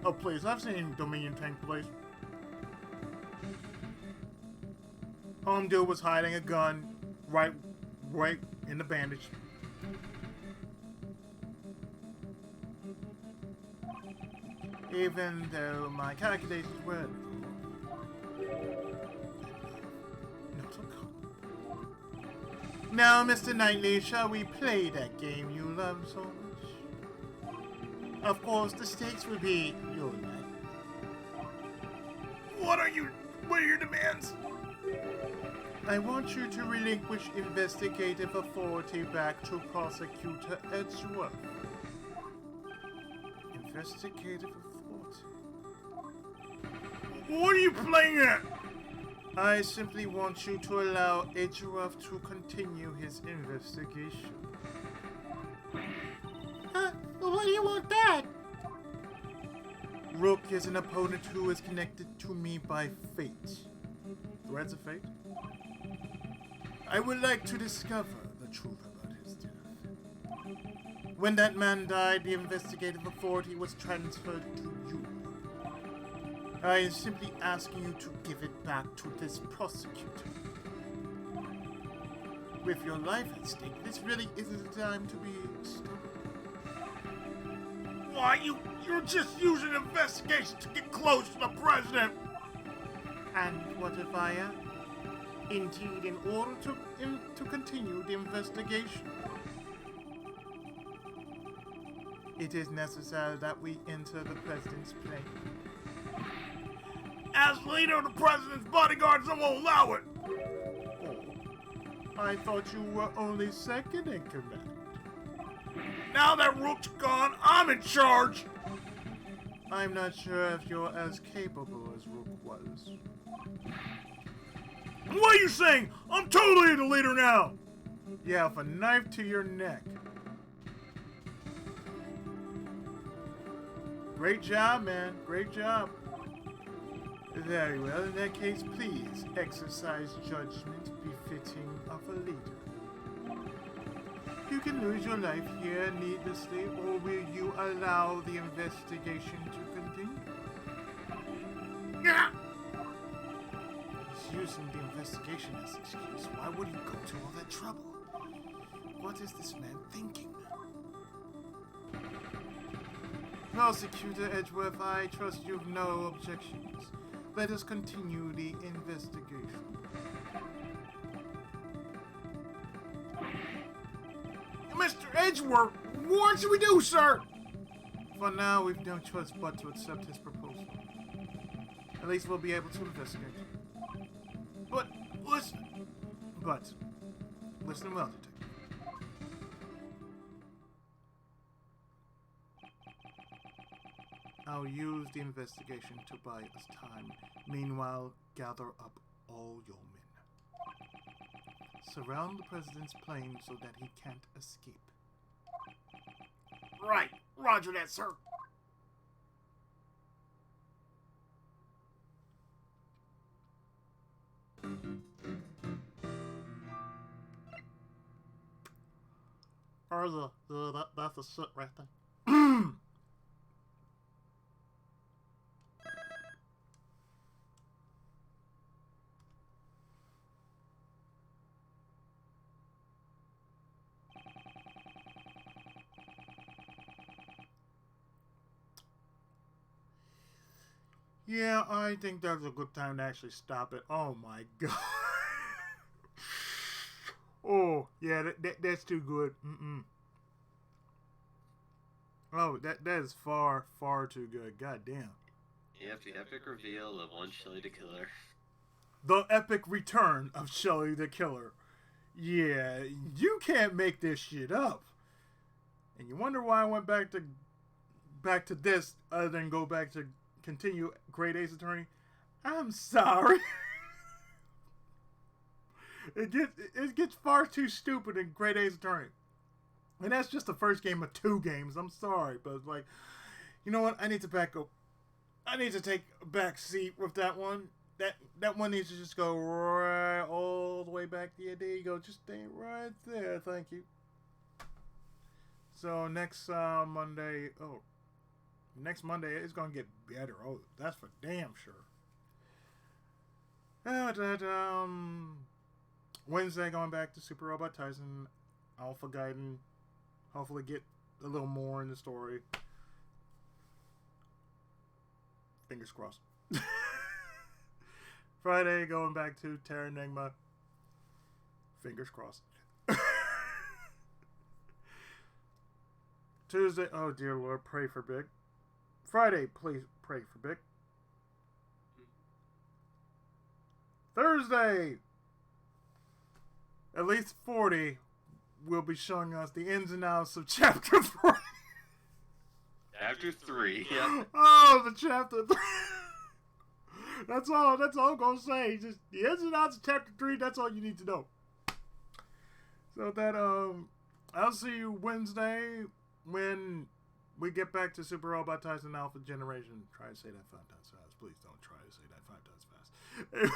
Oh please, I've seen Dominion Tank Police. Home dude was hiding a gun right in the bandage. Even though my calculations were not so common. Now, Mr. Knightley, shall we play that game you love so much? Of course, the stakes will be your life. What are your demands? I want you to relinquish investigative authority back to Prosecutor Edgeworth. Investigative authority? What are you playing at? I simply want you to allow Edgeruff to continue his investigation. What do you want that? Rook is an opponent who is connected to me by fate. Threads of fate? I would like to discover the truth about his death. When that man died, the investigative authority was transferred to you. I am simply asking you to give it back to this prosecutor. With your life at stake, this really isn't the time to be stubborn. Why, you're just using investigation to get close to the president! And what if I am? Indeed, in order to continue the investigation, it is necessary that we enter the president's plane. As leader of the president's bodyguards, I won't allow it! Oh, I thought you were only second in command. Now that Rook's gone, I'm in charge! I'm not sure if you're as capable as Rook was. What are you saying? I'm totally the leader now! You have a knife to your neck. Great job, man. Great job. Very well. In that case, please exercise judgment befitting of a leader. You can lose your life here needlessly, or will you allow the investigation to continue? Yeah. He's using the investigation as an excuse. Why would he go to all that trouble? What is this man thinking? Prosecutor Edgeworth, I trust you've no objections. Let us continue the investigation. Mr. Edgeworth, what should we do, sir? For now, we've no choice but to accept his proposal. At least we'll be able to investigate. But listen well, detective. I'll use the investigation to buy us time. Meanwhile, gather up all your men. Surround the president's plane so that he can't escape. Right. Roger that, sir. That's the shit right there. Yeah, I think that's a good time to actually stop it. Oh my god. Oh, yeah, that's too good. Mm-mm. Oh, that is far too good. God damn. Yep, the epic reveal of one Shelly the Killer. The epic return of Shelly the Killer. Yeah, you can't make this shit up. And you wonder why I went back to this other than go back to continue Great Ace Attorney? I'm sorry. It gets far too stupid in Great Ace Attorney. And that's just the first game of 2 games. I'm sorry, but like, you know what? I need to back up. I need to take a back seat with that one. That one needs to just go right all the way back there. There you go. Just stay right there. Thank you. So next Monday, next Monday it's gonna get better. Oh, that's for damn sure. Wednesday going back to Super Robot Tyson, Alpha Gaiden. Hopefully get a little more in the story. Fingers crossed. Friday going back to Terra Enigma. Fingers crossed. Tuesday, oh dear Lord, pray for Big. Friday, please pray for Big. Thursday, at least 40 will be showing us the ins and outs of Chapter 3. Chapter 3, yeah. Oh, the Chapter 3. That's all I'm gonna say. Just the ins and outs of chapter 3, that's all you need to know. So that I'll see you Wednesday when we get back to Super Robot Tyson Alpha Generation. Try to say that 5 times fast. Please don't try to say that 5 times fast.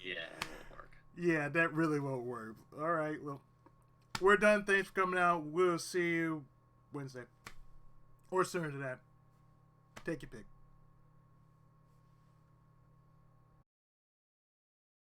Yeah, it won't work. Yeah, that really won't work. All right, well, we're done. Thanks for coming out. We'll see you Wednesday. Or sooner than that. Take your pick.